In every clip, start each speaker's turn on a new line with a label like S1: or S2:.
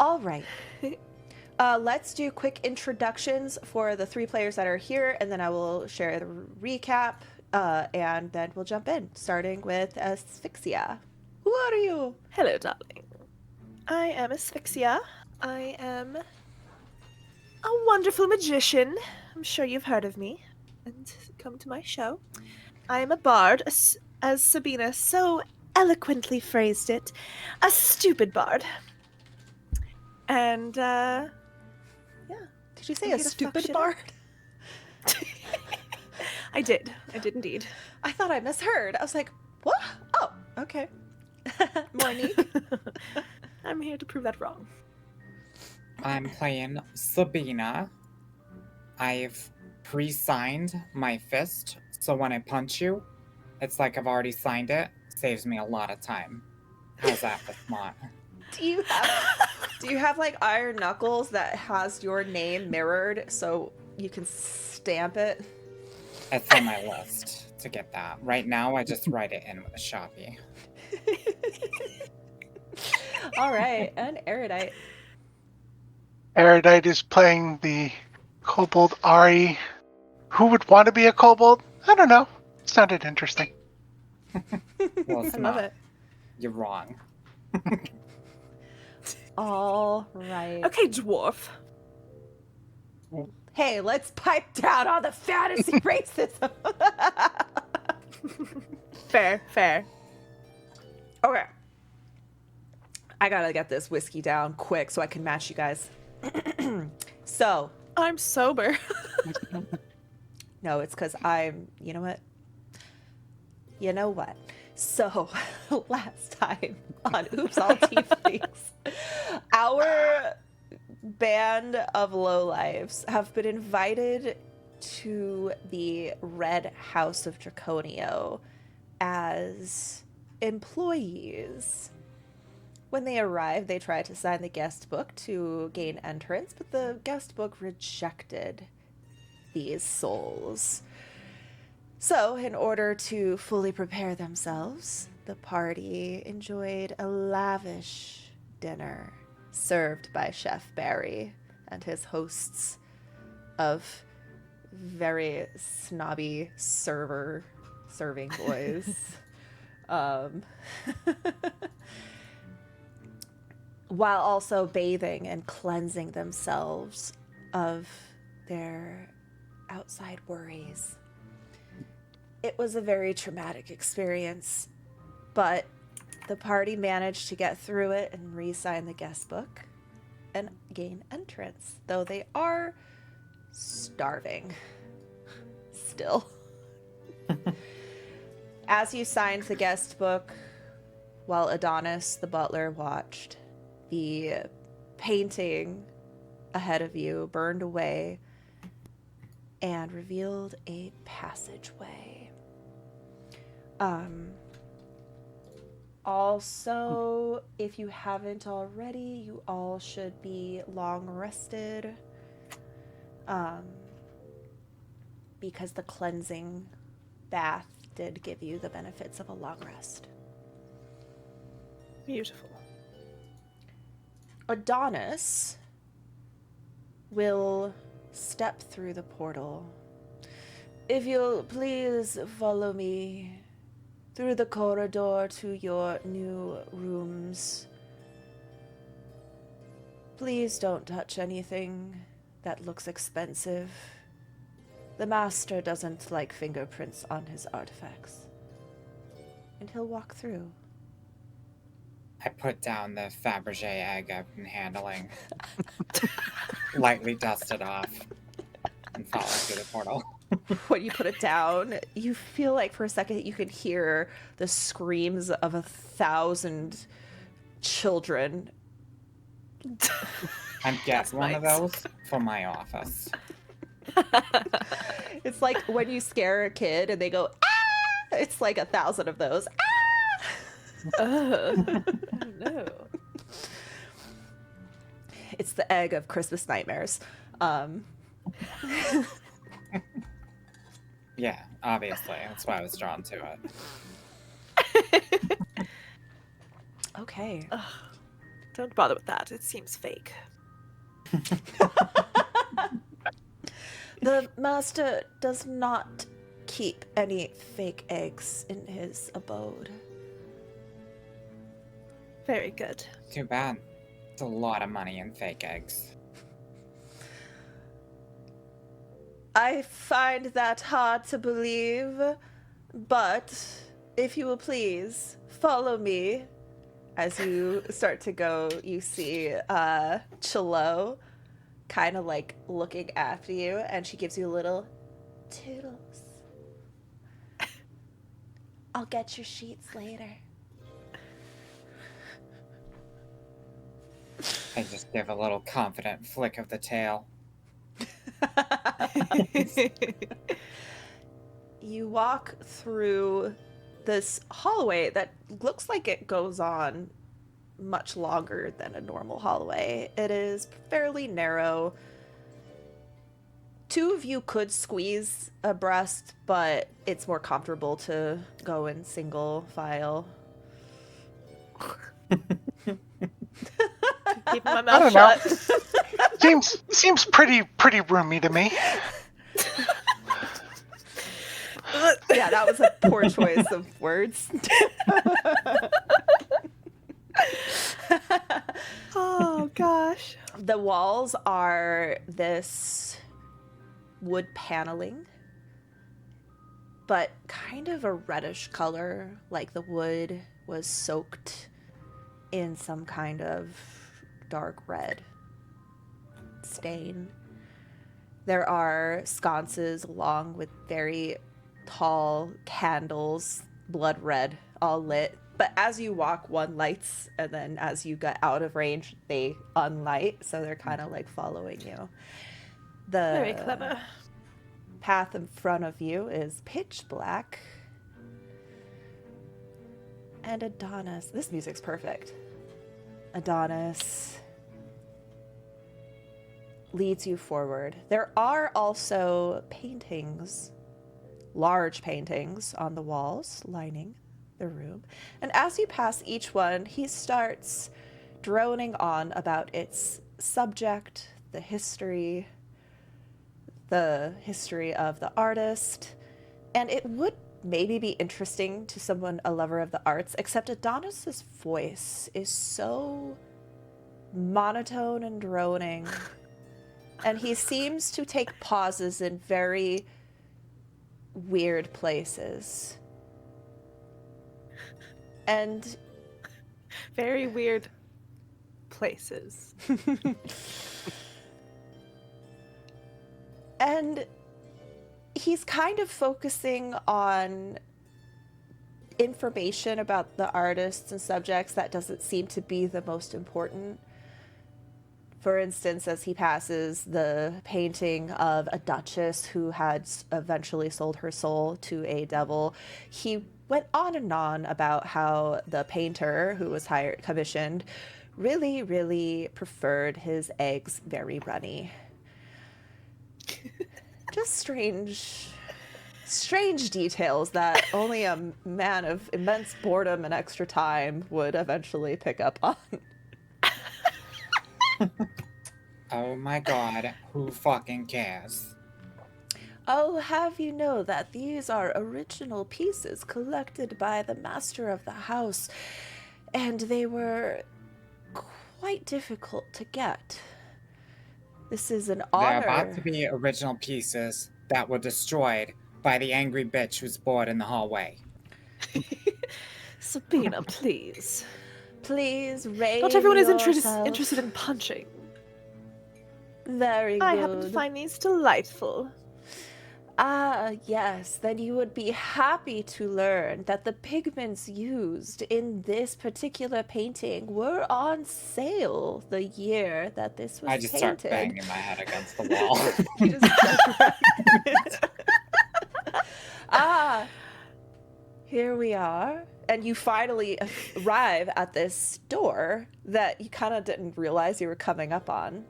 S1: All right. Let's do quick introductions for the 3 players that are here, and then I will share the recap, and then we'll jump in, starting with Asphyxia. Who are you?
S2: Hello, darling. I am Asphyxia. I am a wonderful magician. I'm sure you've heard of me and come to my show. I am a bard, as Sabina so eloquently phrased it, a stupid bard. And, yeah.
S1: Did you say
S2: I'm
S1: a
S2: here to fuck
S1: stupid
S2: shit
S1: bard?
S2: I did indeed.
S1: I thought I misheard. I was like, what? Oh, okay. Monique?
S2: I'm here to prove that wrong.
S3: I'm playing Sabina. I've pre-signed my fist, so when I punch you, it's like I've already signed it. Saves me a lot of time. How's that for smart?
S1: Do you have like iron knuckles that has your name mirrored so you can stamp it?
S3: It's on my list to get that. Right now, I just write it in with a Sharpie.
S1: All right, and Erudite.
S4: Erudite is playing the kobold Ari. Who would want to be a kobold? I don't know. Sounded interesting.
S3: Well, it's
S2: I love
S3: not.
S2: it.
S3: You're wrong.
S1: All right.
S2: Okay, dwarf.
S1: Hey, let's pipe down on the fantasy racism.
S2: Fair.
S1: Okay. I gotta get this whiskey down quick so I can match you guys. So,
S2: I'm sober.
S1: no, it's because you know what? You know what? So, last time on Oops All Tieflings, our band of lowlifes have been invited to the Red House of Draconio as employees. When they arrive, they try to sign the guest book to gain entrance, but the guest book rejected these souls. So, in order to fully prepare themselves, the party enjoyed a lavish dinner served by Chef Barry and his hosts of very snobby serving boys. While also bathing and cleansing themselves of their outside worries. It was a very traumatic experience, but the party managed to get through it and re-sign the guest book and gain entrance, though they are starving still. As you signed the guest book, while Adonis, the butler, watched, the painting ahead of you burned away and revealed a passageway. Also, if you haven't already, you all should be long rested. Because the cleansing bath did give you the benefits of a long rest.
S2: Beautiful.
S1: Adonis will step through the portal. If you'll please follow me through the corridor to your new rooms. Please don't touch anything that looks expensive. The master doesn't like fingerprints on his artifacts. And he'll walk through.
S3: I put down the Fabergé egg I've been handling, lightly dust it off, and follow through the portal.
S1: When you put it down, you feel like for a second you can hear the screams of 1,000 children.
S3: I'm getting one of those for my office.
S1: It's like when you scare a kid and they go, ah! It's like 1,000 of those. Ah!
S2: Oh no.
S1: It's the egg of Christmas nightmares.
S3: Yeah, obviously. That's why I was drawn to it.
S1: Okay.
S2: Ugh, Don't bother with that. It seems fake.
S1: The master does not keep any fake eggs in his abode.
S2: Very good.
S3: Too bad. It's a lot of money in fake eggs.
S1: I find that hard to believe, but if you will please follow me. As you start to go, you see Chilo kind of like looking after you, and she gives you a little toodles. I'll get your sheets later.
S3: I just give a little confident flick of the tail.
S1: You walk through this hallway that looks like it goes on much longer than a normal hallway. It is fairly narrow. Two of you could squeeze abreast, but it's more comfortable to go in single file.
S2: Keep my
S4: I
S2: mouth
S4: don't know.
S2: shut.
S4: Seems pretty roomy to me.
S1: Yeah, that was a poor choice of words.
S2: Oh gosh.
S1: The walls are this wood paneling, but kind of a reddish color, like the wood was soaked in some kind of dark red stain. There are sconces along with very tall candles, blood red, all lit. But as you walk, one lights, and then as you get out of range, they unlight. So they're kind of like following you. The
S2: Very clever.
S1: path in front of you is pitch black. And Adonis. This music's perfect. Adonis leads you forward. There are also paintings, large paintings on the walls lining the room. And as you pass each one, he starts droning on about its subject, the history of the artist. And it would maybe be interesting to someone, a lover of the arts, except Adonis's voice is so monotone and droning. And he seems to take pauses in very weird places. And
S2: Very weird places.
S1: and he's kind of focusing on information about the artists and subjects that doesn't seem to be the most important. For instance, as he passes the painting of a duchess who had eventually sold her soul to a devil, he went on and on about how the painter who was commissioned really, really preferred his eggs very runny. Just strange details that only a man of immense boredom and extra time would eventually pick up on.
S3: Oh my god, who fucking cares?
S1: I'll have you know that these are original pieces collected by the master of the house, and they were quite difficult to get. This is an honor.
S3: They're about to be original pieces that were destroyed by the angry bitch who's bored in the hallway.
S2: Sabina, please.
S1: Please raise
S2: Not everyone is
S1: yourself.
S2: interested in punching.
S1: Very good.
S2: I happen to find these delightful.
S1: Ah, yes. Then you would be happy to learn that the pigments used in this particular painting were on sale the year that this was
S3: I just
S1: painted.
S3: start banging my head against the wall.
S1: You just Ah, here we are. And you finally arrive at this door that you kind of didn't realize you were coming up on.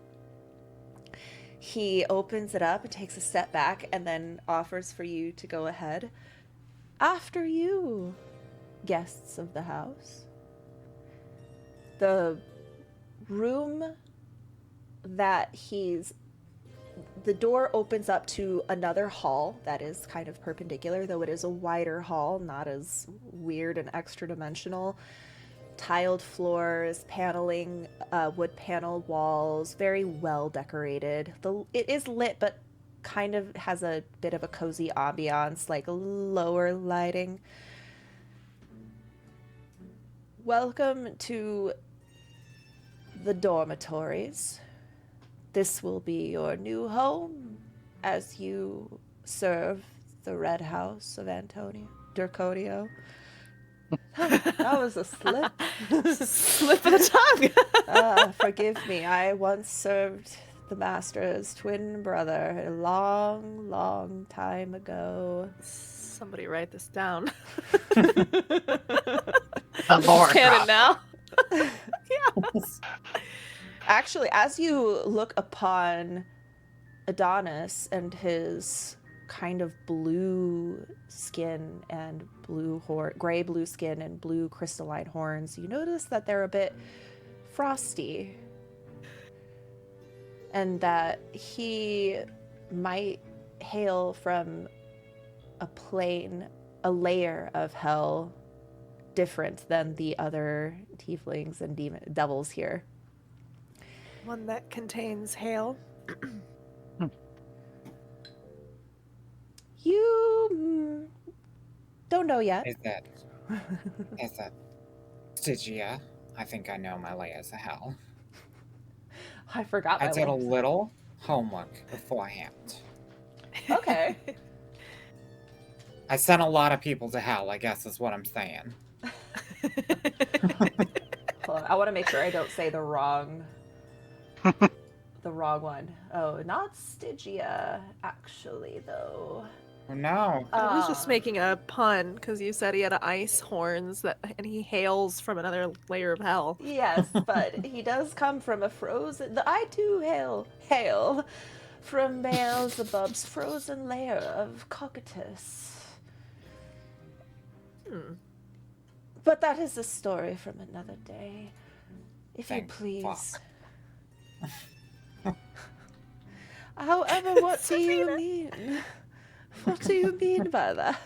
S1: He opens it up and takes a step back and then offers for you to go ahead. After you, guests of the house. The room that the door opens up to another hall that is kind of perpendicular, though it is a wider hall, not as weird and extra dimensional. Tiled floors, paneling, wood panel walls, very well decorated. It is lit, but kind of has a bit of a cozy ambiance, like lower lighting. Welcome to the dormitories. This will be your new home as you serve the Red House of Durcodio. That was a slip.
S2: Slip of the tongue.
S1: Forgive me. I once served the master's twin brother a long, long time ago.
S2: Somebody write this down.
S4: The Lord
S2: Canon
S4: drop.
S2: now.
S1: Actually, as you look upon Adonis and his kind of blue skin and gray blue skin and blue crystalline horns, you notice that they're a bit frosty, and that he might hail from a layer of hell different than the other tieflings and devils here.
S2: One that contains hail.
S1: You don't know yet.
S3: Is that Stygia? I think I know my layers of hell.
S1: I forgot.
S3: I
S1: my
S3: did a
S1: layers.
S3: little homework beforehand.
S1: Okay.
S3: I sent a lot of people to hell, I guess is what I'm saying.
S1: Hold on. I want to make sure I don't say the wrong one. Oh, not Stygia, actually, though.
S3: Oh no.
S2: I was just making a pun because you said he had ice horns and he hails from another layer of hell.
S1: Yes, but he does come from a frozen. I too hail from Beelzebub's frozen layer of Cocytus. But that is a story from another day. If
S3: Thank
S1: you please.
S3: fuck.
S1: However, what do you mean? What do you mean by that?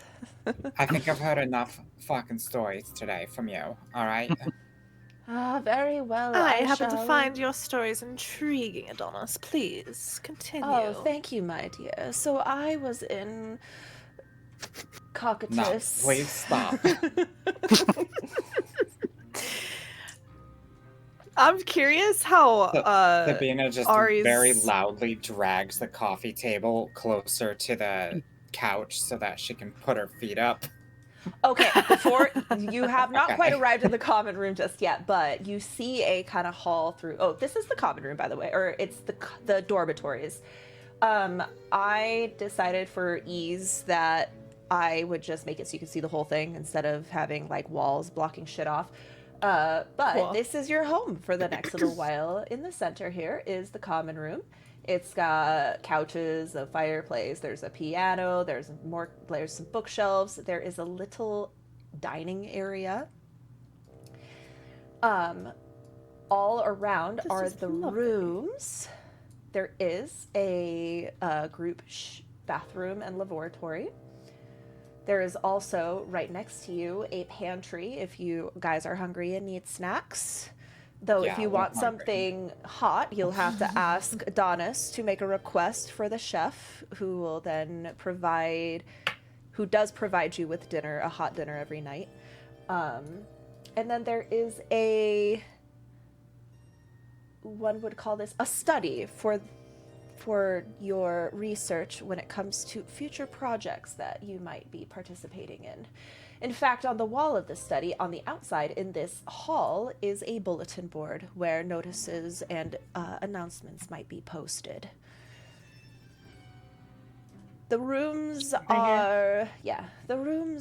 S3: I think I've heard enough fucking stories today from you, alright?
S1: Very well.
S2: I happen to
S1: shall-
S2: find your stories intriguing, Adonis. Please continue.
S1: Oh, thank you, my dear. So I was in Cocytus.
S3: No, please stop.
S2: I'm curious how
S3: Sabina just
S2: Ari's-
S3: very loudly drags the coffee table closer to the couch so that she can put her feet up.
S1: Okay, before you have not
S3: Okay.
S1: quite arrived in the common room just yet, but you see a kind of hall through. Oh, this is the common room, by the way, or it's the dormitories. I decided for ease that I would just make it so you can see the whole thing instead of having like walls blocking shit off. But
S2: Cool.
S1: This is your home for the next little while. In the center here is the common room. It's got couches, a fireplace, there's a piano, there's some bookshelves, there is a little dining area. All around
S2: This
S1: are
S2: is
S1: the
S2: lovely.
S1: rooms. There is a group bathroom and lavatory. There is also, right next to you, a pantry if you guys are hungry and need snacks. Though if
S3: Yeah,
S1: you
S3: we're
S1: want
S3: hungry.
S1: something hot, you'll have to ask Adonis to make a request for the chef, who will then who does provide you with dinner, a hot dinner every night. And then there is one would call this a study for your research when it comes to future projects that you might be participating in. In fact, on the wall of the study, on the outside in this hall, is a bulletin board where notices and announcements might be posted. The rooms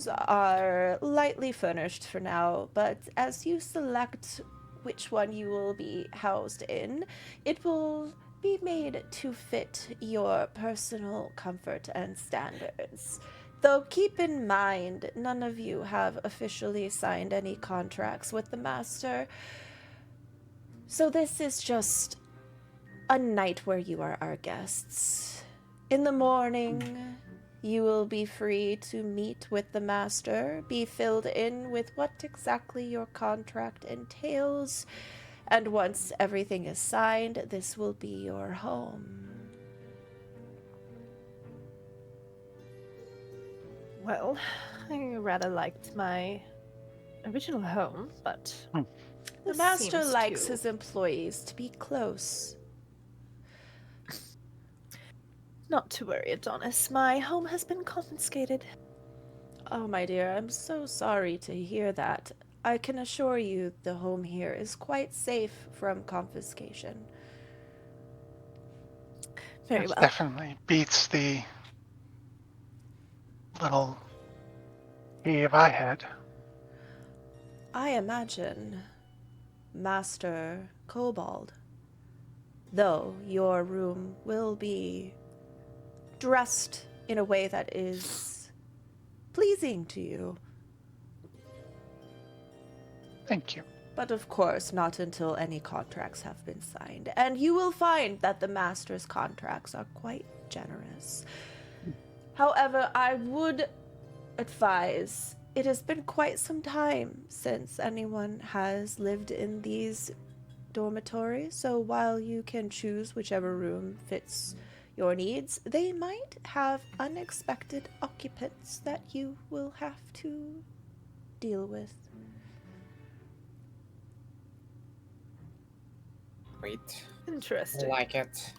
S1: are lightly furnished for now, but as you select which one you will be housed in, it will be made to fit your personal comfort and standards. Though keep in mind, none of you have officially signed any contracts with the Master, So this is just a night where you are our guests. In the morning, you will be free to meet with the master, be filled in with what exactly your contract entails, and once everything is signed, this will be your home.
S2: Well, I rather liked my original home, but
S1: The
S2: this
S1: master
S2: seems
S1: likes
S2: too-
S1: his employees to be close.
S2: Not to worry, Adonis. My home has been confiscated.
S1: Oh, my dear, I'm so sorry to hear that. I can assure you the home here is quite safe from confiscation.
S2: Very
S4: That
S2: well.
S4: definitely beats the little cave I had.
S1: I imagine, Master Kobold, though your room will be dressed in a way that is pleasing to you.
S4: Thank you.
S1: But of course, not until any contracts have been signed. And you will find that the master's contracts are quite generous. However, I would advise, it has been quite some time since anyone has lived in these dormitories, so while you can choose whichever room fits your needs, they might have unexpected occupants that you will have to deal with.
S3: Wait.
S2: Interesting.
S3: Like it.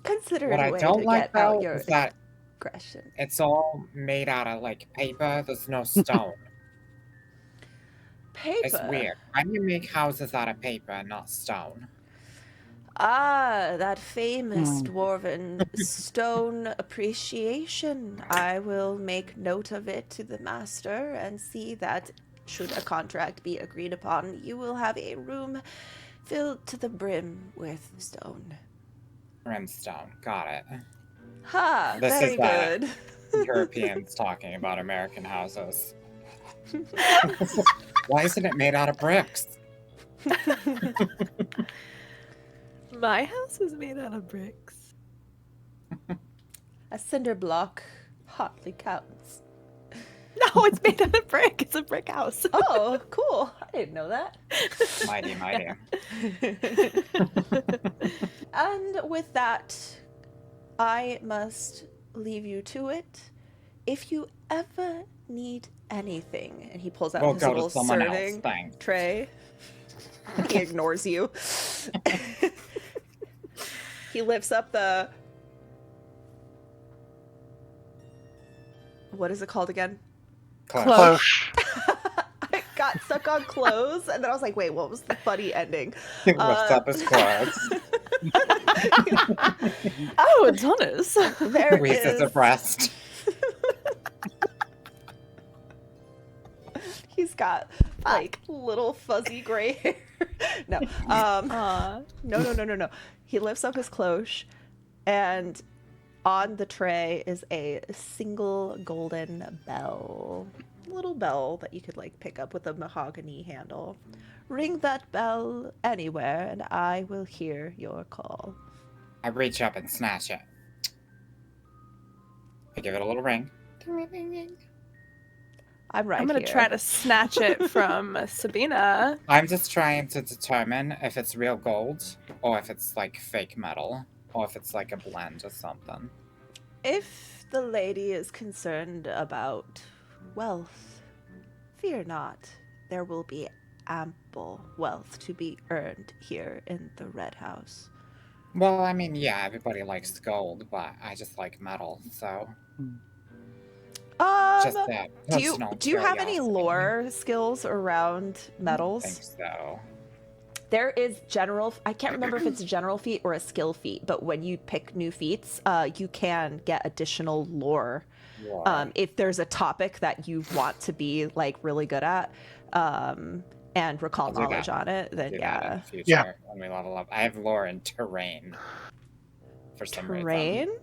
S1: Consider
S3: What
S1: it a
S3: I
S1: way
S3: don't
S1: to
S3: like
S1: get out
S3: though
S1: your
S3: is that
S1: aggression.
S3: it's all made out of like paper. There's no stone. It's
S1: Paper.
S3: weird. Why do you make houses out of paper and not stone?
S1: Ah, that famous
S4: Hmm.
S1: dwarven stone appreciation. I will make note of it to the master and see that, should a contract be agreed upon, you will have a room filled to the brim with stone.
S3: Brimstone. Got it.
S1: Ha!
S3: This
S1: Very
S3: is that.
S1: good.
S3: Europeans talking about American houses. Why isn't it made out of bricks?
S2: My house is made out of bricks.
S1: A cinder block hotly counts.
S2: No, it's made out of brick. It's a brick house.
S1: Oh, cool. I didn't know that.
S3: Mighty, mighty.
S1: And with that, I must leave you to it. If you ever need anything, and he pulls out
S3: We'll
S1: his
S3: go
S1: little
S3: to someone else.
S1: serving
S3: Thanks.
S1: tray. He ignores you. He lifts up the... What is it called again?
S3: Close.
S4: Cloche.
S1: I got stuck on clothes, and then I was like, wait, what was the funny ending?
S3: He lifts up his clothes.
S2: Oh, Adonis.
S1: There
S3: Squeezes a
S1: is...
S3: breast.
S1: He's got like little fuzzy gray hair. No. No. He lifts up his cloche, and on the tray is a single golden bell. Little bell that you could like pick up with a mahogany handle. Ring that bell anywhere, and I will hear your call.
S3: I reach up and snatch it. I give it a little ring.
S1: I'm right
S2: I'm gonna
S1: here.
S2: try to snatch it from Sabina.
S3: I'm just trying to determine if it's real gold, or if it's like fake metal, or if it's like a blend or something.
S1: If the lady is concerned about wealth, fear not. There will be ample wealth to be earned here in the Red House.
S3: Well, I mean, yeah, everybody likes gold, but I just like metal, so just that
S1: do you
S3: personal
S1: have any
S3: curiosity.
S1: lore skills around
S3: I
S1: metals?
S3: think so.
S1: There is general. I can't remember if it's a general feat or a skill feat, but when you pick new feats, you can get additional lore.
S3: Lore.
S1: If there's a topic that you want to be like really good at, and recall
S3: I'll do
S1: knowledge
S3: that.
S1: on it, then
S3: Do that in
S1: yeah.
S3: the future
S4: Yeah.
S3: when we level up. I have lore in terrain for some
S1: Terrain.
S3: reason.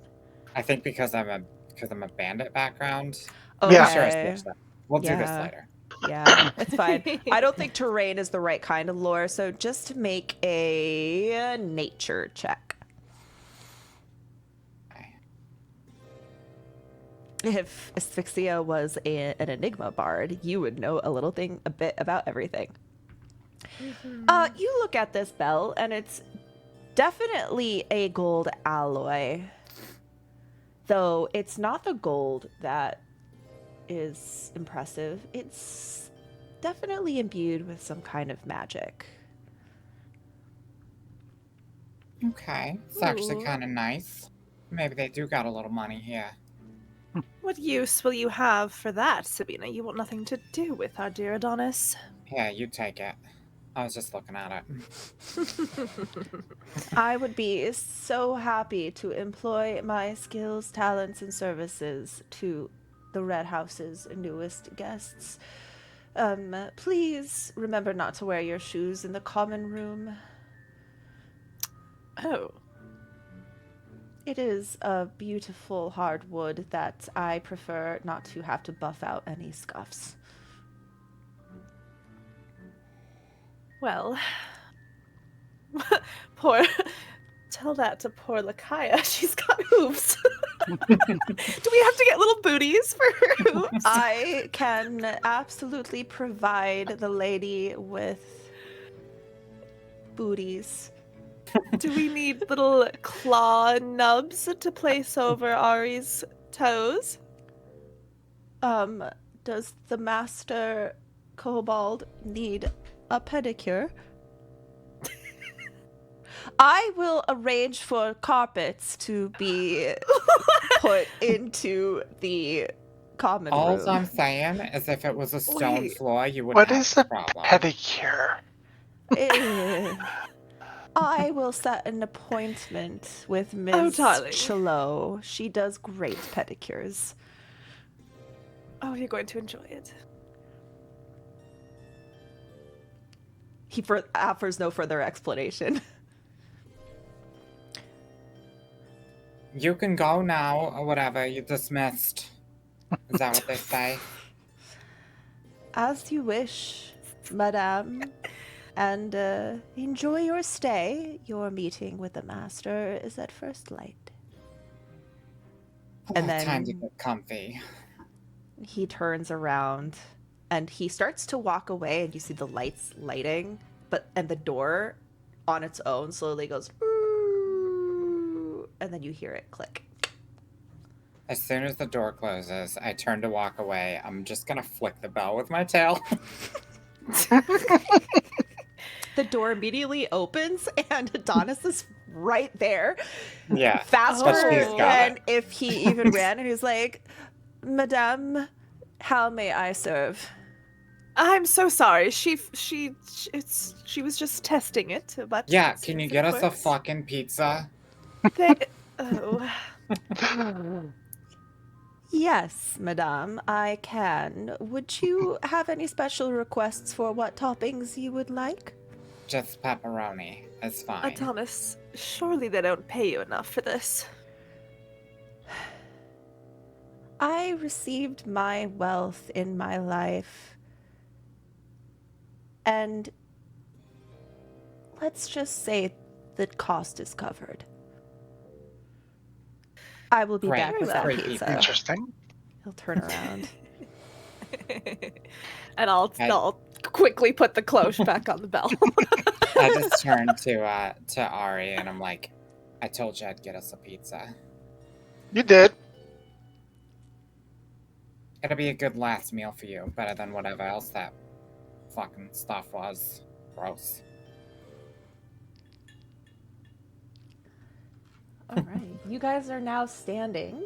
S3: I think because I'm a bandit background.
S1: Okay.
S4: Yeah.
S3: Sure, I switched that. We'll do this
S1: Yeah.
S3: later.
S1: Yeah, it's fine. I don't think terrain is the right kind of lore, so just make a nature check.
S3: Okay.
S1: If Asphyxia was an Enigma bard, you would know a bit about everything. You look at this bell, and it's definitely a gold alloy. Though it's not the gold that is impressive. It's definitely imbued with some kind of magic.
S3: Okay. It's actually
S2: Ooh.
S3: kind of nice. Maybe they do got a little money here.
S2: What use will you have for that, Sabina? You want nothing to do with our dear Adonis.
S3: Yeah, you take it. I was just looking at it.
S1: I would be so happy to employ my skills, talents, and services to the Red House's newest guests. Please remember not to wear your shoes in the common room.
S2: Oh.
S1: It is a beautiful hardwood that I prefer not to have to buff out any scuffs.
S2: Well, poor. Tell that to poor Lakaya. She's got hooves. Do we have to get little booties for her hooves?
S1: I can absolutely provide the lady with booties.
S2: Do we need little claw nubs to place over Ari's toes?
S1: Does the master kobold need a pedicure? I will arrange for carpets to be put into the common
S3: All
S1: room.
S3: I'm saying is if it was a stone
S2: Wait.
S3: floor, you wouldn't
S4: What
S3: have
S4: is
S3: this
S4: a
S3: problem.
S4: pedicure?
S1: I will set an appointment with Ms.
S2: Oh, darling.
S1: Chalo. She does great pedicures.
S2: Oh, you're going to enjoy it.
S1: He offers no further explanation.
S3: You can go now, or whatever. You're dismissed. Is that what they say?
S1: As you wish, madame. And enjoy your stay. Your meeting with the master is at first light. And then
S3: Time to get comfy.
S1: he turns around and he starts to walk away, and you see the lights lighting, and the door on its own slowly goes, and then you hear it click.
S3: As soon as the door closes, I turn to walk away. I'm just gonna flick the bell with my tail.
S1: The door immediately opens, and Adonis is right there.
S3: Yeah.
S1: Faster
S2: Oh.
S3: She's got
S1: than
S3: it.
S1: if he even ran, and he's like, Madame, how may I serve?
S2: I'm so sorry. She was just testing it, but
S3: Yeah,
S2: let's see
S3: can you
S2: if
S3: get
S2: it
S3: us a
S2: works.
S3: fucking pizza?
S2: Oh,
S1: Yes, Madame, I can. Would you have any special requests for what toppings you would like?
S3: Just pepperoni. It's fine.
S2: Adonis, surely they don't pay you enough for this.
S1: I received my wealth in my life, and let's just say the cost is covered. I will be
S3: Great.
S1: back with that
S3: Great
S1: pizza.
S3: people.
S4: Interesting.
S1: He'll turn around.
S2: And I'll quickly put the cloche back on the bell.
S3: I just turned to Ari and I'm like, I told you I'd get us a pizza.
S4: You did.
S3: It'll be a good last meal for you, better than whatever else that fucking stuff was. Gross.
S1: All right. You guys are now standing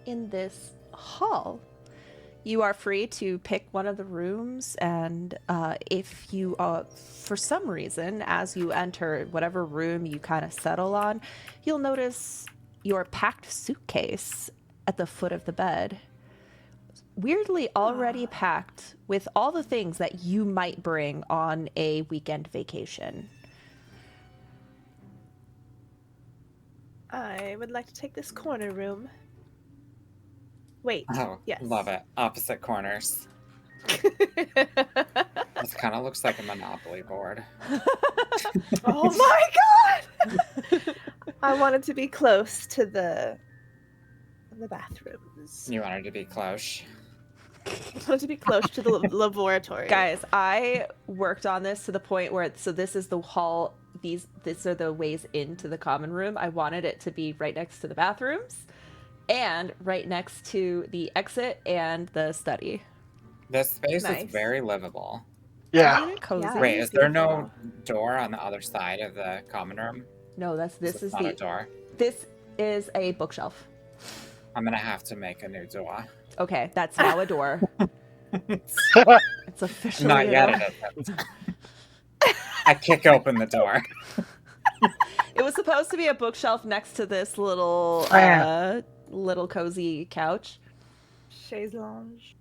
S1: in this hall. You are free to pick one of the rooms, and if you are, for some reason, as you enter whatever room you kind of settle on, you'll notice your packed suitcase at the foot of the bed. Weirdly already packed with all the things that you might bring on a weekend vacation.
S2: I would like to take this corner room. Wait.
S3: Oh,
S2: Yes.
S3: love it. Opposite corners. This kind of looks like a Monopoly board.
S2: Oh my god! I wanted to be close to the bathrooms.
S3: You wanted to be close.
S2: I wanted to be close to the laboratory.
S1: Guys, I worked on this to the point where so this is the hall. These are the ways into the common room. I wanted it to be right next to the bathrooms, and right next to the exit and the study.
S3: This space
S2: Nice.
S3: is very livable.
S4: Yeah.
S1: Isn't it cozy?
S2: Yeah.
S3: Wait, is there no door on the other side of the common room?
S1: No, this is
S3: not a
S1: the
S3: door.
S1: this is a bookshelf.
S3: I'm gonna have to make a new door.
S1: Okay, that's now a door. It's officially
S3: Not
S1: a
S3: yet.
S1: door.
S3: It isn't. I kick open the door.
S1: It was supposed to be a bookshelf next to this little little cozy couch.
S2: Chaise lounge.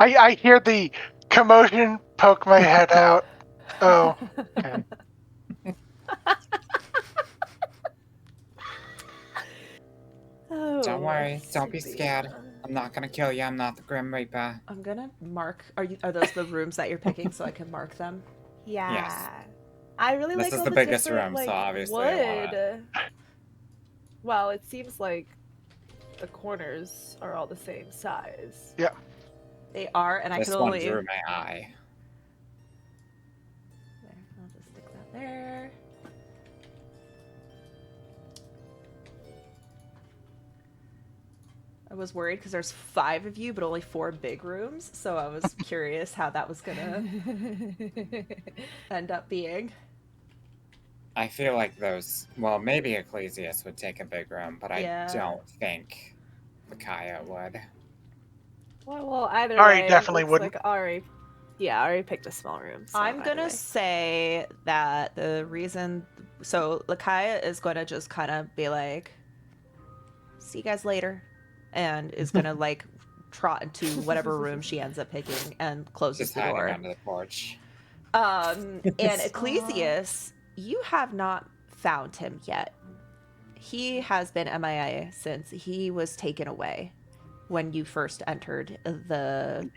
S4: I hear the commotion, poke my head out. Oh. Okay.
S2: Oh,
S3: Don't worry. Don't be
S2: Sabina.
S3: scared. I'm not gonna kill you. I'm not the Grim Reaper.
S1: I'm gonna mark. Are those the rooms that you're picking so I can mark them?
S2: Yeah.
S3: Yes.
S2: I really
S3: This
S2: like
S3: is
S2: all
S3: the
S2: the
S3: biggest
S2: different,
S3: room, so
S2: like,
S3: obviously I want
S2: wood. Well, it seems like the corners are all the same size.
S1: They are, and
S3: This
S1: I can
S3: one
S1: only.
S3: drew my eye.
S1: There, I'll just stick that there. I was worried because there's 5 of you, but only 4 big rooms, so I was curious how that was gonna end up being.
S3: I feel like those. Well, maybe Ecclesias would take a big room, but
S1: Yeah.
S3: I don't think Micaiah would.
S2: Well, either
S4: Ari
S2: way,
S4: definitely
S2: looks
S4: wouldn't.
S2: like Ari picked a small room. So
S1: I'm
S2: either
S1: gonna
S2: way.
S1: say that the reason. So, Lakaya is gonna just kind of be like, see you guys later. And is gonna, like, trot into whatever room she ends up picking and closes
S3: Just
S1: the
S3: hiding
S1: door.
S3: under the porch.
S1: And Ecclesias, you have not found him yet. He has been MIA since he was taken away when you first entered the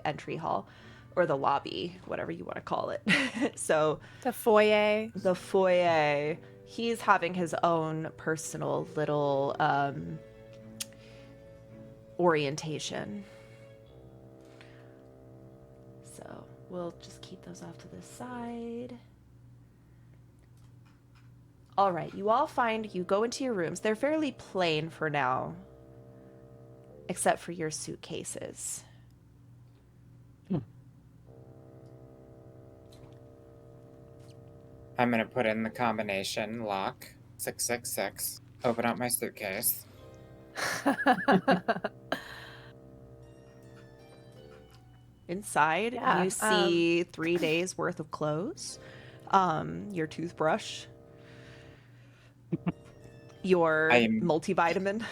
S1: entry hall or the lobby, whatever you want to call it. So
S2: The foyer.
S1: the foyer, he's having his own personal little orientation. So we'll just keep those off to the side. All right, you all you go into your rooms. They're fairly plain for now, except for your suitcases.
S3: I'm gonna put in the combination lock 666. Open up my suitcase.
S1: Inside,
S2: Yeah,
S1: you see 3 days worth of clothes, your toothbrush, your multivitamin.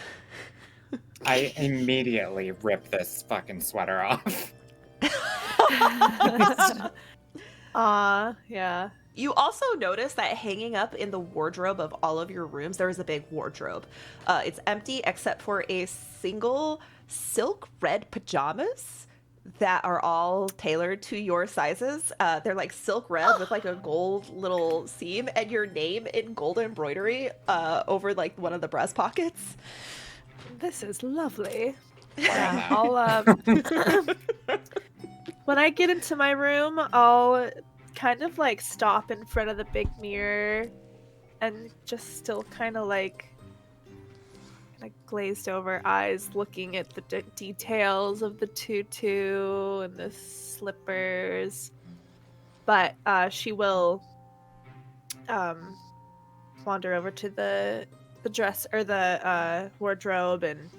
S3: I immediately rip this fucking sweater off.
S2: Yeah.
S1: You also notice that hanging up in the wardrobe of all of your rooms, there is a big wardrobe. It's empty except for a single silk red pajamas that are all tailored to your sizes. They're like silk red with like a gold little seam and your name in gold embroidery over like one of the breast pockets.
S2: This is lovely.
S3: Yeah.
S2: I'll when I get into my room, I'll kind of like stop in front of the big mirror and just still kind of like glazed over eyes looking at the details of the tutu and the slippers. But she will wander over to the dress or the wardrobe and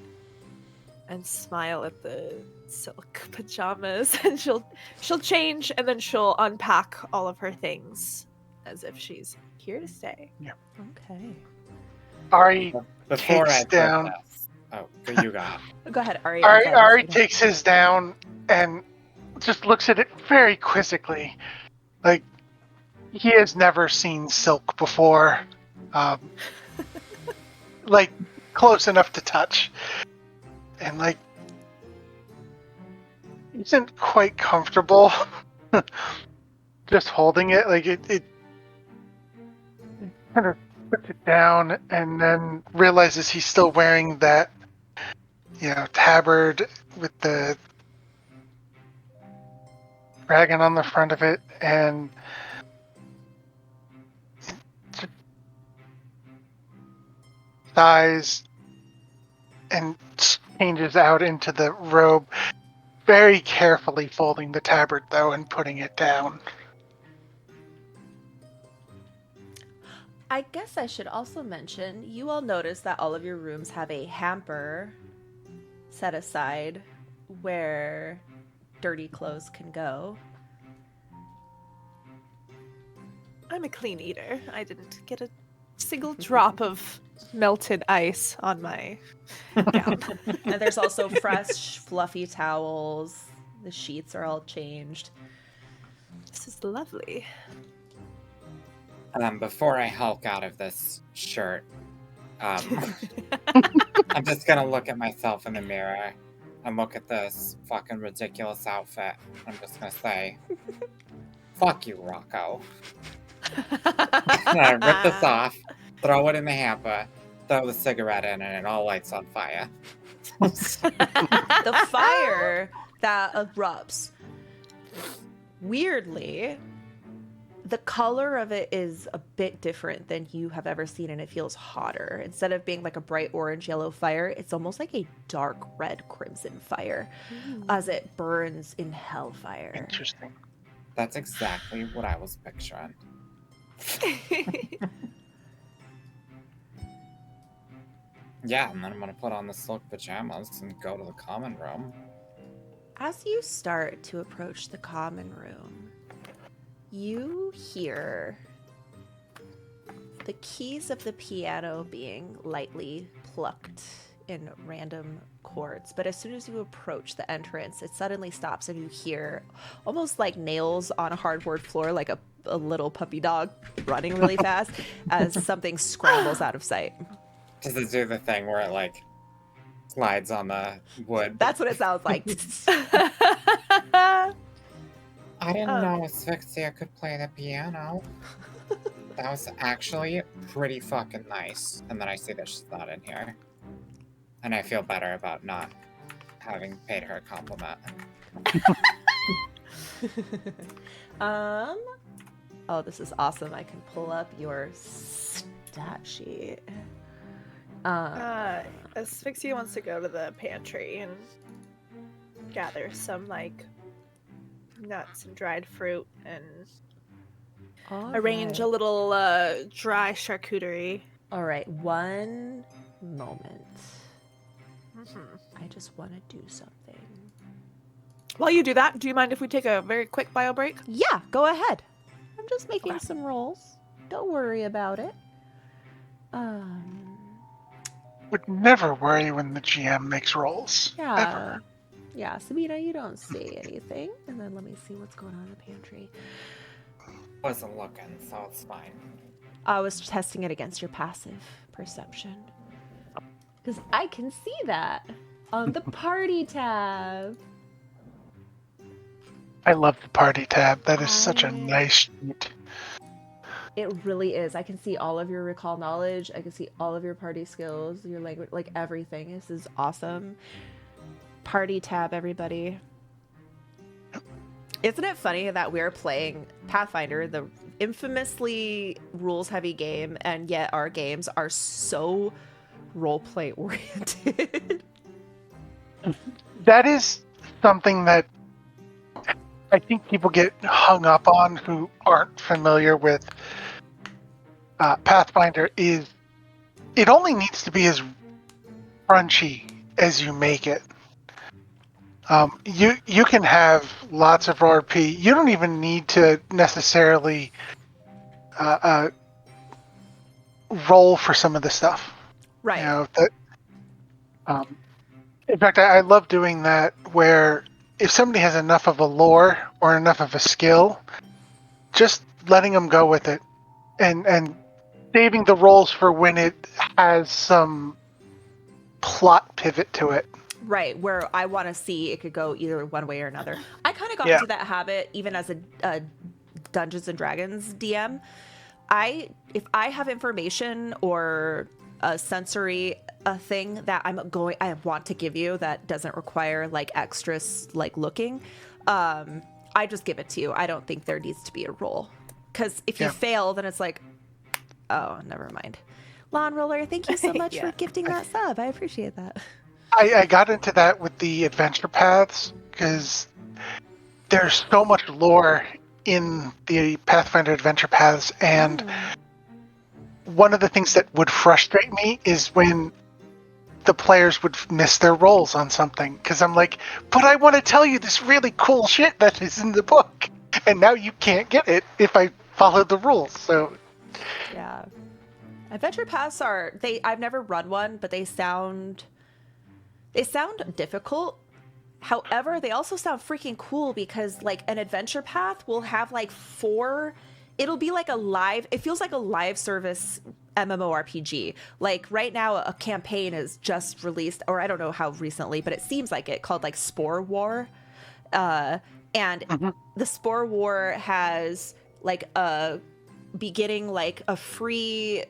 S2: smile at the silk pajamas, and she'll change and then she'll unpack all of her things as if she's here to stay.
S1: Okay.
S4: Ari
S3: Before
S4: Takes
S3: I put
S4: down-
S3: this. Oh, you got.
S1: Go ahead, Ari.
S4: Ari takes his down and just looks at it very quizzically. Like, he has never seen silk before. Like, close enough to touch. And, like, isn't quite comfortable just holding it. Like it kind of puts it down and then realizes he's still wearing that, tabard with the dragon on the front of it, and sighs and changes out into the robe, very carefully folding the tabard though and putting it down.
S1: I guess I should also mention, you all notice that all of your rooms have a hamper set aside where dirty clothes can go.
S2: I'm a clean eater. I didn't get a single drop of melted ice on my gown.
S1: And there's also fresh, fluffy towels. The sheets are all changed.
S2: This is lovely.
S3: Before I hulk out of this shirt, I'm just gonna look at myself in the mirror and look at this fucking ridiculous outfit. I'm just gonna say, fuck you, Rocco. And I rip this off, throw it in the hamper, throw the cigarette in, and it all lights on fire.
S1: The fire that erupts, weirdly, the color of it is a bit different than you have ever seen, and it feels hotter. Instead of being like a bright orange yellow fire, it's almost like a dark red crimson fire as it burns in hellfire.
S4: Interesting.
S3: That's exactly what I was picturing. Yeah, and then I'm gonna put on the silk pajamas and go to the common room.
S1: As you start to approach the common room, you hear the keys of the piano being lightly plucked in random chords. But as soon as you approach the entrance, it suddenly stops and you hear almost like nails on a hardwood floor, like a little puppy dog running really fast as something scrambles out of sight.
S3: Does it do the thing where it like slides on the wood?
S1: That's what it sounds like.
S3: I didn't know Asphyxia could play the piano. That was actually pretty fucking nice. And then I see that she's not in here. And I feel better about not having paid her a compliment.
S1: Oh, this is awesome. I can pull up your stat sheet.
S2: Asphyxia wants to go to the pantry and gather some like nuts and dried fruit and arrange a little dry charcuterie.
S1: All right, one moment.
S2: Mm-hmm.
S1: I just want to do something.
S2: While you do that, do you mind if we take a very quick bio break?
S1: Yeah, go ahead. I'm just making some rolls. Don't worry about it.
S4: Would never worry when the GM makes rolls.
S1: Yeah.
S4: Ever.
S1: Yeah, Sabina, you don't see anything. And then let me see what's going on in the pantry.
S3: Wasn't looking, so it's fine.
S1: I was testing it against your passive perception. Because I can see that on the party tab.
S4: I love the party tab. That is such a nice sheet.
S1: It really is. I can see all of your recall knowledge. I can see all of your party skills, your language, like everything. This is awesome. Party tab, everybody. Isn't it funny that we're playing Pathfinder, the infamously rules-heavy game, and yet our games are so roleplay oriented?
S4: That is something that I think people get hung up on who aren't familiar with Pathfinder. Is it only needs to be as crunchy as you make it. You can have lots of RP. You don't even need to necessarily roll for some of the stuff.
S1: Right.
S4: You know, that, in fact, I love doing that where if somebody has enough of a lore or enough of a skill, just letting them go with it and saving the rolls for when it has some plot pivot to it.
S1: Right, where I want to see it could go either one way or another. I kind of got
S4: Yeah.
S1: into that habit even as a Dungeons and Dragons DM. If I have information or a sensory a thing that I want to give you that doesn't require like extras like looking, I just give it to you. I don't think there needs to be a roll, because if you
S4: Yeah.
S1: fail, then it's like, oh, never mind. Lawn Roller, thank you so much
S2: Yeah.
S1: for gifting that sub. I appreciate that.
S4: I got into that with the adventure paths because there's so much lore in the Pathfinder adventure paths, and one of the things that would frustrate me is when the players would miss their rolls on something, because I'm like, but I want to tell you this really cool shit that is in the book, and now you can't get it if I follow the rules. So
S1: Yeah. Adventure paths I've never run one, but they sound difficult. However, they also sound freaking cool because like an adventure path will have like it'll be like it feels like a live service MMORPG. Like right now a campaign is just released, or I don't know how recently, but it seems like it, called like Spore War. And the Spore War has like a beginning, like a free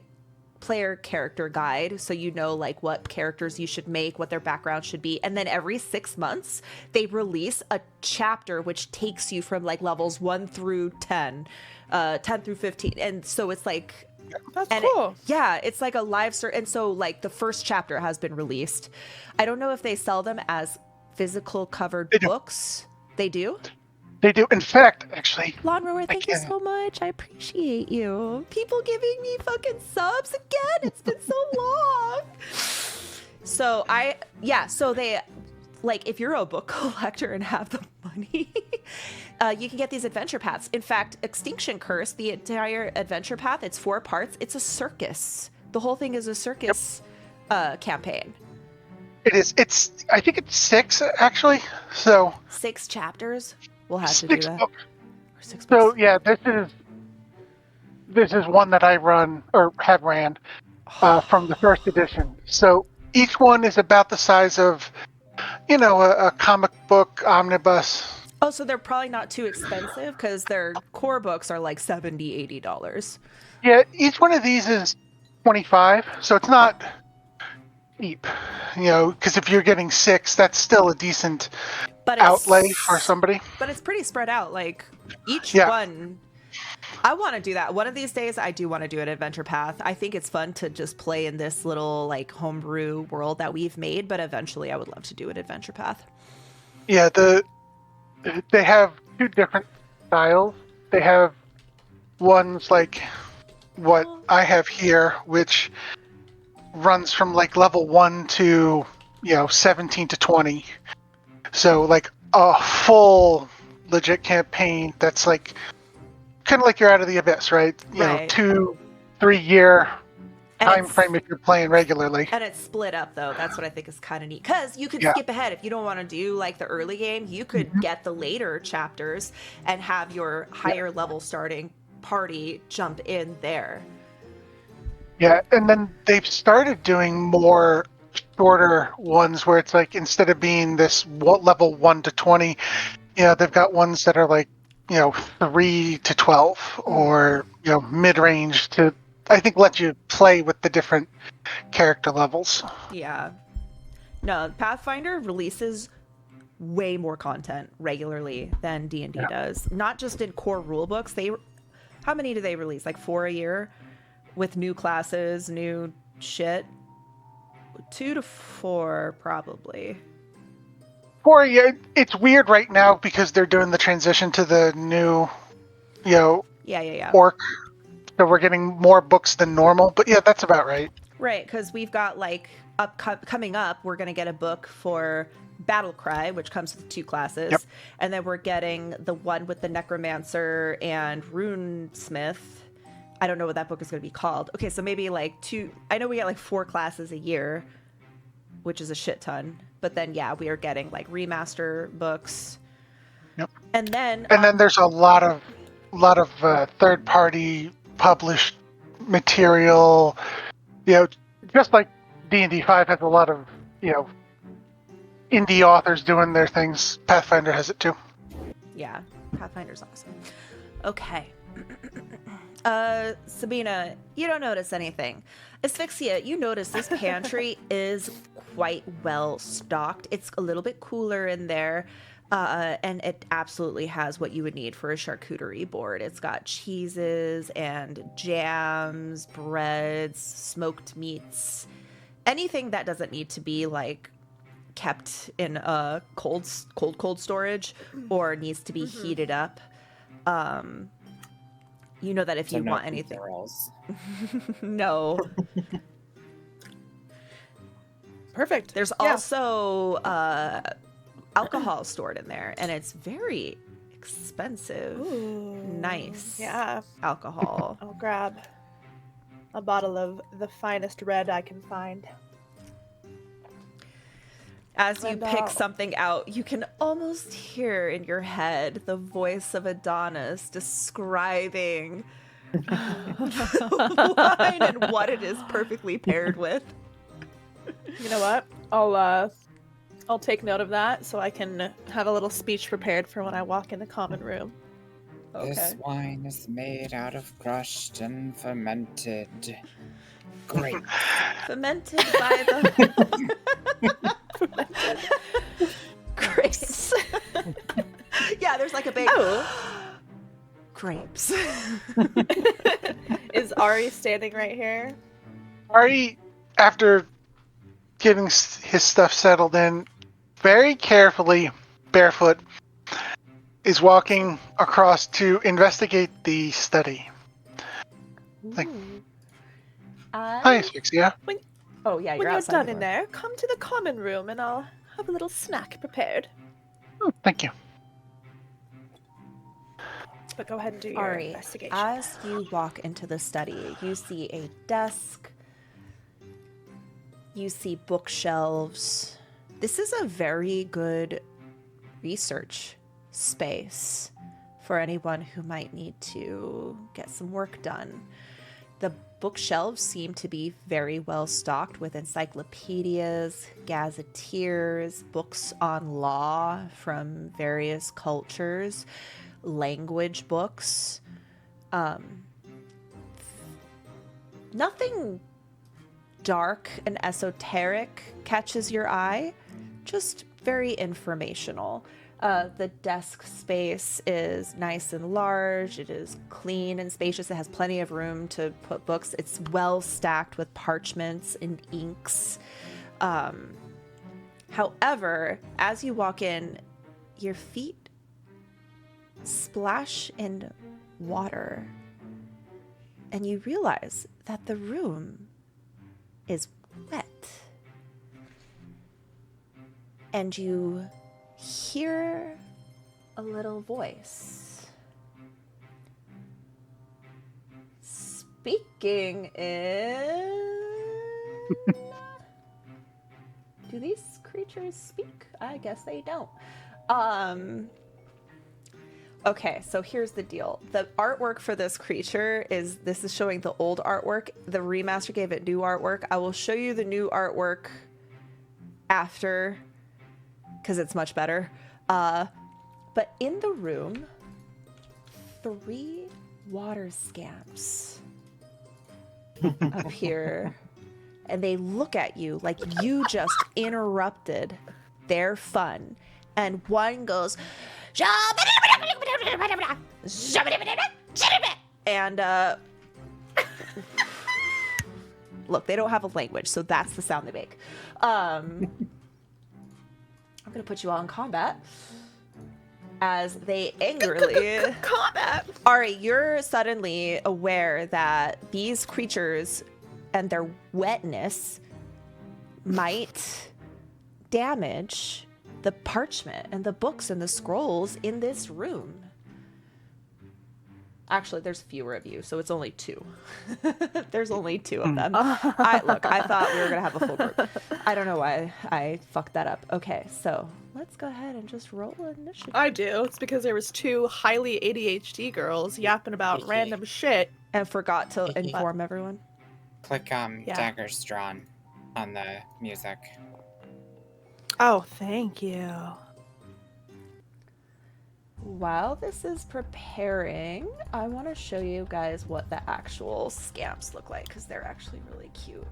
S1: player character guide, so you know like what characters you should make, what their background should be, and then every 6 months they release a chapter which takes you from like levels 1 through 10, 10 through 15, and so it's like
S2: That's
S1: and
S2: cool.
S1: it's like a live and so like the first chapter has been released. I don't know if they sell them as physical covered
S4: They do.
S1: books. They do.
S4: they do. In fact, actually,
S1: Lawn Rower, thank you
S4: can't-
S1: so much. I appreciate you. People giving me fucking subs again. It's been so long. So they, like, if you're a book collector and have the money, you can get these adventure paths. In fact, Extinction Curse, the entire adventure path, it's 4 parts. It's a circus. The whole thing is a circus campaign.
S4: it is. I think it's 6 actually. So
S1: 6 chapters. We'll have to do
S4: 6
S1: that.
S4: books.
S1: Or 6
S4: So
S1: books.
S4: yeah, this is one that I run or have ran from the first edition. So each one is about the size of, a comic book omnibus.
S1: Oh, so they're probably not too expensive because their core books are like $70, $80.
S4: Yeah, each one of these is 25, so it's not cheap. Because if you're getting 6, that's still a decent
S1: But
S4: outlay for somebody.
S1: But it's pretty spread out. Like each
S4: Yeah.
S1: one, I want to do that. One of these days, I do want to do an adventure path. I think it's fun to just play in this little like homebrew world that we've made. But eventually, I would love to do an adventure path.
S4: Yeah, they have 2 different styles. They have ones like what I have here, which runs from like level 1 to 17 to 20. So like a full legit campaign that's like kind of like you're out of the abyss, right?
S1: Right.
S4: 2-3 year
S1: And
S4: time
S1: it's-
S4: frame if you're playing regularly.
S1: And it's split up though. That's what I think is kind of neat. Because you could
S4: Yeah.
S1: skip ahead if you don't want to do like the early game. You could get the later chapters and have your higher level starting party jump in there.
S4: Yeah, and then they've started doing more shorter ones where it's like instead of being this level 1 to 20, they've got ones that are like 3 to 12 or mid-range to, I think, let you play with the different character levels.
S1: Yeah. No, Pathfinder releases way more content regularly than D&D does. Not just in core rulebooks. How many do they release? Like 4 a year with new classes, new shit? 2 to 4 probably.
S4: 4, yeah, it's weird right now because they're doing the transition to the new,
S1: Yeah.
S4: orc. So we're getting more books than normal. But yeah, that's about right.
S1: Right, because we've got like coming up, we're gonna get a book for Battle Cry, which comes with 2 classes,
S4: Yep.
S1: and then we're getting the one with the Necromancer and Runesmith. I don't know what that book is gonna be called. Okay, so maybe like 2. I know we get like 4 classes a year, which is a shit ton. But then we are getting like remaster books.
S4: Yep.
S1: And then
S4: And then there's a lot of third-party published material. Just like D&D 5 has a lot of indie authors doing their things. Pathfinder has it too.
S1: Yeah, Pathfinder's awesome. Okay. Sabina, you don't notice anything. Asphyxia, you notice this pantry is quite well stocked. It's a little bit cooler in there, and it absolutely has what you would need for a charcuterie board. It's got cheeses and jams, breads, smoked meats, anything that doesn't need to be like kept in a cold storage or needs to be heated up. You know that if
S3: So
S1: you
S3: no
S1: want
S3: pizza
S1: anything.
S3: rolls.
S1: No.
S2: Perfect.
S1: There's
S2: Yeah.
S1: also alcohol stored in there, and it's very expensive.
S2: Ooh,
S1: Nice.
S2: Yeah.
S1: Alcohol.
S2: I'll grab a bottle of the finest red I can find.
S1: As you
S2: And,
S1: pick something out, you can almost hear in your head the voice of Adonis describing the wine and what it is perfectly paired with.
S2: You know what? I'll take note of that so I can have a little speech prepared for when I walk in the common room.
S3: This wine is made out of crushed and fermented grape.
S1: Fermented by the grapes. Yeah, there's like a big grapes.
S2: Is Ari standing right here?
S4: Ari, after getting his stuff settled in, very carefully, barefoot, is walking across to investigate the study. Like, hi, Asphyxia.
S1: Oh yeah,
S2: When
S1: you're
S2: you're
S1: outside
S2: done
S1: the
S2: in
S1: door.
S2: there, come to the common room and I'll have a little snack prepared.
S4: Oh, thank you.
S2: But go ahead and do your
S1: Ari,
S2: investigation.
S1: as you walk into the study, you see a desk. You see bookshelves. This is a very good research space for anyone who might need to get some work done. The bookshelves seem to be very well stocked with encyclopedias, gazetteers, books on law from various cultures, language books. Nothing dark and esoteric catches your eye, just very informational. The desk space is nice and large. It is clean and spacious. It has plenty of room to put books. It's well stacked with parchments and inks. However, as you walk in, your feet splash in water, and you realize that the room is wet. And you hear a little voice speaking in... Do these creatures speak? I guess they don't. Okay, so here's the deal. The artwork for this creature is showing the old artwork. The remaster gave it new artwork. I will show you the new artwork after, because it's much better. But in the room, 3 water scamps appear, and they look at you like you just interrupted their fun. And one goes, and look, they don't have a language, so that's the sound they make. I'm gonna put you all in combat as they angrily
S2: combat.
S1: Ari, you're suddenly aware that these creatures and their wetness might damage the parchment and the books and the scrolls in this room. Actually, there's fewer of you, so it's only 2. There's only 2 of them. I thought we were going to have a full group. I don't know why I fucked that up. Okay, so let's go ahead and just roll initiative.
S2: I do. It's because there was 2 highly ADHD girls yapping about random shit.
S1: And forgot to inform everyone.
S3: Click daggers drawn on the music.
S2: Oh, thank you.
S1: While this is preparing, I want to show you guys what the actual scamps look like, because they're actually really cute.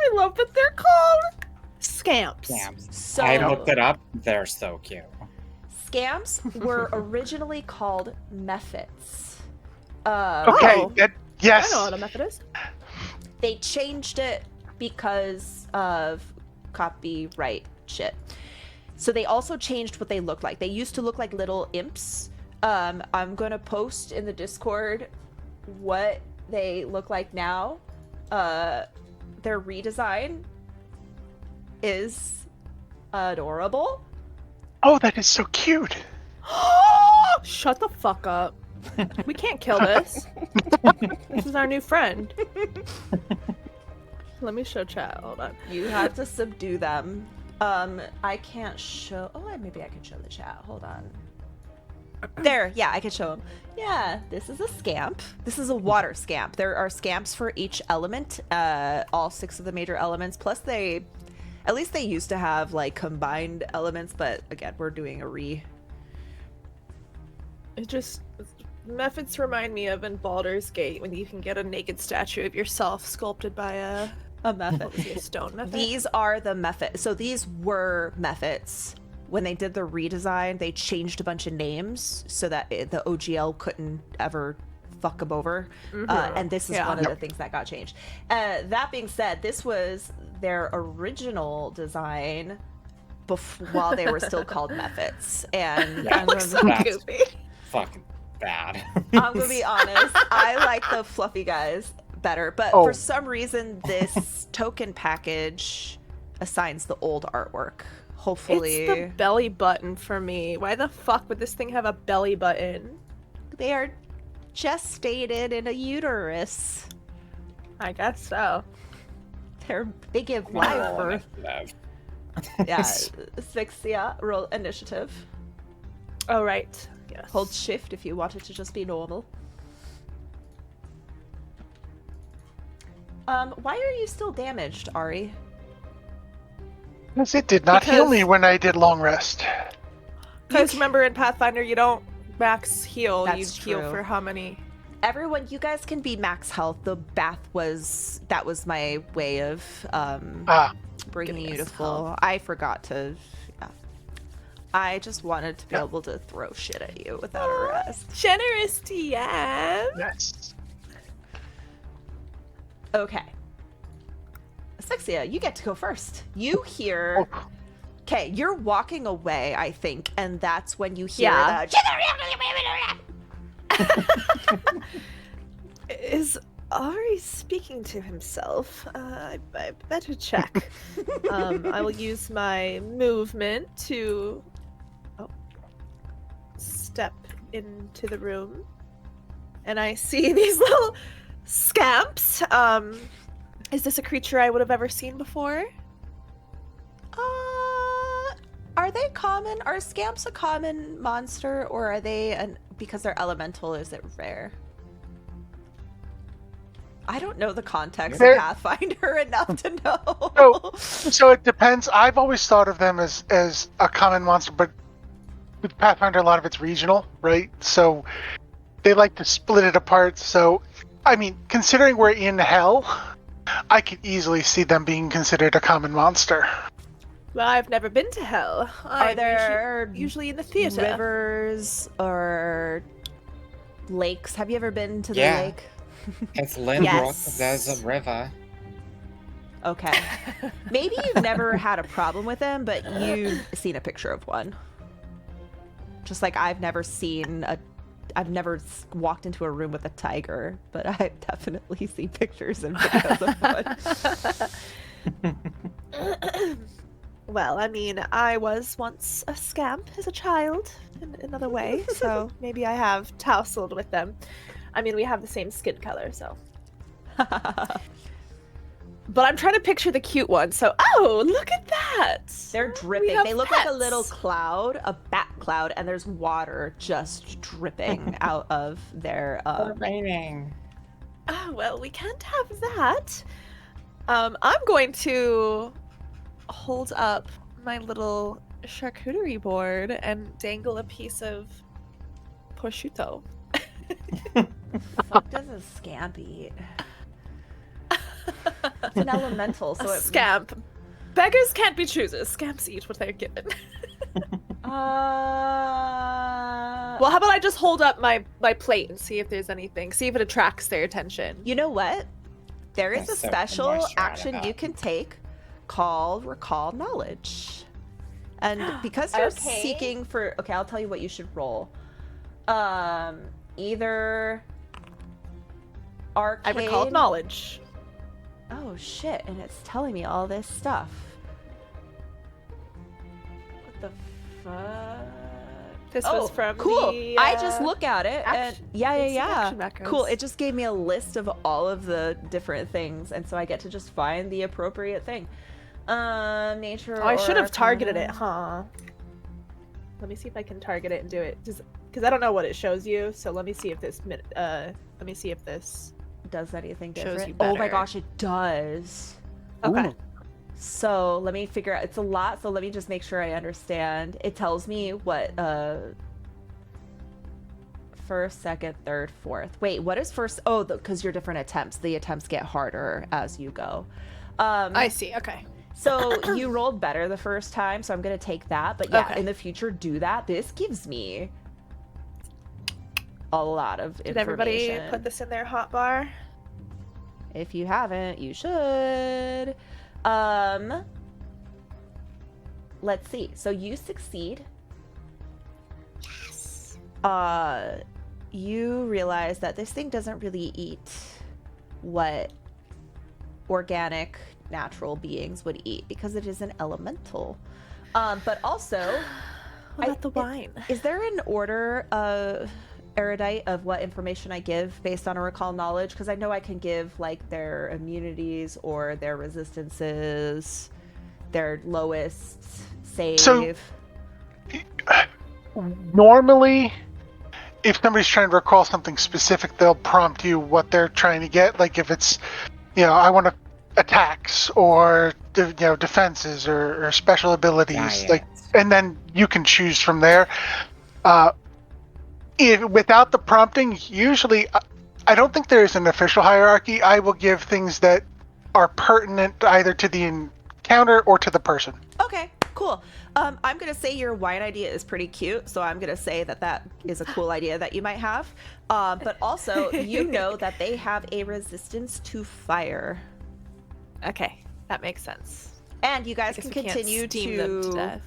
S2: I love that they're called scamps.
S3: Scamps.
S1: So,
S3: I looked it up. They're so cute.
S1: Scamps were originally called mephits.
S4: Okay.
S2: Oh.
S4: Yes.
S2: I know what a method is.
S1: They changed it because of copyright shit. So they also changed what they looked like. They used to look like little imps. I'm gonna post in the Discord what they look like now. Their redesign is adorable.
S4: Oh, that is so cute.
S2: Shut the fuck up. We can't kill this. This is our new friend. Let me show chat. Hold on.
S1: You have to subdue them. I can't show. Oh, maybe I can show the chat. Hold on. There, yeah, I can show them. Yeah, this is a scamp. This is a water scamp. There are scamps for each element, all 6 of the major elements. Plus, at least they used to have like combined elements, but again, we're doing a
S2: Methods remind me of in Baldur's Gate when you can get a naked statue of yourself sculpted by a
S1: method.
S2: a stone method.
S1: These are the method. So these were methods. When they did the redesign, they changed a bunch of names so that the OGL couldn't ever fuck them over. And this is one of the things that got changed. That being said, this was their original design while they were still called methods. And
S3: Yeah,
S1: I'm
S2: looks so
S1: gonna,
S2: goofy.
S3: Fucking bad.
S1: I'm gonna be honest, I like the fluffy guys better, but
S4: Oh.
S1: for some reason this token package assigns the old artwork. Hopefully
S2: It's the belly button for me. Why the fuck would this thing have a belly button?
S1: they are gestated in a uterus.
S2: I guess so.
S1: They're big of
S3: Roll
S1: live birth.
S3: initiative.
S1: Yeah, asphyxia, roll initiative.
S2: Oh, right. Yes.
S1: Hold shift if you want it to just be normal. Why are you still damaged, Ari?
S4: Because it did not heal
S2: Because-
S4: me when I did long rest.
S2: Because remember in Pathfinder, you don't max heal.
S1: That's
S2: you heal
S1: true.
S2: for how many?
S1: Everyone, you guys can be max health. The bath that was my way of bringing
S2: Giving
S1: you to
S2: us
S1: full.
S2: health.
S1: I forgot to. Yeah. I just wanted to be able to throw shit at you without a rest.
S2: Generous TM.
S4: Yes.
S1: Okay. Asphyxia, you get to go first. You hear.
S4: Oh.
S1: Okay, you're walking away, I think, and that's when you hear
S2: Yeah.
S1: the.
S2: Is Ari speaking to himself? I better check. I will use my movement to step into the room, and I see these little scamps. Is this a creature I would have ever seen before?
S1: Are they common? Are scamps a common monster, or are they because they're elemental? Is it rare? I don't know the context
S4: They're-
S1: of Pathfinder enough to know.
S4: No. So it depends. I've always thought of them as a common monster, but with Pathfinder, a lot of it's regional, right? So they like to split it apart. So, I mean, considering we're in hell, I could easily see them being considered a common monster.
S2: Well, I've never been to hell.
S1: Are
S2: I'm
S1: there
S2: usually in the theater?
S1: rivers or lakes? Have you ever been to the
S3: Yeah.
S1: lake?
S3: It's Lynbrook.
S1: Yes.
S3: There's a river.
S1: Okay. Maybe you've never had a problem with them, but you've seen a picture of one. Just like I've never walked into a room with a tiger, but I've definitely seen pictures and videos of one.
S2: Well, I mean, I was once a scamp as a child in another way, so maybe I have tousled with them. I mean, we have the same skin color, so. But I'm trying to picture the cute one, so. Oh, look at that!
S1: They're
S2: We
S1: dripping.
S2: have
S1: They look like a
S2: pets.
S1: little cloud, a bat cloud, and there's water just dripping out of their.
S3: It's raining.
S2: Oh, well, we can't have that. I'm going to hold up my little charcuterie board and dangle a piece of prosciutto.
S1: Fuck does a scamp eat? It's an elemental, so
S2: A
S1: it
S2: scamp. Beggars can't be choosers. Scamps eat what they're given. Well, how about I just hold up my plate and see if there's anything. See if it attracts their attention.
S1: you know what? There is a
S3: Soak the
S1: special
S3: moisture out of
S1: action
S3: it.
S1: you can take called Recall Knowledge. And because you're
S2: Okay.
S1: seeking for... Okay, I'll tell you what you should roll. Either...
S2: I
S1: Arcane...
S2: recalled knowledge.
S1: Oh, shit. And it's telling me all this stuff. What the fuck?
S2: This was from
S1: cool.
S2: the,
S1: I just look at it and
S2: action-
S1: yeah.
S2: basic action macros.
S1: Cool. It just gave me a list of all of the different things, and so I get to just find the appropriate thing. Nature.
S2: Oh, I should have
S1: or
S2: targeted it,
S1: arcana.
S2: huh? Let me see if I can target it and do it. Because I don't know what it shows you. So let me see if this. Let me see if this.
S1: Does anything
S2: Shows
S1: different?
S2: you
S1: Oh my
S2: better.
S1: gosh, it does.
S2: Okay.
S4: Ooh.
S1: So let me figure out. It's a lot. So let me just make sure I understand. It tells me what first, second, third, fourth. Wait, what is first? Oh, because you're different attempts. The attempts get harder as you go.
S2: I see. Okay.
S1: So you rolled better the first time, so I'm gonna take that. But yeah,
S2: Okay.
S1: in the future, do that. This gives me a lot of information.
S2: Did everybody put this in their hotbar?
S1: If you haven't, you should. Let's see. So you succeed.
S2: Yes.
S1: You realize that this thing doesn't really eat what organic, natural beings would eat because it is an elemental. But also,
S2: What about the wine?
S1: is there an order erudite of what information I give based on a recall knowledge? Because I know I can give like their immunities or their resistances, their lowest save.
S4: So- Normally, if somebody's trying to recall something specific, they'll prompt you what they're trying to get. Like if it's, I want to attacks or defenses or special abilities,
S3: Diet.
S4: like, and then you can choose from there. Without the prompting, usually I don't think there is an official hierarchy. I will give things that are pertinent either to the encounter or to the person.
S1: Okay, cool. I'm gonna say your wine idea is pretty cute, so I'm gonna say that is a cool idea that you might have. But also, you know that they have a resistance to fire,
S2: Okay, that makes sense.
S1: and you
S2: I
S1: guys
S2: guess
S1: can
S2: we can't
S1: continue
S2: steam them to
S1: to.
S2: death.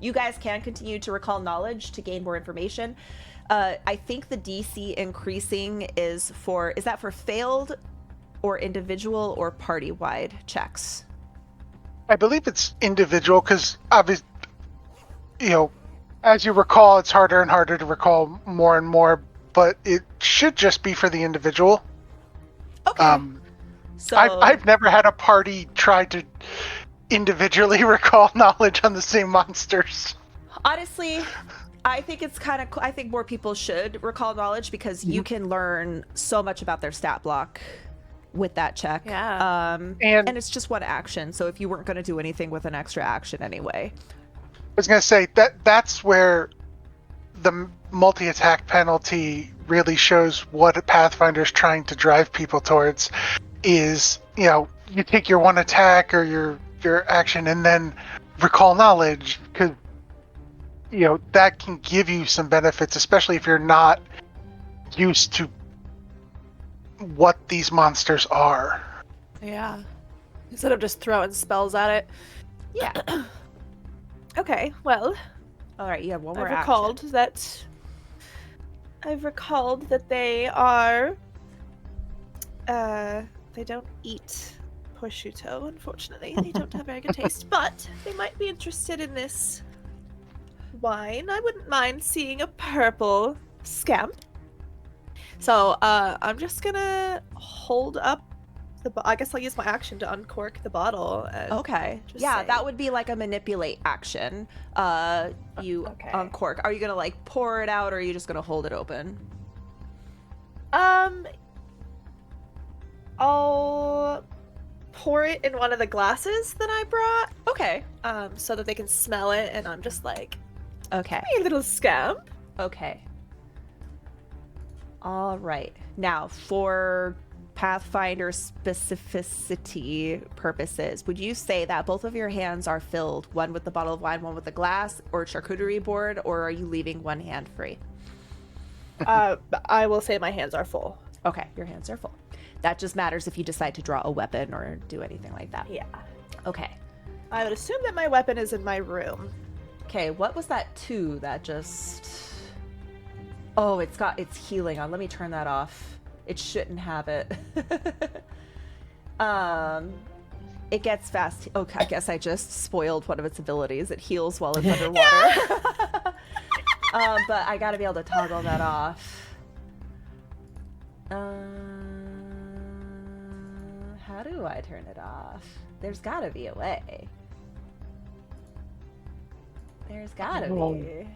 S1: You guys can continue to recall knowledge to gain more information. I think the DC increasing is that for failed or individual or party-wide checks?
S4: I believe it's individual because obviously, as you recall, it's harder and harder to recall more and more, but it should just be for the individual.
S1: Okay. So
S4: I've never had a party try to individually recall knowledge on the same monsters.
S1: honestly, I think it's kind of cool. I think more people should recall knowledge because you can learn so much about their stat block with that check.
S2: Yeah.
S1: And it's just one action. So if you weren't going to do anything with an extra action anyway.
S4: I was going to say that's where the multi-attack penalty really shows what Pathfinder's trying to drive people towards is, you take your one attack or your action and then recall knowledge because, that can give you some benefits, especially if you're not used to what these monsters are.
S2: Yeah. Instead of just throwing spells at it.
S1: Yeah.
S2: Okay, well,
S1: All right. You have one more
S2: I've recalled that they are. They don't eat prosciutto, unfortunately. They don't have very good taste, but they might be interested in this wine. I wouldn't mind seeing a purple scamp. So, I'm just gonna hold up I guess I'll use my action to uncork the bottle. And
S1: Okay.
S2: just
S1: Yeah,
S2: say-
S1: that would be like a manipulate action. You
S2: Okay.
S1: uncork. Are you going to like pour it out or are you just going to hold it open?
S2: I'll pour it in one of the glasses that I brought,
S1: Okay.
S2: so that they can smell it, and I'm just like,
S1: Okay.
S2: hey, little scamp.
S1: Okay. All right. Now, for Pathfinder specificity purposes, would you say that both of your hands are filled, one with the bottle of wine, one with the glass or charcuterie board, or are you leaving one hand free?
S2: I will say my hands are full.
S1: Okay, your hands are full. That just matters if you decide to draw a weapon or do anything like that.
S2: Yeah.
S1: Okay.
S2: I would assume that my weapon is in my room.
S1: Okay, what was that 2 that just... Oh, it's healing on. Let me turn that off. It shouldn't have it. It gets fast. Okay, I guess I just spoiled one of its abilities. It heals while it's underwater. But I gotta be able to toggle that off. How do I turn it off? There's gotta be a way. There's gotta be.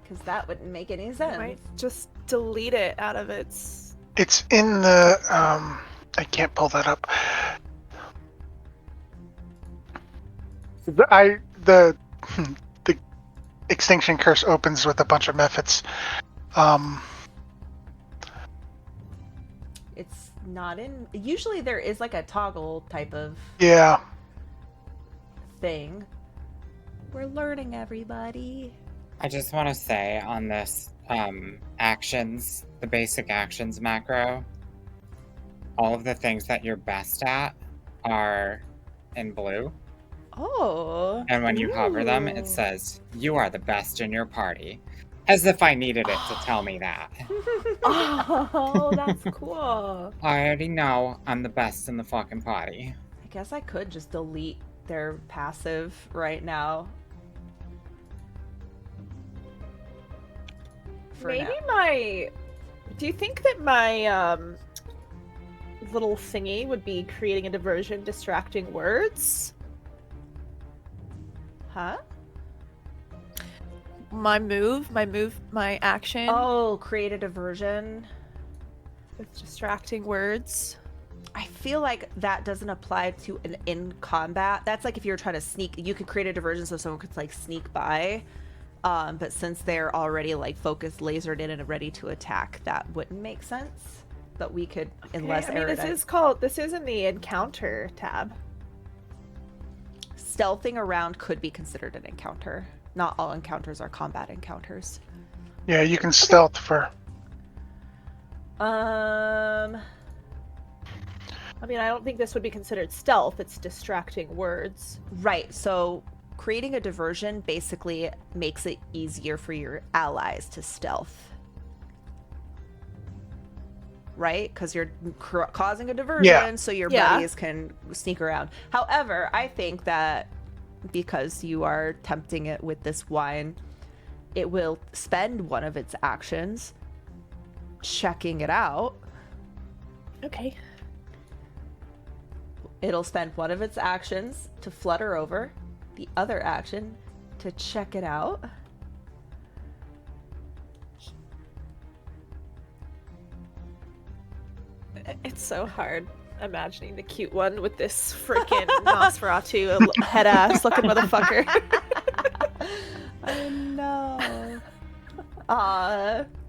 S1: Because that wouldn't make any
S2: I
S1: sense.
S2: might just delete it out of its...
S4: It's in the. I can't pull that up. The extinction curse opens with a bunch of methods.
S1: It's not in. Usually there is like a toggle type of
S4: Yeah.
S1: thing. We're learning, everybody.
S3: I just want to say on this actions, the basic actions macro, all of the things that you're best at are in blue.
S1: Oh.
S3: And when you hover them, it
S2: Ooh.
S3: says, you are the best in your party. As if I needed it to tell me that.
S2: Oh, that's cool.
S3: I already know I'm the best in the fucking party.
S1: I guess I could just delete their passive right now. For
S2: Maybe
S1: now.
S2: my... Do you think that my little thingy would be creating a diversion, distracting words?
S1: Huh?
S2: My action
S1: Oh, create a diversion.
S2: with distracting words.
S1: I feel like that doesn't apply to an in combat. That's like if you're trying to sneak, you could create a diversion so someone could like sneak by. But since they're already like focused, lasered in, and ready to attack, that wouldn't make sense. But we could, unless
S2: I mean, this is in the encounter tab.
S1: stealthing around could be considered an encounter. Not all encounters are combat encounters.
S4: Yeah, you can stealth for.
S2: I mean, I don't think this would be considered stealth. It's distracting words.
S1: Right. So creating a diversion basically makes it easier for your allies to stealth. Right? Because you're causing a diversion, so your buddies can sneak around. However, I think that because you are tempting it with this wine, it will spend one of its actions checking it out.
S2: Okay.
S1: It'll spend one of its actions to flutter over, the other action to check it out.
S2: It's so hard imagining the cute one with this freaking Nosferatu head ass looking motherfucker.
S1: I know.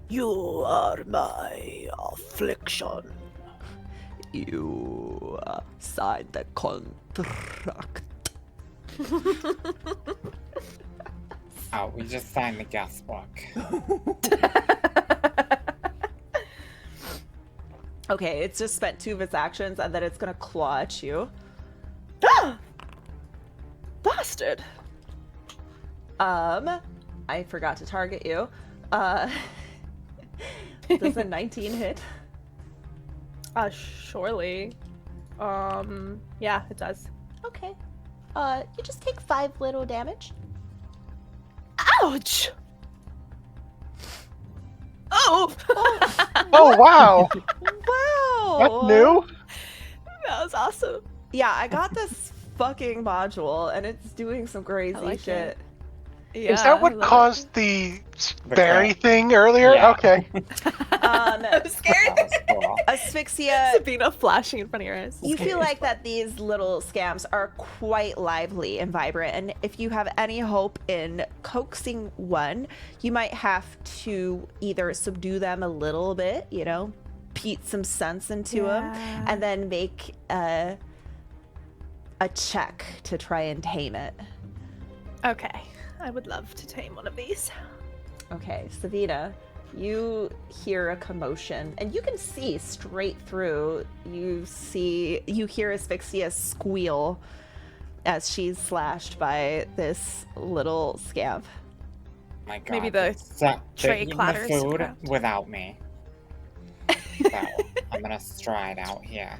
S2: You are my affliction.
S1: You signed the contract.
S3: Oh, we just signed the guest book.
S1: Okay, it's just spent two of its actions, and then it's gonna claw at you.
S2: Bastard.
S1: I forgot to target you. Does a 19 hit?
S2: Surely. Yeah, it does.
S1: Okay. You just take 5 little damage.
S2: Ouch! Oh!
S4: Oh wow,
S1: Wow!
S4: that's new.
S2: That was awesome.
S1: Yeah, I got this fucking module, and it's doing some crazy
S2: like
S1: shit.
S4: Is that
S2: I
S4: what
S2: love
S4: caused the
S3: The
S4: berry
S3: cramp.
S4: thing earlier?
S3: Yeah.
S4: Okay.
S2: I'm scared.
S3: That was cool.
S1: Asphyxia,
S2: Sabina flashing in front of your eyes.
S1: you feel like that these little scamps are quite lively and vibrant, and if you have any hope in coaxing one, you might have to either subdue them a little bit, you know, beat some sense into them, and then make a check to try and tame it.
S2: Okay, I would love to tame one of these.
S1: Okay, Savita, you hear a commotion, and you can see straight through. You hear Asphyxia squeal as she's slashed by this little scamp.
S3: My God.
S2: Maybe the
S3: they're
S2: tray
S3: eating
S2: clatters
S3: the food
S2: around.
S3: without me. So I'm gonna stride out here.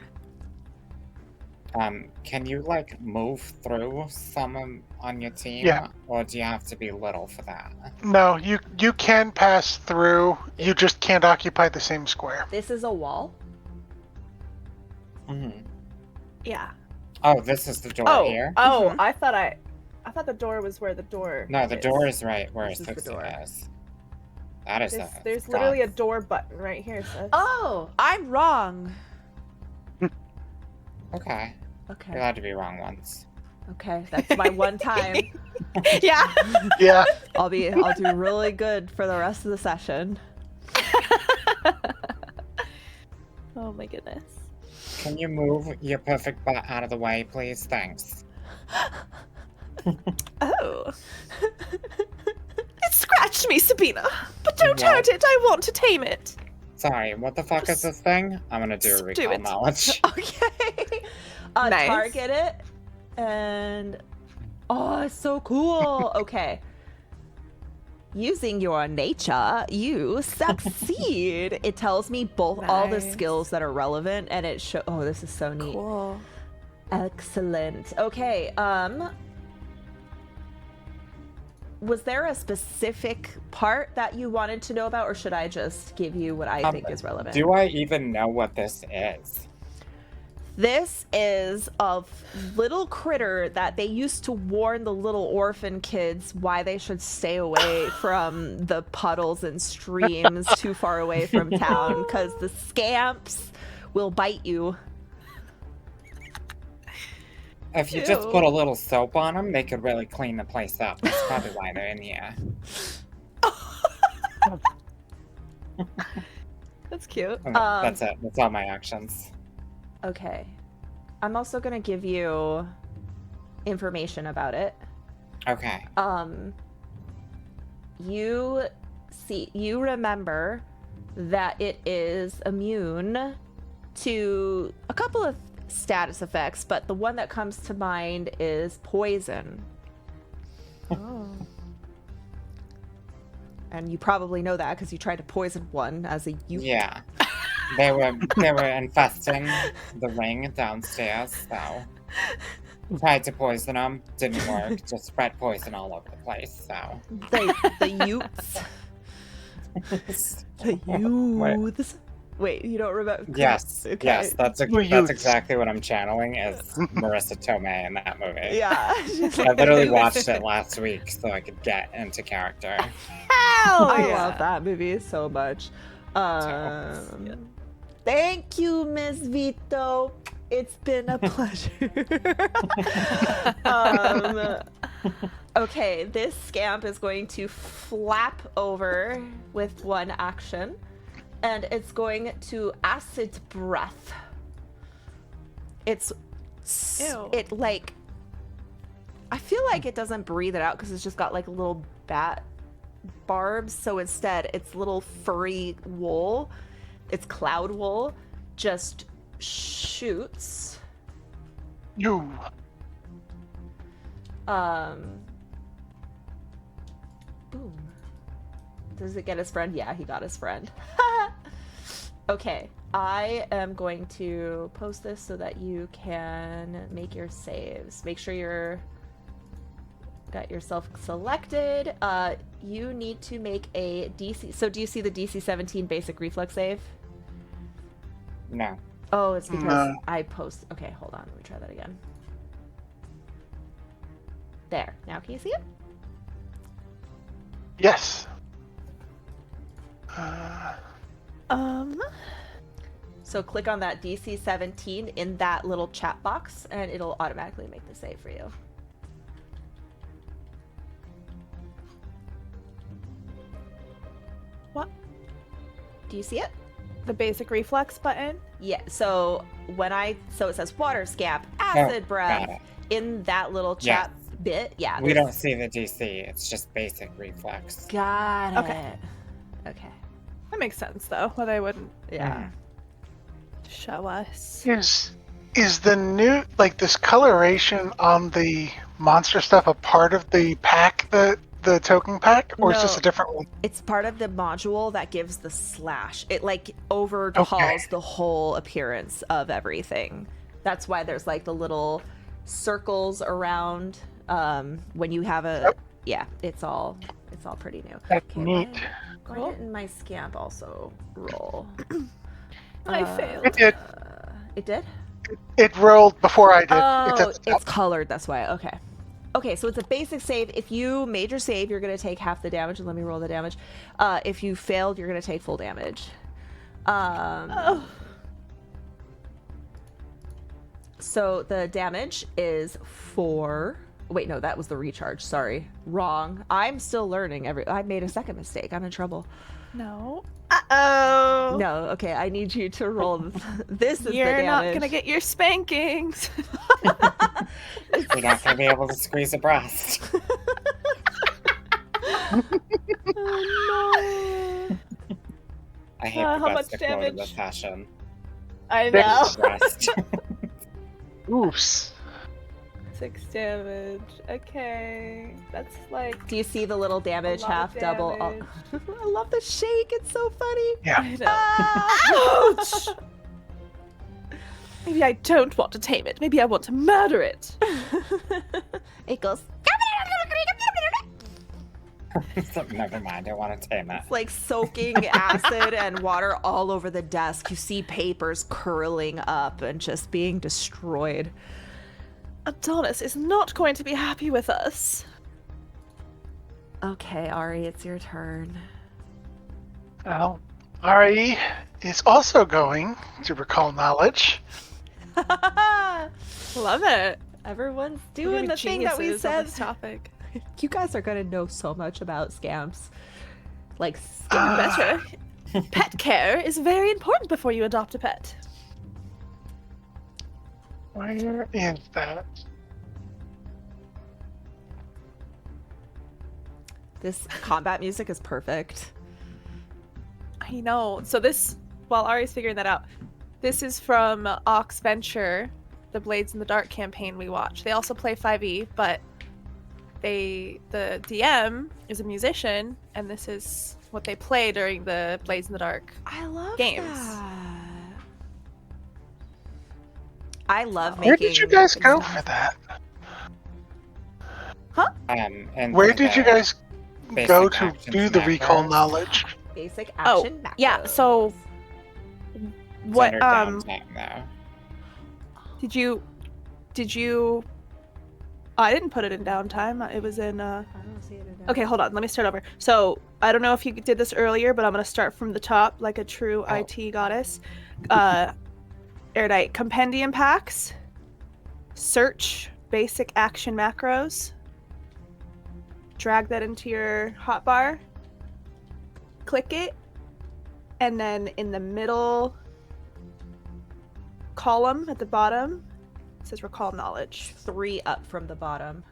S3: Can you like move through some on your team?
S4: Yeah.
S3: Or do you have to be little for that?
S4: No, you can pass through. You just can't occupy the same square.
S1: This is a wall.
S3: Mm-hmm.
S2: Yeah.
S3: Oh, this is the door here?
S2: Oh,
S1: Mhm.
S2: I thought the door was where the door.
S3: No, the door is right where
S1: This is the door.
S3: Asphyxia is. That is
S2: There's literally a door button right here, sis.
S1: Oh, I'm wrong.
S3: Okay. You're
S1: Okay.
S3: allowed to be wrong once.
S1: Okay, that's my one time.
S2: Yeah.
S4: Yeah.
S1: I'll do really good for the rest of the session.
S2: Oh my goodness.
S3: Can you move your perfect butt out of the way, please? Thanks.
S2: Oh. It scratched me, Sabina. But don't
S3: What?
S2: hurt it. I want to tame it.
S3: Sorry, what the fuck is this thing? I'm gonna do a
S2: Do
S3: recall
S2: it.
S3: knowledge.
S1: Okay.
S2: Nice.
S1: Target it. And oh, it's so cool. Okay. Using your nature, you succeed. It tells me both all the
S2: Nice.
S1: skills that are relevant, and it shows. Oh, this is so neat.
S2: Cool.
S1: Excellent. Okay. Was there a specific part that you wanted to know about, or should I just give you what I think is relevant?
S3: Do I even know what this is?
S1: This is a little critter that they used to warn the little orphan kids why they should stay away from the puddles and streams too far away from town, because the scamps will bite you.
S3: If you just
S2: Ew.
S3: put a little soap on them, they could really clean the place up. That's probably why they're in here.
S2: That's cute.
S3: Okay, that's it. That's all my actions.
S1: Okay. I'm also going to give you information about it.
S3: Okay.
S1: You remember that it is immune to a couple of status effects, but the one that comes to mind is poison.
S2: Oh.
S1: And you probably know that because you tried to poison one as a youth.
S3: Yeah. They were infesting the ring downstairs, so tried to poison them. Didn't work. Just spread poison all over the place. So
S1: The youths. The youths. Wait, you don't remember?
S3: yes,
S1: Okay.
S3: yes, that's
S4: youths.
S3: exactly what I'm channeling is Marissa Tomei in that movie.
S1: Yeah.
S3: I literally watched it last week so I could get into character.
S2: Hell
S1: I
S2: yeah.
S1: love that movie so much. Thank you, Miss Vito. It's been a pleasure. Okay, this scamp is going to flap over with one action, and it's going to acid breath.
S2: Ew.
S1: It like, I feel like it doesn't breathe it out because it's just got like little bat barbs. So instead, it's little furry wool. It's cloud wool. Just shoots.
S4: You.
S1: Boom. Does it get his friend? Yeah, he got his friend. Okay, I am going to post this so that you can make your saves. Make sure you're got yourself selected. You need to make a DC. So do you see the DC 17 basic reflex save?
S3: No.
S1: Oh, it's because
S4: No.
S1: I post. Okay, hold on. Let me try that again. There. Now can you see it?
S4: Yes.
S1: So click on that DC 17 in that little chat box, and it'll automatically make the save for you.
S2: What?
S1: Do you see it?
S2: The basic reflex button?
S1: Yeah. So it says water scamp, acid breath
S3: got it.
S1: in that little chat bit. Yeah.
S3: We
S1: this-
S3: don't see the DC. It's just basic reflex.
S1: Got it.
S2: Okay.
S1: Okay.
S2: That makes sense, though. Why they wouldn't
S1: Yeah.
S2: show us.
S4: Is the new, like, this coloration on the monster stuff a part of the pack, the token pack, or is this
S1: No.
S4: a different one?
S1: It's part of the module that gives the slash. It like overhauls the whole appearance of everything. That's why there's like the little circles around when you have a yeah, it's all pretty new.
S4: That's neat.
S1: Why
S2: Cool.
S1: didn't my scamp also roll?
S2: I failed.
S4: It did.
S1: It did?
S4: It rolled before I did.
S1: Oh,
S4: at the top.
S1: it's colored. That's why. Okay. Okay, so it's a basic save. If you made your save, you're going to take half the damage. Let me roll the damage. If you failed, you're going to take full damage.
S2: Oh.
S1: So the damage is 4. Wait, no, that was the recharge. Sorry. Wrong. I'm still learning. I made a second mistake. I'm in trouble.
S2: No. Uh-oh.
S1: No, okay, I need you to roll. This is the
S2: You're
S1: damage.
S2: not going to get your spankings.
S3: You're not going to be able to squeeze a breast.
S2: Oh, no.
S3: I hate
S2: How
S3: that
S2: much
S3: that's the quote of
S2: damage?
S3: this session.
S2: I know.
S3: Breast.
S4: Oops.
S2: 6 damage. Okay. That's like...
S1: Do you see the little damage,
S2: lot of
S1: half double? Oh.
S2: damage.
S1: I love the shake. It's so funny.
S4: Yeah.
S2: I know.
S1: Ah!
S2: Ouch! Maybe I don't want to tame it. Maybe I want to murder it.
S1: It goes.
S3: So, never mind, I want to tame it.
S1: It's like soaking acid and water all over the desk. You see papers curling up and just being destroyed.
S2: Adonis is not going to be happy with us.
S1: Okay, Ari, it's your turn.
S4: Well, Ari is also going to recall knowledge.
S2: Love it.
S1: Everyone's
S2: We're
S1: doing
S2: gonna
S1: the
S2: be
S1: thing that we
S2: geniuses on
S1: said.
S2: this topic.
S1: You guys are gonna know so much about scamps. Like
S2: You
S1: scamps.
S2: betcha. Pet care is very important before you adopt a pet.
S4: Where is that?
S1: This combat music is perfect.
S2: I know. So this, while Ari's figuring that out, this is from Ox Venture, the Blades in the Dark campaign we watch. They also play 5e, but the DM is a musician, and this is what they play during the Blades in the Dark.
S1: I love
S2: Games.
S1: that. I love
S4: Where
S1: making.
S4: did you guys go for that?
S3: And
S4: Where
S3: for
S4: did you
S3: the
S4: guys
S3: basic
S4: go to
S3: actions
S4: do the recall
S3: macros,
S4: knowledge?
S1: Basic
S2: Oh,
S1: action macros.
S2: yeah, so-
S3: it's
S2: What
S3: under downtime, though.
S2: did you I didn't put it in downtime. It was in
S1: I don't see it in
S2: Okay, hold on. Let me start over. So, I don't know if you did this earlier, but I'm going to start from the top like a true
S3: Oh.
S2: IT goddess. Erudite compendium packs, search basic action macros, drag that into your hotbar, click it, and then in the middle column at the bottom, it says recall knowledge.
S1: 3 up from the bottom.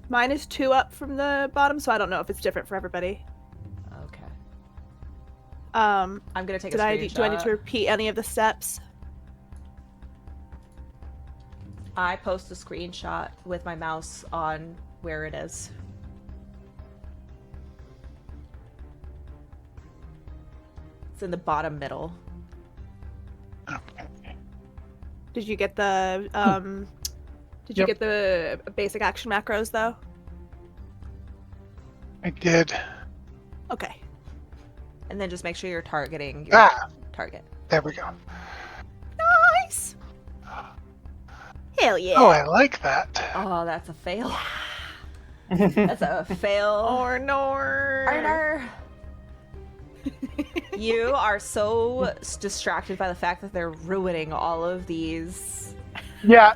S2: Mine is 2 up from the bottom, so I don't know if it's different for everybody.
S1: Okay.
S2: Um,
S1: I'm gonna take
S2: do
S1: a
S2: I
S1: screenshot.
S2: need to repeat any of the steps?
S1: I post a screenshot with my mouse on where it is. It's in the bottom middle.
S2: Did you get the Did you
S4: Yep.
S2: get the basic action macros though?
S4: I did.
S2: Okay.
S1: And then just make sure you're targeting your
S4: Ah,
S1: target.
S4: there we go.
S2: Nice. Hell yeah.
S4: Oh, I like that.
S1: Oh, that's a fail. That's a fail.
S2: Or no.
S1: Arner. You are so distracted by the fact that they're ruining all of these.
S4: Yeah.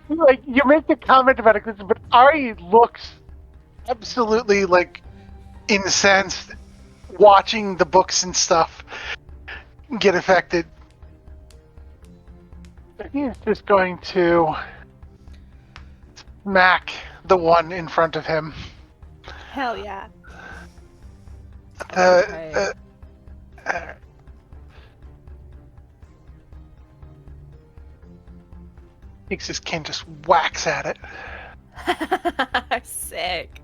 S4: Like, you make the comment about it, but Ari looks absolutely, like, incensed watching the books and stuff get affected. He's just going to smack the one in front of him.
S2: Hell yeah.
S1: Okay.
S4: Takes his cane, just whacks at it.
S2: Sick.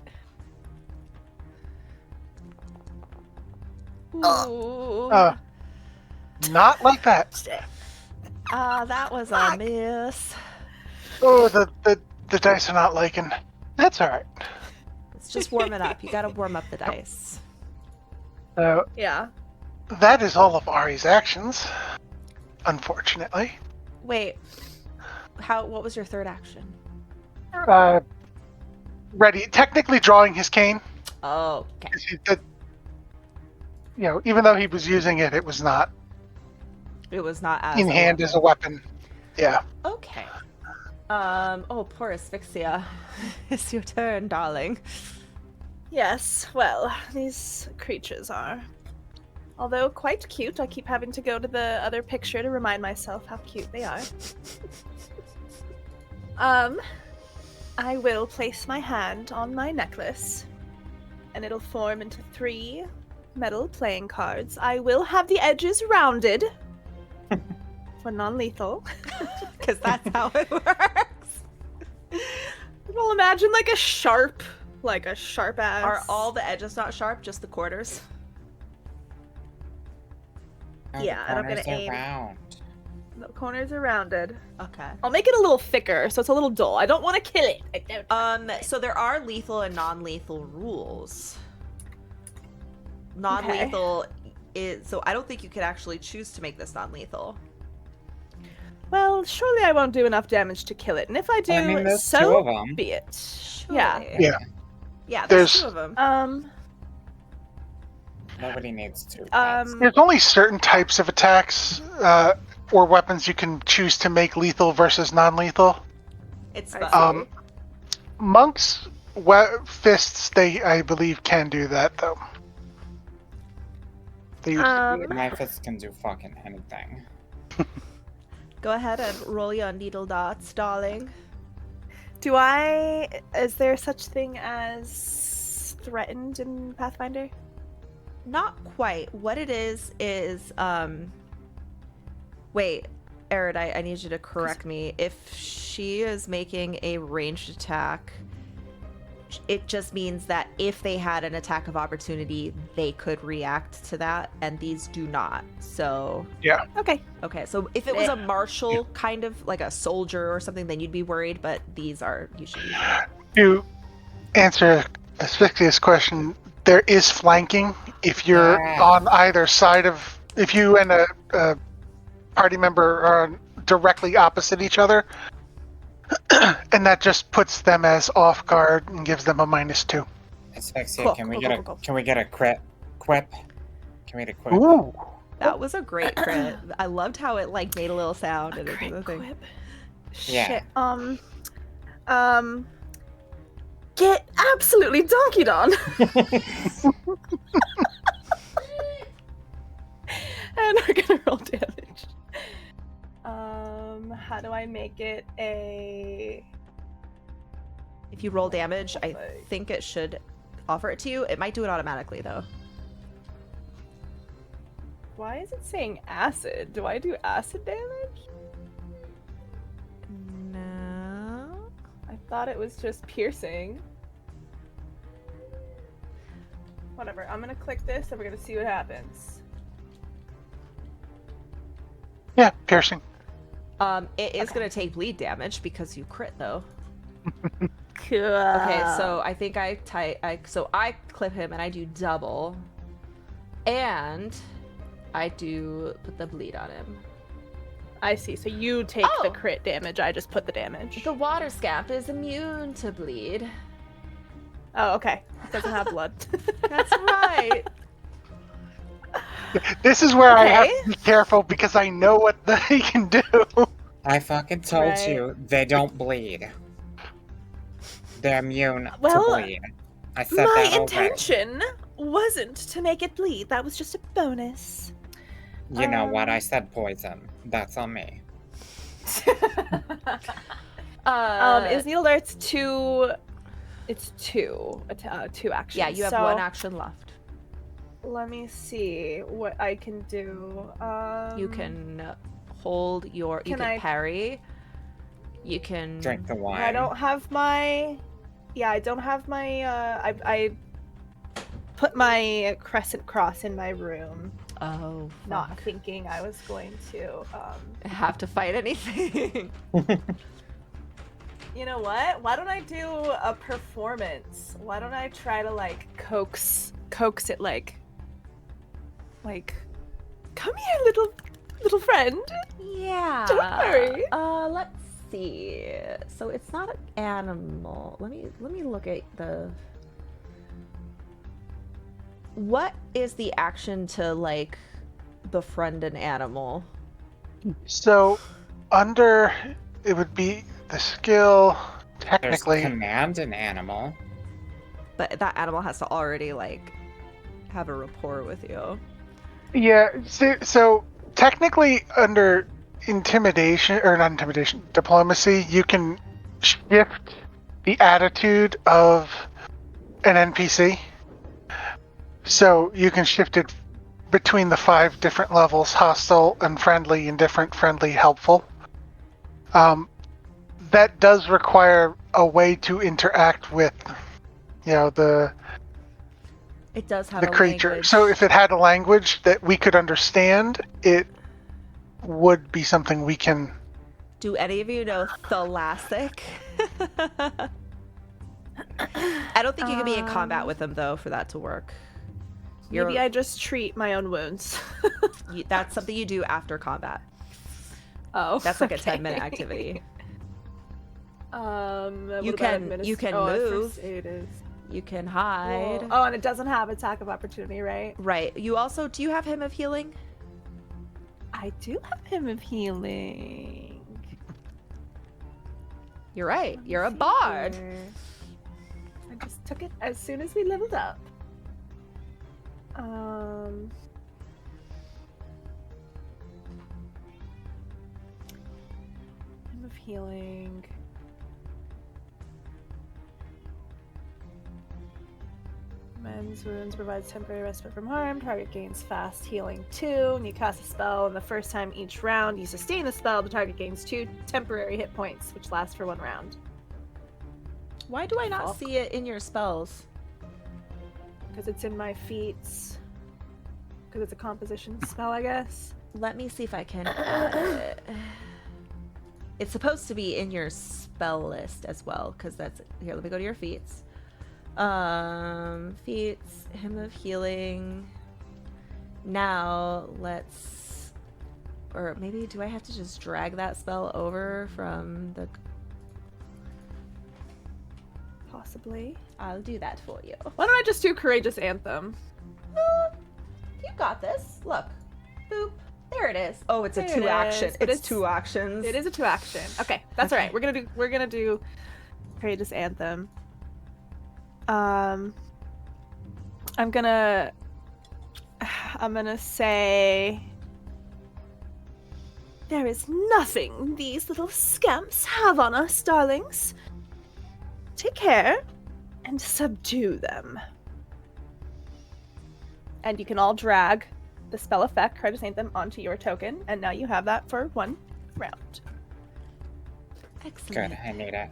S1: Ooh.
S4: Not like that.
S2: Sick.
S1: That was a miss.
S4: Oh, the dice are not liking. That's all right.
S1: It's just warming up. You gotta warm up the dice.
S4: So
S2: Yeah.
S4: that is all of Ari's actions, unfortunately.
S1: Wait. What was your third action?
S4: Ready, technically drawing his cane.
S1: Oh, okay.
S4: 'Cause he did, even though he was using it, it was not
S1: It was not as
S4: in hand as a weapon. Yeah.
S1: Okay. Oh, poor Asphyxia. It's your turn, darling.
S2: Yes, well, these creatures are. Although quite cute, I keep having to go to the other picture to remind myself how cute they are. I will place my hand on my necklace, and it'll form into 3 metal playing cards. I will have the edges rounded for non-lethal.
S1: Because that's how it works.
S2: Well, imagine like a sharp ass.
S1: Are all the edges not sharp, just the quarters?
S3: Oh,
S2: Yeah,
S3: the
S2: and I'm gonna
S3: corners are
S2: aim.
S3: round.
S2: The corners are rounded.
S1: Okay.
S2: I'll make it a little thicker, so it's a little dull. I don't want to kill it. I don't.
S1: So there are lethal and non-lethal rules. Non-lethal is so I don't think you could actually choose to make this non-lethal.
S2: Well, surely I won't do enough damage to kill it, and if I do,
S3: I mean, there's 2
S2: so
S3: of them.
S2: be it.
S1: Surely.
S2: Yeah.
S4: Yeah.
S1: Yeah, there's
S4: There's-
S1: 2 of them.
S3: Nobody needs 2.
S4: There's only certain types of attacks or weapons you can choose to make lethal versus non-lethal.
S1: It's
S2: I
S1: fun.
S2: see.
S4: Monks' fists, I believe, can do that though. They used to do it.
S3: My fist can do fucking anything.
S1: Go ahead and roll your needle dots, darling.
S2: Is there such thing as threatened in Pathfinder?
S1: Not quite. What it is wait, Arid, I need you to correct me. If she is making a ranged attack, it just means that if they had an attack of opportunity, they could react to that, and these do not. So
S2: Okay.
S1: okay, so if it was a martial kind of like a soldier or something, then you'd be worried, but these are usually
S4: To answer Asphyxia's question, there is flanking. If you're
S3: Yeah.
S4: on either side of, if you and a party member are directly opposite each other, and that just puts them as off guard and gives them a -2.
S3: Asphyxia,
S2: Cool,
S3: can we
S2: cool,
S3: get
S2: cool, cool.
S3: can we get a quip? Can we get a quip?
S4: Ooh.
S1: that was a great crit. I loved how it like made a little sound and it did the thing.
S2: Quip.
S3: Yeah.
S2: Shit. Get absolutely donkeyed on. And we're gonna roll damage. How do I make it a?
S1: If you roll damage, I think it should offer it to you. It might do it automatically though.
S2: Why is it saying acid? Do I do acid damage?
S1: No.
S2: I thought it was just piercing. Whatever. I'm gonna click this and we're gonna see what happens.
S4: Yeah, piercing.
S1: It is
S2: Okay.
S1: gonna take bleed damage because you crit though.
S2: Cool.
S1: Okay, so I think I clip him and I do double, and I do put the bleed on him.
S2: I see. So you take the
S1: Oh.
S2: crit damage. I just put the damage.
S1: The water scamp is immune to bleed.
S2: Oh, okay. It doesn't have blood.
S1: That's right.
S4: This is where I have
S2: Okay.
S4: to be careful because I know what they can do.
S3: I fucking told
S2: Right.
S3: you they don't bleed. They're immune
S2: Well,
S3: to bleed. I said
S2: My
S3: that already.
S2: intention wasn't to make it bleed. That was just a bonus.
S3: You know what? I said poison. That's on me.
S2: Is the alert two? It's two. Two actions.
S1: Yeah, you have
S2: So,
S1: one action left.
S2: Let me see what I can do.
S1: You can hold your. You
S2: Can
S1: can
S2: I-
S1: parry. You can
S3: Drink the wine.
S2: I don't have my. Yeah, I don't have my. I put my crescent cross in my room,
S1: Oh,
S2: not
S1: fuck.
S2: thinking I was going to.
S1: Have to fight anything.
S2: You know what? Why don't I do a performance? Why don't I try to like coax it like, come here, little friend.
S1: Yeah.
S2: Don't worry.
S1: Let's see. So it's not an animal. Let me look at the. What is the action to like befriend an animal?
S4: So, under it would be the skill.
S3: There's
S4: Technically,
S3: command an animal.
S1: But that animal has to already like have a rapport with you.
S4: yeah. So technically, under intimidation or not intimidation, diplomacy, you can shift the attitude of an NPC. So you can shift it between the 5 different levels: hostile, and friendly, indifferent, friendly, helpful. That does require a way to interact with, the
S1: It does have
S4: the
S1: a
S4: creature.
S1: language.
S4: So if it had a language that we could understand, it would be something we can.
S1: Do any of you know Thalassic? I don't think you can be in combat with them though for that to work.
S2: Maybe I just treat my own wounds.
S1: That's something you do after combat.
S2: Oh,
S1: That's like a
S2: okay.
S1: 10-minute activity.
S2: You
S1: You can move.
S2: First aid is.
S1: You can hide.
S2: Oh, and it doesn't have attack of opportunity, right?
S1: Right. You also do you have Hymn of Healing?
S2: I do have him of healing.
S1: You're right. You're a bard.
S2: I just took it as soon as we leveled up. Hymn of healing. Mends wounds, provides temporary respite from harm. Target gains fast healing 2. When you cast a spell, and the first time each round you sustain the spell, the target gains 2 temporary hit points, which last for 1 round.
S1: Why do I not
S2: Fuck.
S1: see it in your spells?
S2: Because it's in my feats. Because it's a composition spell, I guess.
S1: Let me see if I can add it. It's supposed to be in your spell list as well, because that's here. Let me go to your feats. Feats, Hymn of Healing. Now let's, or maybe do I have to just drag that spell over from the?
S2: Possibly.
S1: I'll do that for you.
S2: Why don't I just do Courageous Anthem?
S1: You got this. Look, boop. There it is. Oh, it's
S2: There
S1: a
S2: it
S1: 2 action.
S2: is, but
S1: It's
S2: it's-
S1: 2 actions.
S2: It is a 2 action. Okay, that's all right.
S1: Okay.
S2: We're gonna do Courageous Anthem. I'm gonna say there is nothing these little scamps have on us, darlings. Take care and subdue them. And you can all drag the spell effect, Courageous Anthem, onto your token, and now you have that for 1 round.
S1: Excellent.
S3: Good, I need it.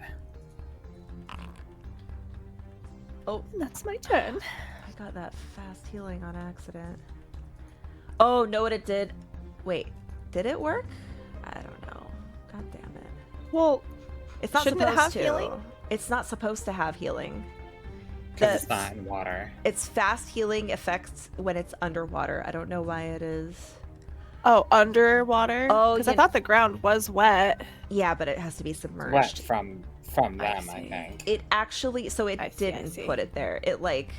S1: Oh,
S2: And that's my turn.
S1: I got that fast healing on accident. Oh, know what it did? Wait, did it work? I don't know. God damn it.
S2: Well,
S1: It's not
S2: Shouldn't it
S1: supposed
S2: have
S1: to.
S2: healing?
S1: It's not supposed to have healing.
S3: Because it's
S1: That's-
S3: not in water.
S1: It's fast healing effects when it's underwater. I don't know why it is.
S2: Oh, underwater?
S1: Oh,
S2: Because I
S1: you-
S2: thought the ground was wet.
S1: Yeah, but it has to be
S3: Wet
S1: submerged.
S3: from
S2: I
S3: them, I
S2: see.
S3: think.
S1: It actually, so it
S2: I see, I
S1: didn't
S2: see.
S1: put it there. It like,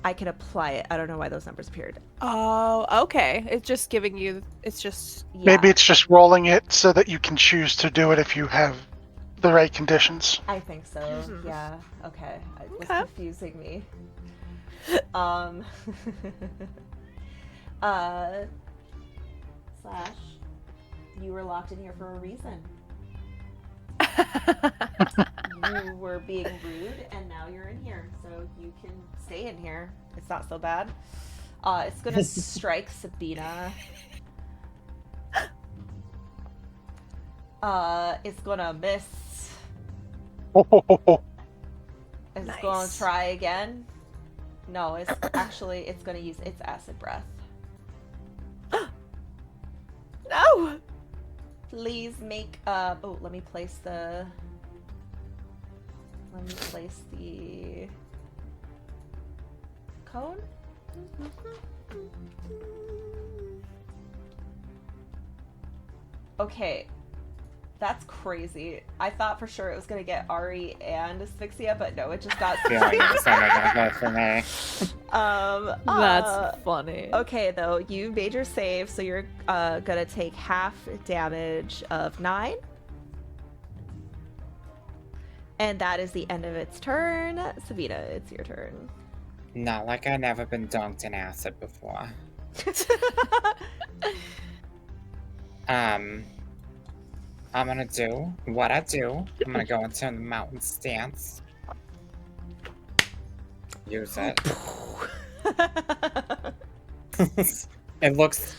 S1: I can apply it. I don't know why those numbers appeared.
S2: Oh, okay. It's just giving you. It's just.
S1: Yeah,
S4: Maybe it's just rolling it so that you can choose to do it if you have the right conditions.
S1: I think so.
S2: Mhm.
S1: Yeah. Okay. It was
S2: Okay.
S1: confusing me. Um. Slash. You were locked in here for a reason. You were being rude, and now you're in here, so you can stay in here. It's not so bad. It's gonna strike Sabina. It's gonna miss. It's gonna
S2: Nice.
S1: try again. No, it's actually it's gonna use its acid breath.
S2: No!
S1: Please make oh, let me place the cone. Okay. That's crazy. I thought for sure it was gonna get Ari and Asphyxia, but no, it just got
S3: Feeling it's only gonna go for me.
S2: That's funny.
S1: Okay, though, you made your save, so you're gonna take half damage of 9. And that is the end of its turn. Sabina, it's your turn.
S3: Not like I've never been dunked in acid before. I'm gonna do what I do. I'm gonna go into the mountain stance. Use it. It looks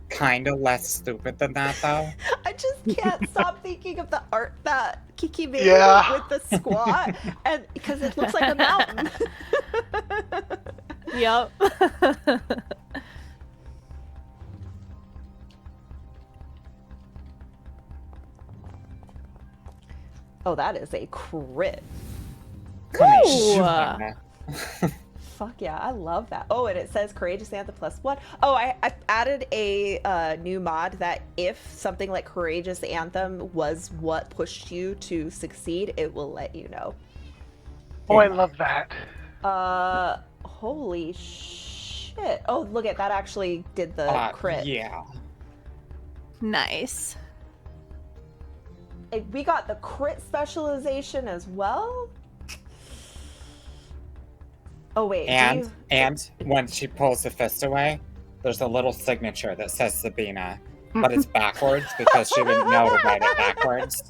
S3: kind of less stupid than that, though.
S1: I just can't stop thinking of the art that Kiki made
S4: Yeah.
S1: with the squat, and because it looks like a mountain.
S2: Yep.
S1: Oh, that is a crit.
S3: Come here,
S2: Ooh.
S3: Shivana.
S1: Fuck yeah, I love that. Oh, and it says Courageous Anthem +1. Oh, I added a new mod that if something like Courageous Anthem was what pushed you to succeed, it will let you know.
S4: Oh, I love that.
S1: Holy shit. Oh, look at that actually did the crit.
S3: Yeah.
S2: Nice.
S1: We got the crit specialization as well. Oh wait,
S3: And when she pulls the fist away, there's a little signature that says Sabina, but it's backwards because she didn't know to write it backwards.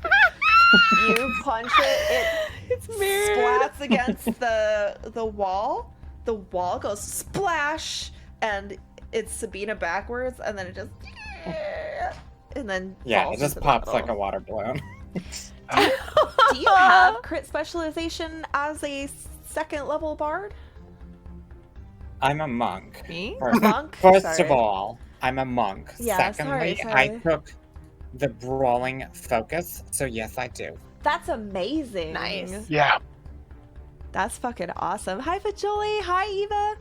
S1: you punch it,
S2: It's
S1: it
S2: mirrored.
S1: splats against the wall. The wall goes splash, and it's Sabina backwards, and then it just and then
S3: Yeah,
S1: falls
S3: it just
S1: into the
S3: pops like a
S1: middle.
S3: water balloon.
S1: Do you have crit specialization as a second level bard?
S3: I'm a monk.
S2: Me?
S3: First,
S1: Monk?
S3: first
S1: Sorry.
S3: of all, I'm a monk.
S1: Yeah,
S3: Secondly,
S1: sorry.
S3: I took the brawling focus, so yes, I do.
S1: That's amazing.
S2: Nice.
S4: Yeah.
S1: That's fucking awesome. Hi, Vajoli. Hi, Eva.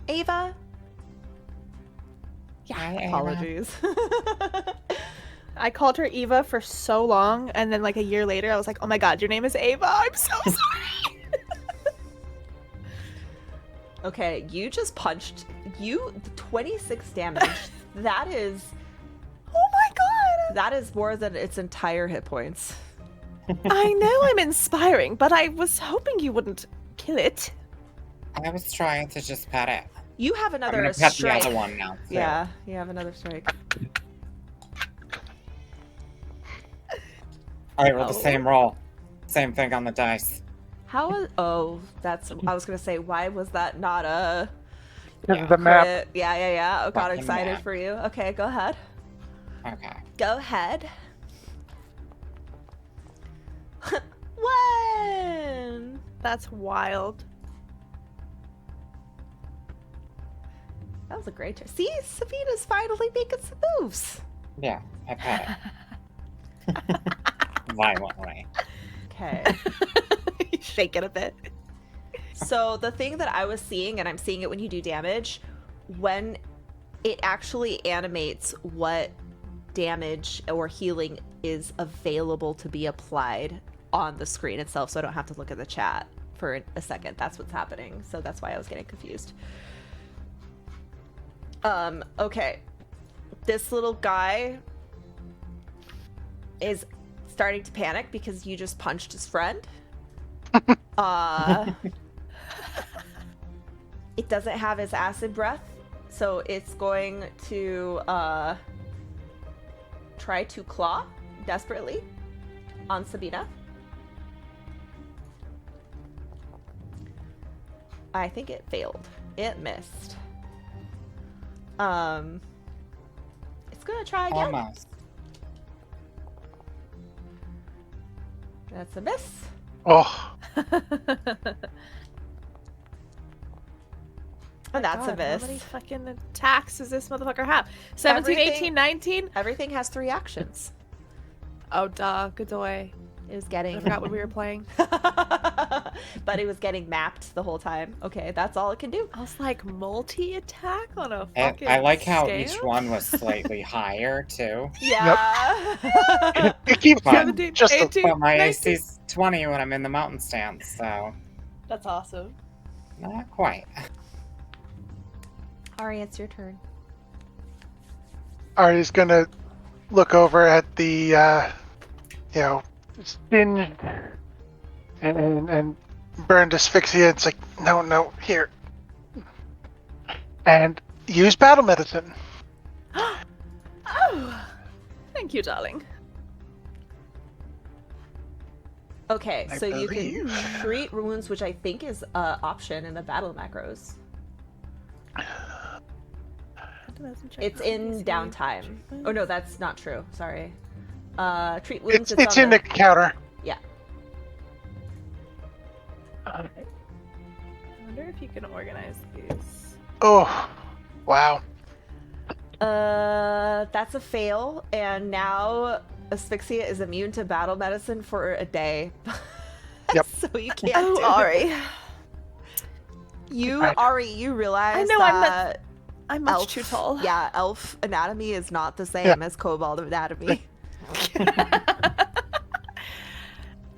S1: Ava.
S3: Hi, Ava.
S1: Apologies.
S2: I called her Eva for so long, and then like a year later, I was like, "Oh my god, your name is Ava! I'm so sorry."
S1: Okay, you just punched 26 damage. That is
S2: Oh my god!
S1: that is more than its entire hit points.
S2: I know I'm inspiring, but I was hoping you wouldn't kill it.
S3: I was trying to just pet it.
S1: You have
S3: I'm
S1: another
S3: gonna pet
S1: strike.
S3: the other one now. Too.
S1: Yeah, you have another strike.
S3: I rolled the
S1: Oh.
S3: same roll. Same thing on the dice.
S1: How was that's I was gonna say, why was that not a
S4: Because of the map.
S1: crit? Yeah. I got
S3: Fucking
S1: excited
S3: map.
S1: for you. Okay, go ahead.
S3: Okay.
S1: Go ahead. One.
S2: That's wild.
S1: That was a great turn. See, Sabina's finally making some moves.
S3: Yeah, I pet it. Violently.
S1: Okay.
S2: Shake it a bit.
S1: So the thing that I was seeing, and I'm seeing it when you do damage, when it actually animates what damage or healing is available to be applied on the screen itself, so I don't have to look at the chat for a second. That's what's happening, so that's why I was getting confused. Okay. This little guy is starting to panic because you just punched his friend. It doesn't have his acid breath, so it's going to try to claw desperately on Sabina. I think it failed. It missed. It's gonna try again.
S3: Almost.
S1: That's a miss.
S4: Oh,
S1: And that's a
S2: God,
S1: miss.
S2: How many fucking attacks does this motherfucker have? 17,
S1: Everything-
S2: 18, 19?
S1: Everything has 3 actions.
S2: Oh, duh. Good boy.
S1: It was
S2: I
S1: getting...
S2: forgot what we were playing.
S1: But it was getting mapped the whole time. Okay, that's all it can do.
S2: I was like, multi-attack on a
S3: And
S2: fucking
S3: I like how
S2: scale?
S3: each one was slightly higher too.
S1: Yeah.
S4: it keeps
S3: Fine.
S2: 17,
S4: just a,
S2: 18,
S3: But my
S2: 19.
S3: AC's 20 when I'm in the mountain stance, so
S2: That's awesome.
S3: not quite.
S1: Ari, it's your turn.
S4: Ari's gonna look over at the, singed and burned asphyxia. It's like, no, here. And use battle medicine.
S2: Oh, thank you, darling.
S1: Okay,
S4: I
S1: so you
S4: believe.
S1: can treat wounds, which I think is an option in the battle macros. It's in downtime. Oh no, that's not true. Sorry. Treat wounds.
S4: It's
S1: on
S4: in the counter.
S1: Yeah.
S2: I wonder if you can organize these.
S4: Oh, wow.
S1: That's a fail, and now asphyxia is immune to battle medicine for a day.
S4: Yep.
S1: So you can't.
S2: Oh,
S1: do
S2: Ari.
S1: You,
S4: Right.
S1: Ari, you realize
S2: I know, I'm not-
S1: that
S2: I'm much
S1: elf,
S2: too tall.
S1: Yeah, elf anatomy is not the same as kobold anatomy.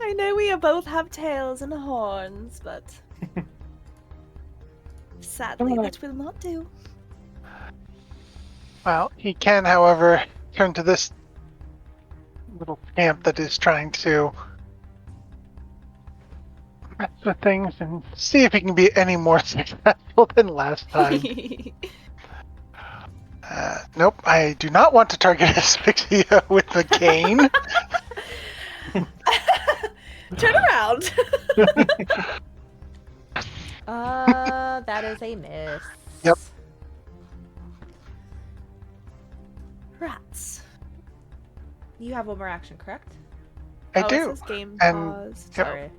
S2: I know we both have tails and horns, but sadly, that will not do.
S4: Well, he can, however, turn to this little scamp that is trying to mess with things and see if he can be any more successful than last time. Nope, I do not want to target asphyxia with a cane.
S2: Turn around.
S1: That is a miss.
S4: Yep.
S2: Rats.
S1: You have one more action, correct?
S4: I
S2: It
S4: do.
S2: says game
S4: And-
S2: paused.
S4: Yep.
S1: Sorry.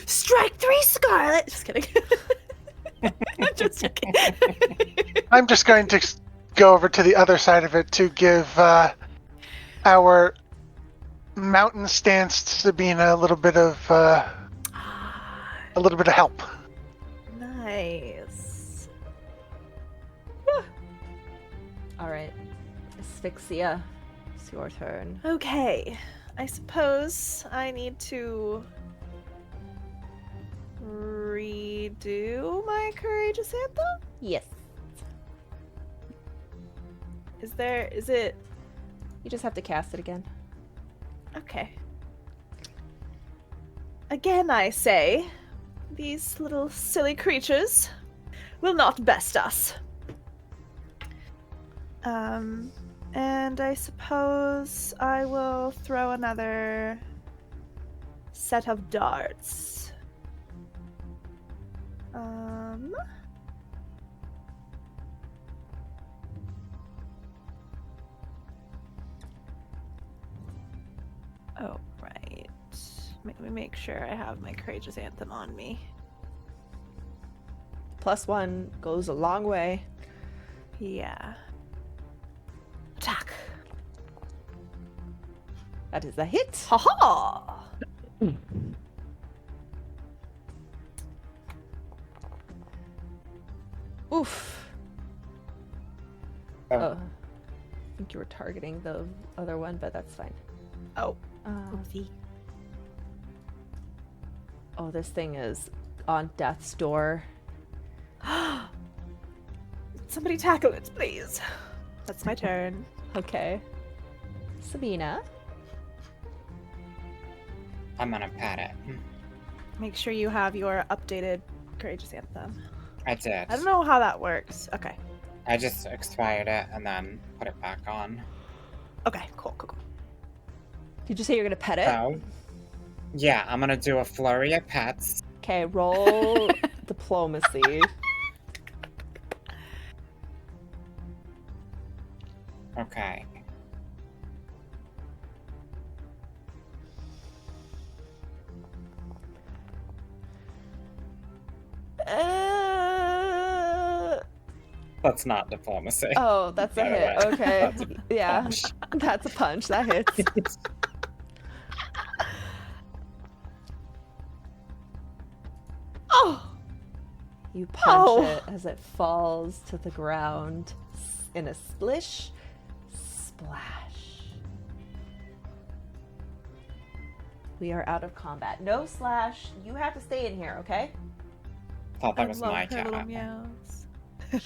S2: Strike 3, Scarlet. Just kidding. Just joking.
S4: I'm just going to go over to the other side of it to give our mountain stance Sabina a little bit of help.
S2: Nice.
S1: All right. Asphyxia. It's your turn.
S2: Okay. I suppose I need to redo my courageous anthem?
S1: Yes.
S2: Is it
S1: You just have to cast it again.
S2: okay. Again I say, these little silly creatures will not best us. And I suppose I will throw another set of darts. Oh, right. Let me make sure I have my courageous anthem on me.
S1: +1 goes a long way.
S2: Yeah. Attack.
S1: That is a hit.
S2: Haha!
S1: Oof.
S3: Oh.
S1: Oh. I think you were targeting the other one, but that's fine.
S2: Oh,
S1: Uh,
S2: oopsie.
S1: oh, this thing is on death's door.
S2: Somebody tackle it, please. That's my turn.
S1: Okay. Sabina.
S3: I'm gonna pat it.
S2: Make sure you have your updated Courageous Anthem.
S3: I did.
S2: I don't know how that works. Okay.
S3: I just expired it and then put it back on.
S2: Okay, cool.
S1: Did you say you're gonna pet it?
S3: So, yeah, I'm gonna do a flurry of pets.
S1: Okay, roll diplomacy.
S3: Okay. That's not diplomacy.
S1: Oh, that's a
S3: By the
S1: hit.
S3: way.
S1: Okay.
S3: That's a
S1: Yeah.
S3: punch.
S1: That's a punch. That hits.
S2: Oh!
S1: You punch
S2: Oh.
S1: it as it falls to the ground in a splish splash. We are out of combat. No slash. You have to stay in here, okay?
S3: Thought that
S2: I
S3: was
S2: love
S3: my
S2: her
S3: cat.
S2: little meows.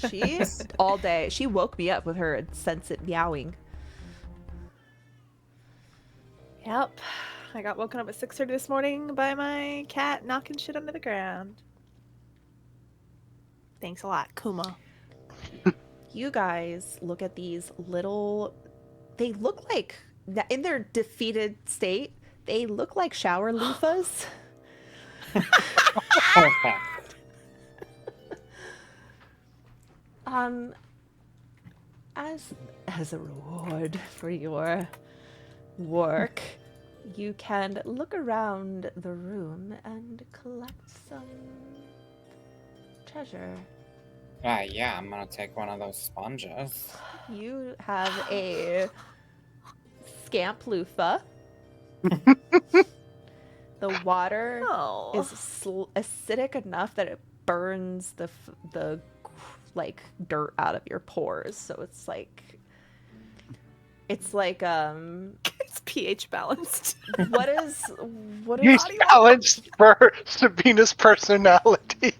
S1: She's all day. She woke me up with her insensate meowing.
S2: Yep. I got woken up at 6:30 this morning by my cat knocking shit under the ground. Thanks a lot, Kuma.
S1: You guys look at these little. They look like, in their defeated state, they look like shower loofahs.
S3: Perfect.
S1: As a reward for your work, you can look around the room and collect some treasure.
S3: Yeah, I'm gonna take one of those sponges.
S1: You have a scamp loofah. The water
S2: Oh.
S1: is acidic enough that it burns the like dirt out of your pores. So it's like
S2: It's pH balanced.
S1: what is
S4: He's balanced for Sabina's personality.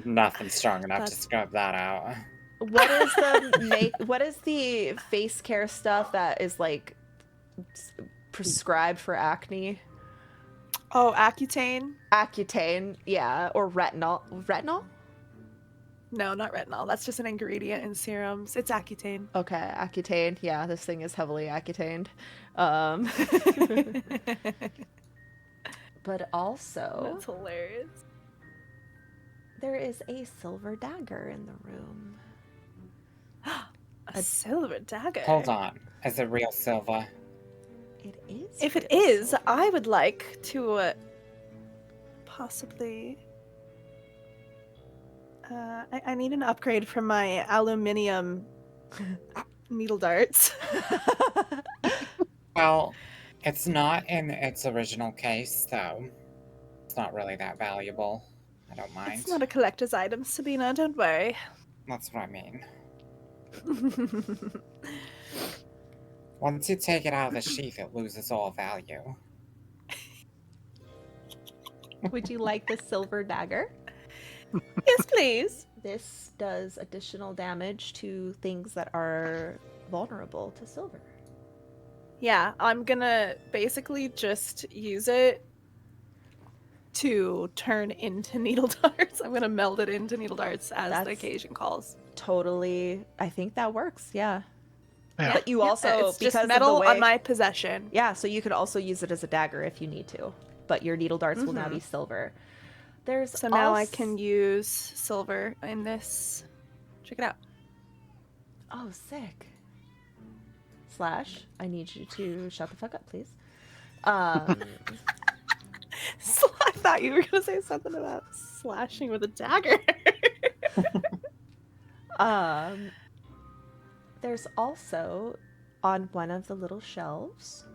S3: Nothing strong enough to
S2: That's-
S3: scrub that out.
S1: what is the face care stuff that is like prescribed for acne?
S2: Oh, Accutane?
S1: Accutane, yeah, or retinol. Retinol?
S2: No, not retinol. That's just an ingredient in serums. It's Accutane.
S1: Okay, Accutane. Yeah, this thing is heavily Accutaned. But also,
S2: That's hilarious.
S1: there is a silver dagger in the room.
S2: A silver dagger.
S3: Hold on. Is it real silver?
S1: It is.
S2: If it
S1: real
S2: is,
S1: silver.
S2: I would like to possibly. I need an upgrade for my aluminium needle darts.
S3: Well, it's not in its original case, so it's not really that valuable. I don't mind.
S2: It's not a collector's item, Sabina. Don't worry.
S3: That's what I mean. Once you take it out of the sheath, it loses all value.
S1: Would you like the silver dagger?
S2: Yes, please.
S1: This does additional damage to things that are vulnerable to silver.
S2: Yeah, I'm gonna basically just use it to turn into needle darts. I'm gonna meld it into needle darts as the
S1: That's-
S2: occasion calls.
S1: Totally, I think that works. Yeah.
S4: Yeah.
S1: But you
S2: Yeah,
S1: also
S2: it's
S1: because
S2: just
S1: of
S2: metal
S1: the way,
S2: on my possession.
S1: yeah, so you could also use it as a dagger if you need to. But your needle darts will now be silver. There's
S2: So now I
S1: also-
S2: can use silver in this. Check it out.
S1: Oh, sick. Slash, I need you to shut the fuck up, please.
S2: So I thought you were gonna say something about slashing with a dagger.
S1: There's also on one of the little shelves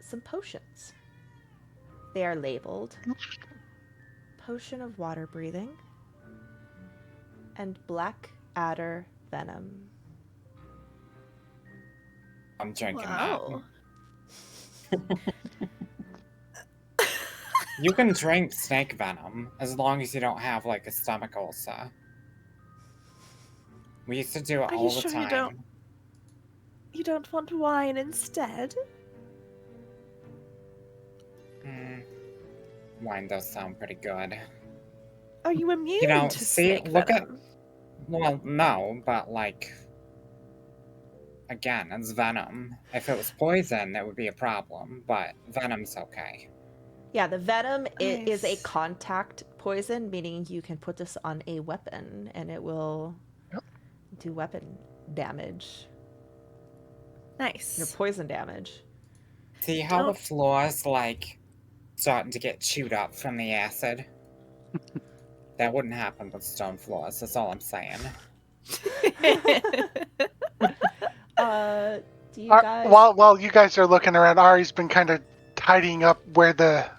S1: some potions. They are labeled potion of water breathing, and black adder venom.
S3: I'm drinking
S2: Wow.
S3: that. You can drink snake venom as long as you don't have like a stomach ulcer. We used to do it
S2: Are you
S3: all the
S2: sure
S3: time.
S2: you don't want wine instead?
S3: Wine does sound pretty good.
S2: Are you immune
S3: know,
S2: to
S3: see,
S2: snake
S3: look at-
S2: venom?
S3: Well, no, but like, again, it's venom. If it was poison, that would be a problem, but venom's okay.
S1: Yeah, the venom is a
S2: Nice.
S1: contact poison, meaning you can put this on a weapon and it will do weapon damage. Your
S2: Nice.
S1: poison damage.
S3: See how the
S2: Don't-
S3: floor's like starting to get chewed up from the acid? That wouldn't happen with stone floors, that's all I'm saying.
S1: Do you guys...
S4: While you guys are looking around, Ari's been kind of tidying up where the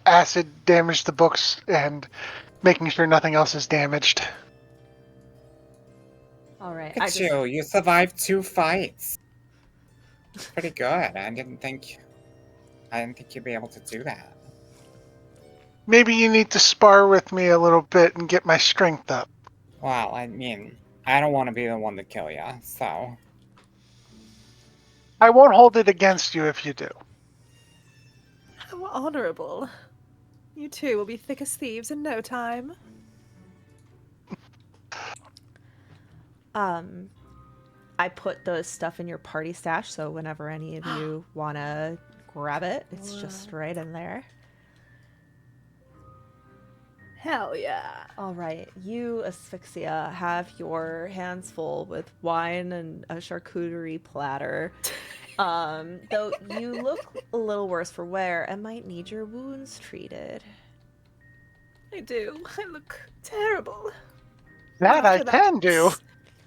S4: acid damaged the books and making sure nothing else is damaged.
S1: All right.
S3: Look at you, you survived 2 fights. Pretty good. I didn't think you'd be able to do that.
S4: Maybe you need to spar with me a little bit and get my strength up.
S3: Well, I mean, I don't want to be the one to kill you, so...
S4: I won't hold it against you if you do.
S2: How honorable. You two will be thick as thieves in no time.
S1: I put the stuff in your party stash, so whenever any of you want to grab it, it's just right in there.
S2: Hell yeah.
S1: All right, you, Asphyxia, have your hands full with wine and a charcuterie platter. Though you look a little worse for wear and might need your wounds treated.
S2: I do. I look terrible.
S4: That I
S2: After
S4: can do.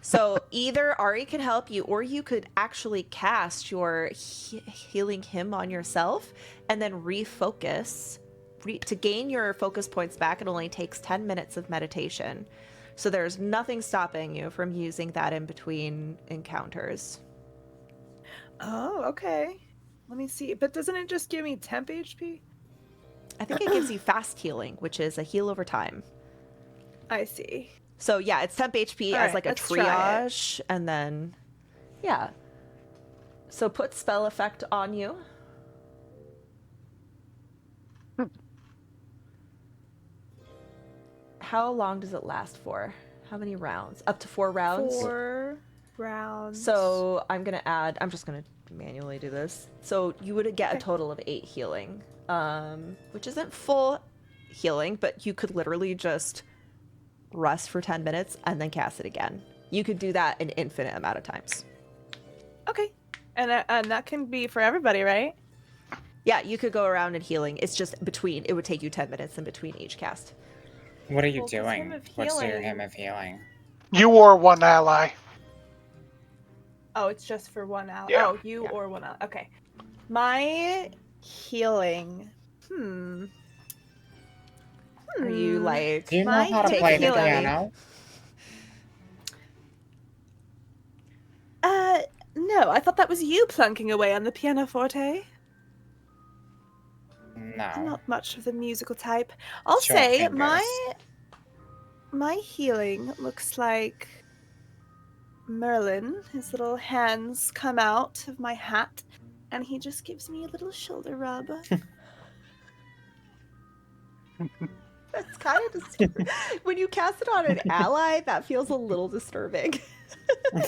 S1: So either Ari can help you, or you could actually cast your healing hymn on yourself and then refocus. To gain your focus points back, it only takes 10 minutes of meditation. So there's nothing stopping you from using that in between encounters.
S2: Oh, okay. Let me see. But doesn't it just give me temp HP?
S1: I think it gives you fast healing, which is a heal over time.
S2: I see.
S1: So yeah, it's temp HP
S2: All
S1: as
S2: right,
S1: like a
S2: let's try it.
S1: triage, and then yeah. So put spell effect on you. How long does it last for? How many rounds? Up to 4 rounds?
S2: 4 rounds.
S1: So I'm just gonna manually do this. So you would get a
S2: Okay.
S1: total of 8 healing, which isn't full healing, but you could literally just rest for 10 minutes and then cast it again. You could do that an infinite amount of times.
S2: Okay. And that can be for everybody, right?
S1: Yeah, you could go around and healing. It's just it would take you 10 minutes in between each cast.
S3: What are you
S2: Well, 'cause
S3: doing?
S2: Hymn of
S3: What's your
S2: Healing-
S3: hymn of healing?
S4: You or one ally.
S2: Oh, it's just for one ally.
S4: Yeah.
S2: Oh, you or one ally. Okay. My healing.
S1: Are you like...
S3: Do you know
S2: My
S3: how to
S1: take
S3: play the
S1: healing.
S3: piano?
S2: No, I thought that was you plunking away on the pianoforte. I'm
S3: No.
S2: not much of the musical type. I'll
S3: Short
S2: say
S3: fingers.
S2: my healing looks like Merlin. His little hands come out of my hat, and he just gives me a little shoulder rub.
S1: That's kind of disturbing. When you cast it on an ally, that feels a little disturbing.
S2: No!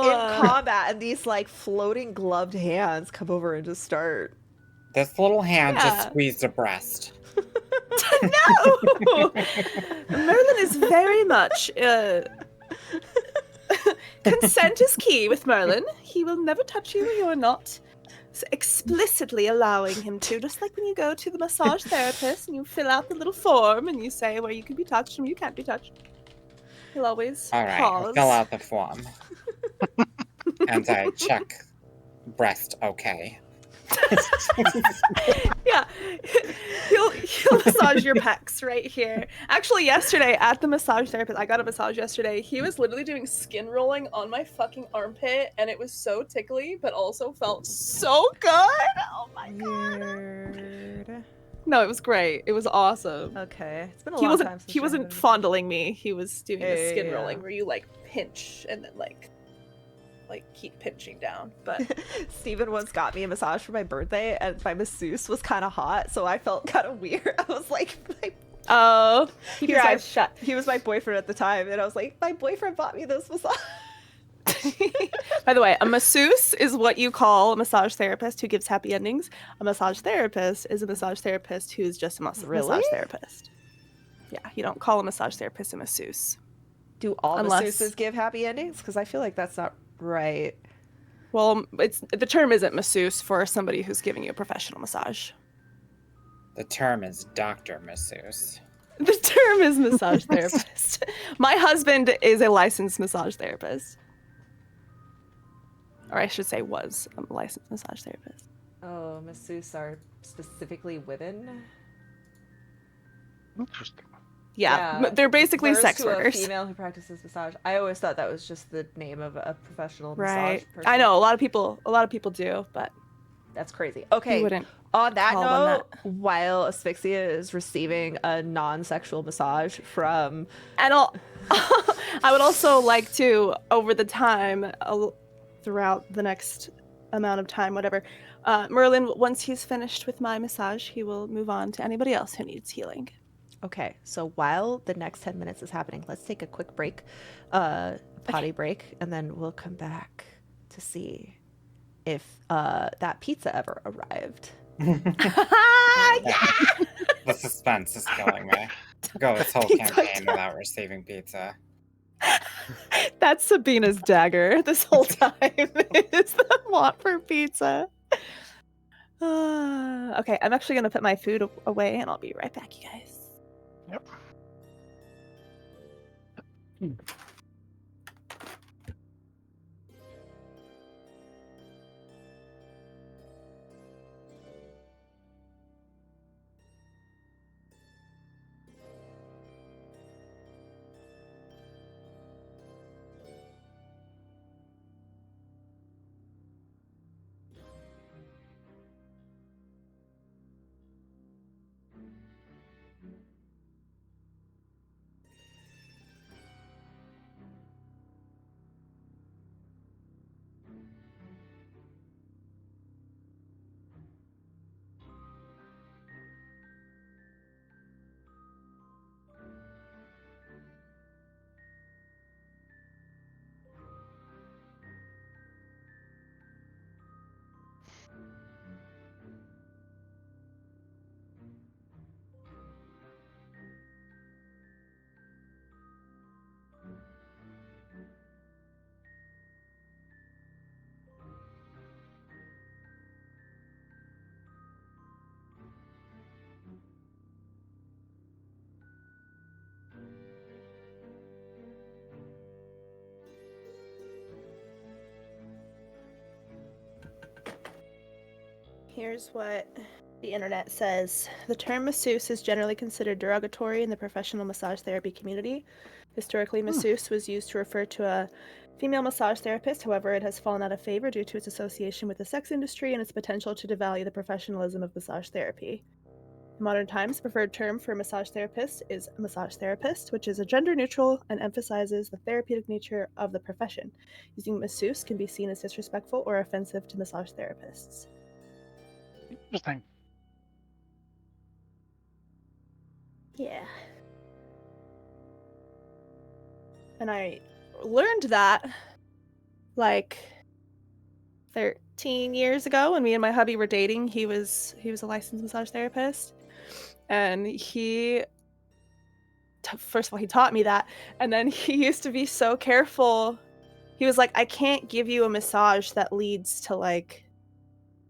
S1: You're like in combat, and these like floating gloved hands come over and just start.
S3: This little hand just
S2: Yeah.
S3: squeezed a breast.
S2: No! Merlin is very much. Consent is key with Merlin. He will never touch you where you're not explicitly allowing him to. Just like when you go to the massage therapist and you fill out the little form and you say where you can be touched and where you can't be touched. He'll always
S3: All right,
S2: pause.
S3: I fill out the form. And I check breast okay.
S2: Yeah, he'll massage your pecs right here. Actually, yesterday at the massage therapist, I got a massage yesterday. He was literally doing skin rolling on my fucking armpit, and it was so tickly, but also felt so good. Oh my god!
S1: Weird.
S2: No, it was great. It was awesome.
S1: Okay, it's been a
S2: He
S1: long time since
S2: he
S1: I
S2: wasn't
S1: had a-
S2: fondling me. He was doing the skin
S1: Yeah.
S2: rolling where you like pinch and then like keep pinching down. But
S1: Steven once got me a massage for my birthday, and my masseuse was kind of hot, so I felt kind of weird. I was like,
S2: oh, keep your
S1: was
S2: eyes shut.
S1: he was my boyfriend at the time, and I was like, my boyfriend bought me this massage.
S2: By the way, a masseuse is what you call a massage therapist who gives happy endings. A massage therapist is a massage therapist who's just a
S1: Really?
S2: massage therapist. Yeah, you don't call a massage therapist a masseuse.
S1: Do all
S2: Unless-
S1: masseuses give happy endings? Because I feel like that's not right.
S2: Well, it's the term isn't masseuse for somebody who's giving you a professional massage.
S3: The term is Dr. Masseuse.
S2: The term is massage therapist. My husband is a licensed massage therapist. Or I should say was a licensed massage therapist.
S1: Oh, masseuse are specifically women.
S4: Interesting.
S2: Yeah,
S1: Yeah,
S2: they're basically
S1: Refers
S2: sex
S1: to a
S2: workers.
S1: female who practices massage. I always thought that was just the name of a professional massage
S2: Right.
S1: person.
S2: I know a lot of people do, but
S1: That's crazy.
S2: you
S1: Okay.
S2: wouldn't.
S1: On that
S2: call
S1: note,
S2: them
S1: while Asphyxia is receiving a non-sexual massage from
S2: And I would also like to, over the time, throughout the next amount of time, whatever, Merlin, once he's finished with my massage, he will move on to anybody else who needs healing.
S1: Okay, so while the next 10 minutes is happening, let's take a quick break, potty break, and then we'll come back to see if that pizza ever arrived.
S3: The suspense is killing me. Go this whole
S2: Pizza
S3: campaign
S2: time.
S3: without receiving pizza.
S2: That's Sabina's dagger this whole time. Is the want for pizza. Okay, I'm actually gonna put my food away, and I'll be right back, you guys.
S4: Yep.
S2: Here's what the internet says. The term masseuse is generally considered derogatory in the professional massage therapy community. Historically, masseuse was used to refer to a female massage therapist. However, it has fallen out of favor due to its association with the sex industry and its potential to devalue the professionalism of massage therapy. In modern times, the preferred term for a massage therapist is massage therapist, which is a gender neutral and emphasizes the therapeutic nature of the profession. Using masseuse can be seen as disrespectful or offensive to massage therapists.
S4: Interesting.
S2: Yeah. And I learned that like 13 years ago when me and my hubby were dating. He was a licensed massage therapist, and first of all, he taught me that, and then he used to be so careful. He was like, I can't give you a massage that leads to like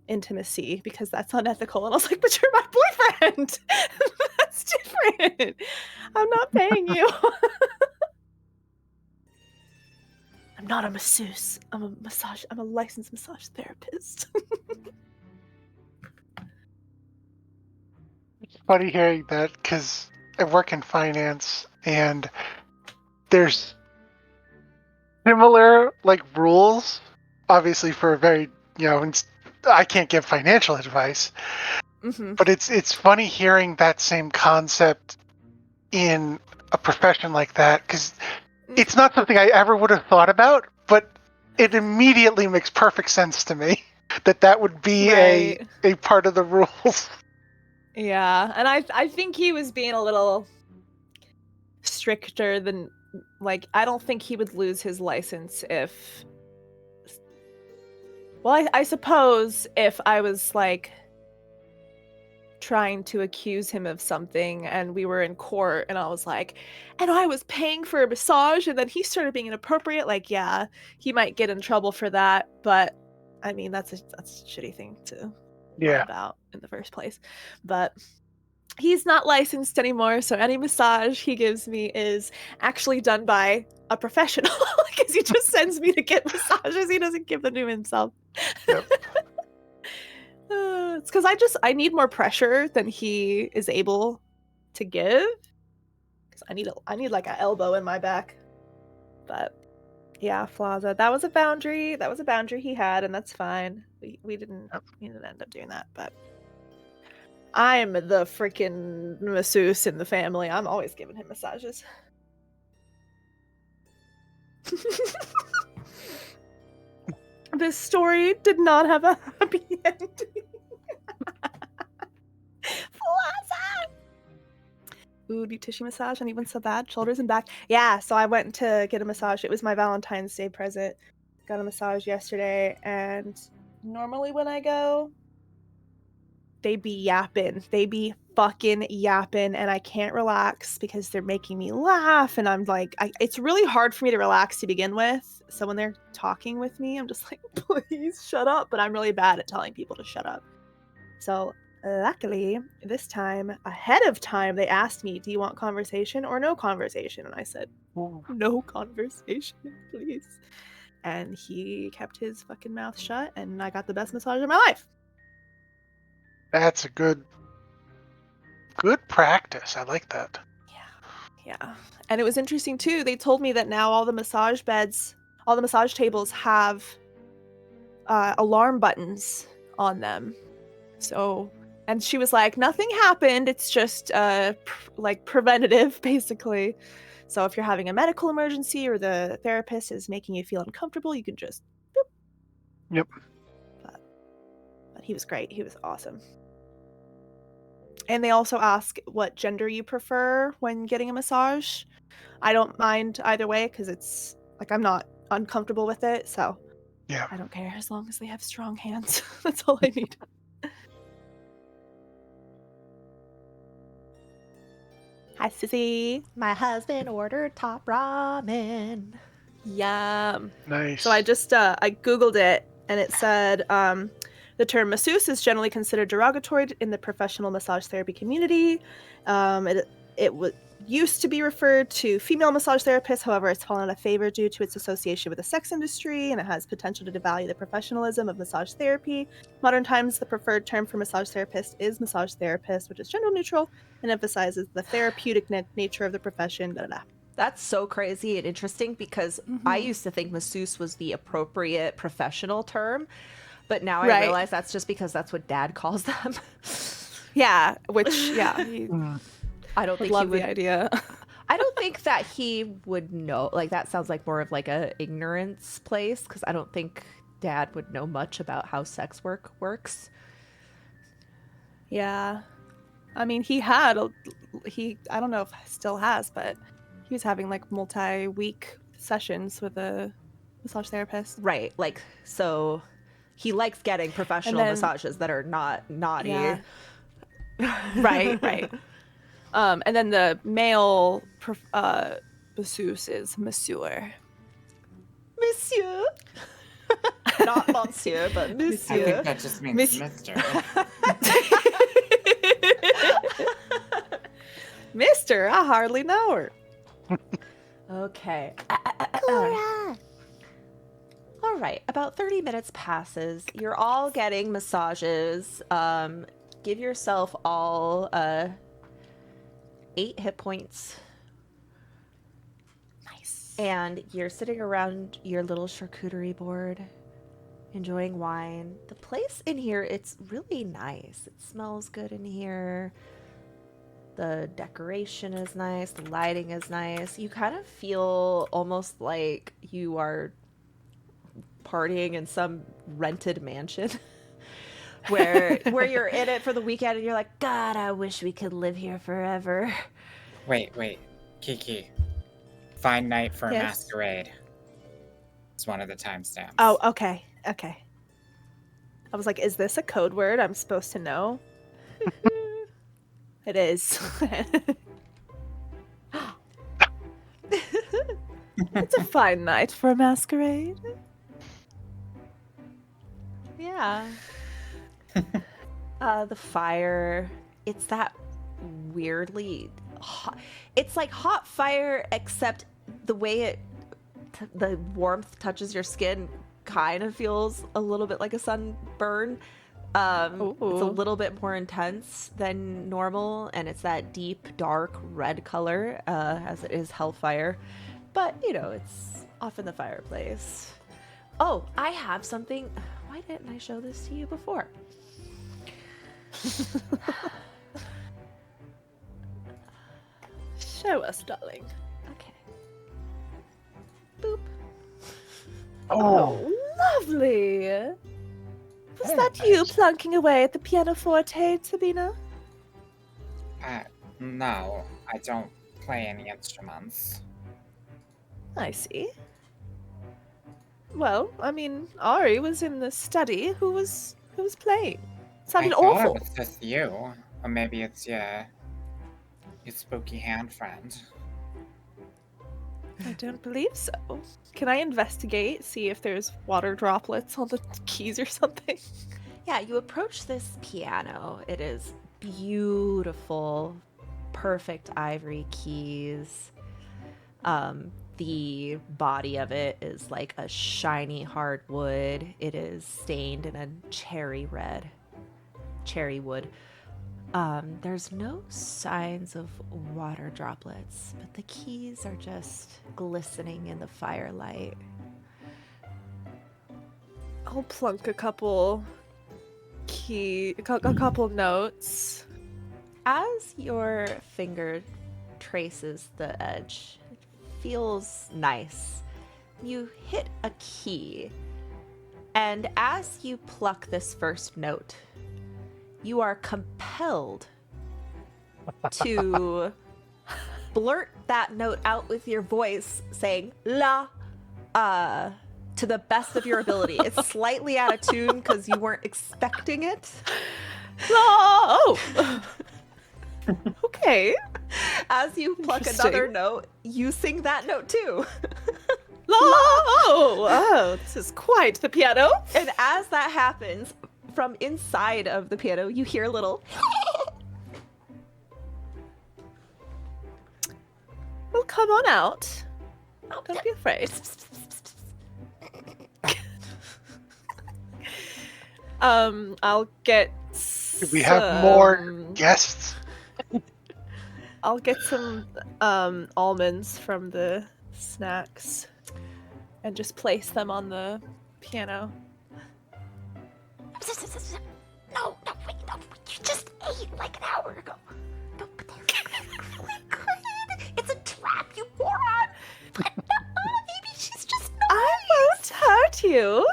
S2: intimacy because that's unethical. And I was like, but you're my boyfriend. That's different. I'm not paying you. I'm not a masseuse. I'm a licensed massage therapist.
S4: funny hearing that because I work in finance and there's similar like rules, obviously for a very I can't give financial advice,
S2: Mm-hmm.
S4: but it's funny hearing that same concept in a profession like that because it's not something I ever would have thought about, but it immediately makes perfect sense to me that would be
S2: Right.
S4: a part of the rules.
S2: Yeah, and I think he was being a little stricter than like I don't think he would lose his license if well I suppose if I was like trying to accuse him of something and we were in court and I was like and I was paying for a massage and then he started being inappropriate like yeah he might get in trouble for that but I mean that's a shitty thing to lie
S4: Yeah.
S2: about in the first place but he's not licensed anymore, so any massage he gives me is actually done by a professional because he just sends me to get massages. He doesn't give them to himself.
S4: Yep.
S2: It's because I need more pressure than he is able to give. Because I need like an elbow in my back. But yeah, Flaza, that was a boundary. That was a boundary he had, and that's fine. We didn't end up doing that, but. I'm the freaking masseuse in the family. I'm always giving him massages. This story did not have a happy ending. Plaza! Ooh, deep tissue massage. Anyone so bad? Shoulders and back. Yeah, so I went to get a massage. It was my Valentine's Day present. Got a massage yesterday, and normally when I go, they be yapping. They be fucking yapping, and I can't relax because they're making me laugh. And I'm like, it's really hard for me to relax to begin with. So when they're talking with me, I'm just like, please shut up. But I'm really bad at telling people to shut up. So luckily, this time, ahead of time, they asked me, do you want conversation or no conversation? And I said, no conversation, please. And he kept his fucking mouth shut, and I got the best massage of my life.
S4: That's a good practice. I like that.
S2: Yeah. And it was interesting too. They told me that now all the massage tables have alarm buttons on them. So, and she was like, nothing happened. It's just like preventative, basically. So if you're having a medical emergency or the therapist is making you feel uncomfortable, you can just boop.
S4: Yep.
S2: But he was great. He was awesome. And they also ask what gender you prefer when getting a massage. I don't mind either way because it's like I'm not uncomfortable with it, so
S4: Yeah.
S2: I don't care as long as they have strong hands. That's all I need. Hi, Sissy.
S1: My husband ordered top ramen.
S2: Yum.
S4: Nice.
S2: So I just I googled it and it said the term masseuse is generally considered derogatory in the professional massage therapy community. It used to be referred to female massage therapists, however, it's fallen out of favor due to its association with the sex industry, and it has potential to devalue the professionalism of massage therapy. Modern times, the preferred term for massage therapist is massage therapist, which is gender neutral and emphasizes the therapeutic nature of the profession.
S1: That's so crazy and interesting because I used to think masseuse was the appropriate professional term, but now I realize that's just because that's what Dad calls them.
S2: Yeah, which
S1: I don't think
S2: love
S1: he would.
S2: The idea.
S1: I don't think that he would know. Like that sounds like more of like a ignorance place because I don't think Dad would know much about how sex work works.
S2: Yeah, I mean I don't know if he still has, but he was having like multi-week sessions with a massage therapist.
S1: Right. Like so, he likes getting professional massages that are not naughty.
S2: Yeah. Right. And then the male masseuse is masseur.
S1: Monsieur. Not monsieur, but monsieur.
S3: I think that just means Mister.
S2: Mister, I hardly know her.
S1: Okay. All right. About 30 minutes passes. You're all getting massages. give yourself all 8 hit points.
S2: Nice.
S1: And you're sitting around your little charcuterie board, enjoying wine. The place in here, it's really nice. It smells good in here. The decoration is nice. The lighting is nice. You kind of feel almost like you are partying in some rented mansion where you're in it for the weekend and you're like, God, I wish we could live here forever.
S3: Wait. Kiki. Fine night for a
S2: Yes?
S3: masquerade. It's one of the timestamps.
S2: Oh, okay. Okay. I was like, is this a code word I'm supposed to know? It is. It's a fine night for a masquerade.
S1: Yeah. The fire, it's that weirdly hot. It's like hot fire, except the way the warmth touches your skin kind of feels a little bit like a sunburn. It's a
S2: Ooh.
S1: little bit more intense than normal, and it's that deep, dark red color, as it is hellfire. But, you know, it's off in the fireplace. Oh, I have something. Why didn't I show this to you before?
S2: Show us, darling.
S1: Okay. Boop.
S2: Oh, lovely. Was
S3: Oh,
S2: that you
S3: nice.
S2: plunking away at the pianoforte, Sabina?
S3: No, I don't play any instruments.
S2: I see. Well, I mean, Ari was in the study. Who was playing? Sounded
S3: I thought
S2: awful.
S3: it was just you. Or maybe it's your spooky hand friend.
S2: I don't believe so. Can I investigate, see if there's water droplets on the keys or something?
S1: Yeah, you approach this piano. It is beautiful, perfect ivory keys. The body of it is like a shiny hardwood. It is stained in a cherry wood. There's no signs of water droplets, but the keys are just glistening in the firelight.
S2: I'll plunk a couple couple notes.
S1: As your finger traces the edge, it feels nice. You hit a key, and as you pluck this first note, you are compelled to blurt that note out with your voice, saying la, to the best of your ability. It's slightly out of tune because you weren't expecting it.
S2: Oh! Okay.
S1: As you pluck
S2: Interesting.
S1: another note, you sing that note too.
S2: Oh, this is quite the piano.
S1: And as that happens, from inside of the piano, you hear a little.
S2: Well, come on out. Don't be afraid. I'll get.
S4: Do we have more
S2: some-
S4: guests?
S2: I'll get some almonds from the snacks and just place them on the piano.
S1: No, wait, you just ate like an hour ago. No, but they're really good. It's a trap, you moron. But no, maybe she's just
S2: I won't hurt you.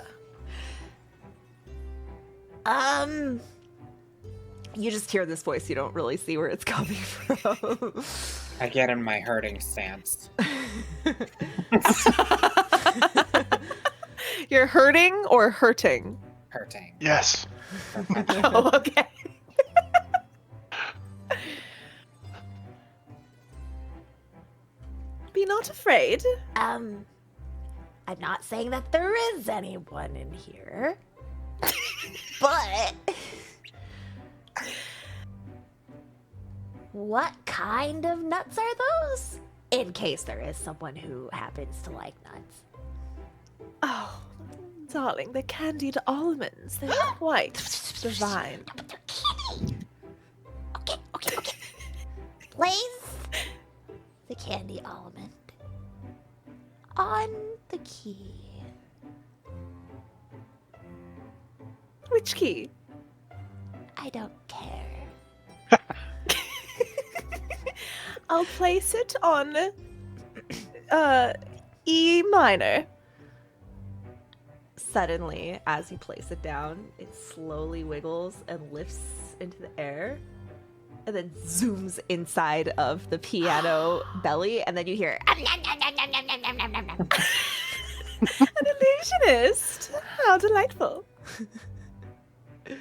S1: You just hear this voice. You don't really see where it's coming from.
S3: I get in my hurting stance.
S2: You're hurting or hurting?
S3: Hurting.
S4: Yes.
S2: Oh, okay. Be not afraid.
S1: I'm not saying that there is anyone in here, but what kind of nuts are those? In case there is someone who happens to like nuts.
S2: Oh, darling, they're candied almonds. They're quite divine.
S1: But they're candy. Place the candy almond on the key.
S2: Which key?
S1: I don't care.
S2: I'll place it on E minor.
S1: Suddenly, as you place it down, it slowly wiggles and lifts into the air and then zooms inside of the piano belly, and then you hear
S2: An illusionist. How delightful.
S3: So,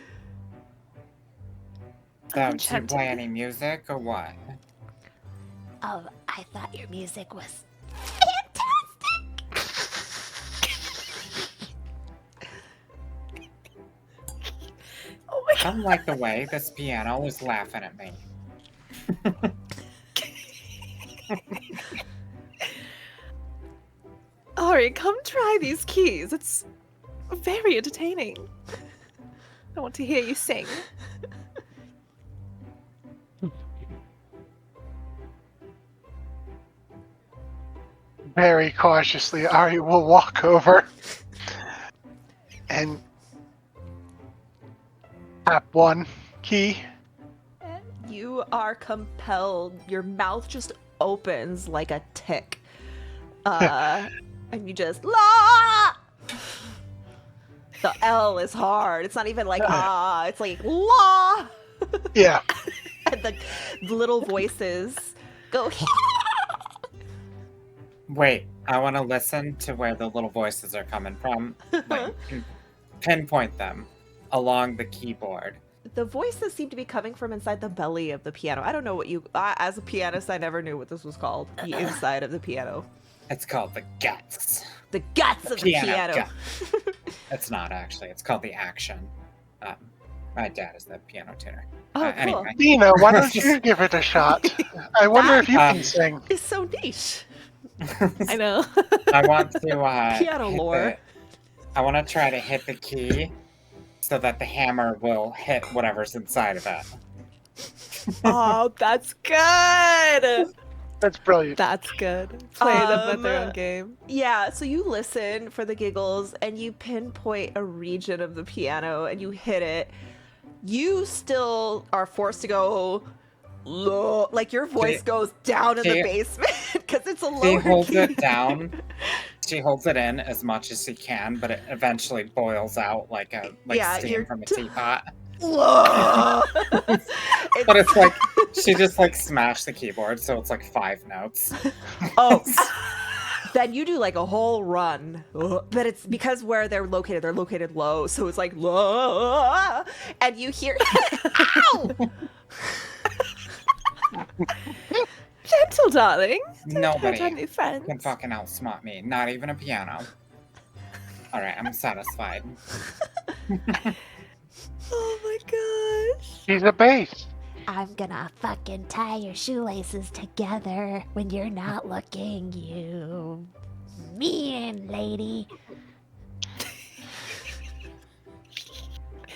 S3: do you
S2: enchanted.
S3: play any music or what?
S1: Oh, I thought your music was
S2: Oh my
S3: I don't like the way this piano is laughing at me.
S2: Ari, come try these keys. It's very entertaining. I want to hear you sing.
S4: Very cautiously, Ari will walk over and tap one key.
S1: You are compelled. Your mouth just opens like a tick. And you just la. The L is hard. It's not even like ah. It's like la.
S4: Yeah.
S1: And the little voices go.
S3: Wait, I want to listen to where the little voices are coming from. Like, pinpoint them along the keyboard.
S1: The voices seem to be coming from inside the belly of the piano. I don't know what you. As a pianist, I never knew what this was called. The inside of the piano.
S3: It's called the guts.
S1: The guts of the piano.
S3: gut. It's not actually. It's called the action. My dad is the piano tuner.
S1: Oh, cool.
S3: Anyway.
S4: Dina, why don't you give it a shot? I wonder if you can sing.
S1: It's so niche.
S2: I know.
S3: I want to
S1: Piano
S3: hit
S1: lore.
S3: I want to try to hit the key so that the hammer will hit whatever's inside of it.
S2: Oh, that's good.
S4: That's brilliant.
S2: That's good. Play them at their own
S1: Um,
S2: game.
S1: Yeah, so you listen for the giggles and you pinpoint a region of the piano and you hit it. You still are forced to go low, like your voice goes down in the
S3: she-
S1: basement because it's a
S3: She
S1: lower
S3: holds
S1: key.
S3: it down. She holds it in as much as she can, but it eventually boils out like
S1: Yeah,
S3: steam
S1: you're
S3: from a teapot.
S1: Low.
S3: But it's like she just like smashed the keyboard, so it's like 5 notes.
S1: Oh, then you do like a whole run, but it's because where they're located low, so it's like low, and you hear, ow!
S2: Gentle, darling.
S3: Nobody
S2: Hurt our new friends.
S3: can fucking outsmart me. Not even a piano. All right, I'm satisfied.
S2: Oh my gosh.
S4: She's a bass.
S5: I'm gonna fucking tie your shoelaces together when you're not looking, you mean lady.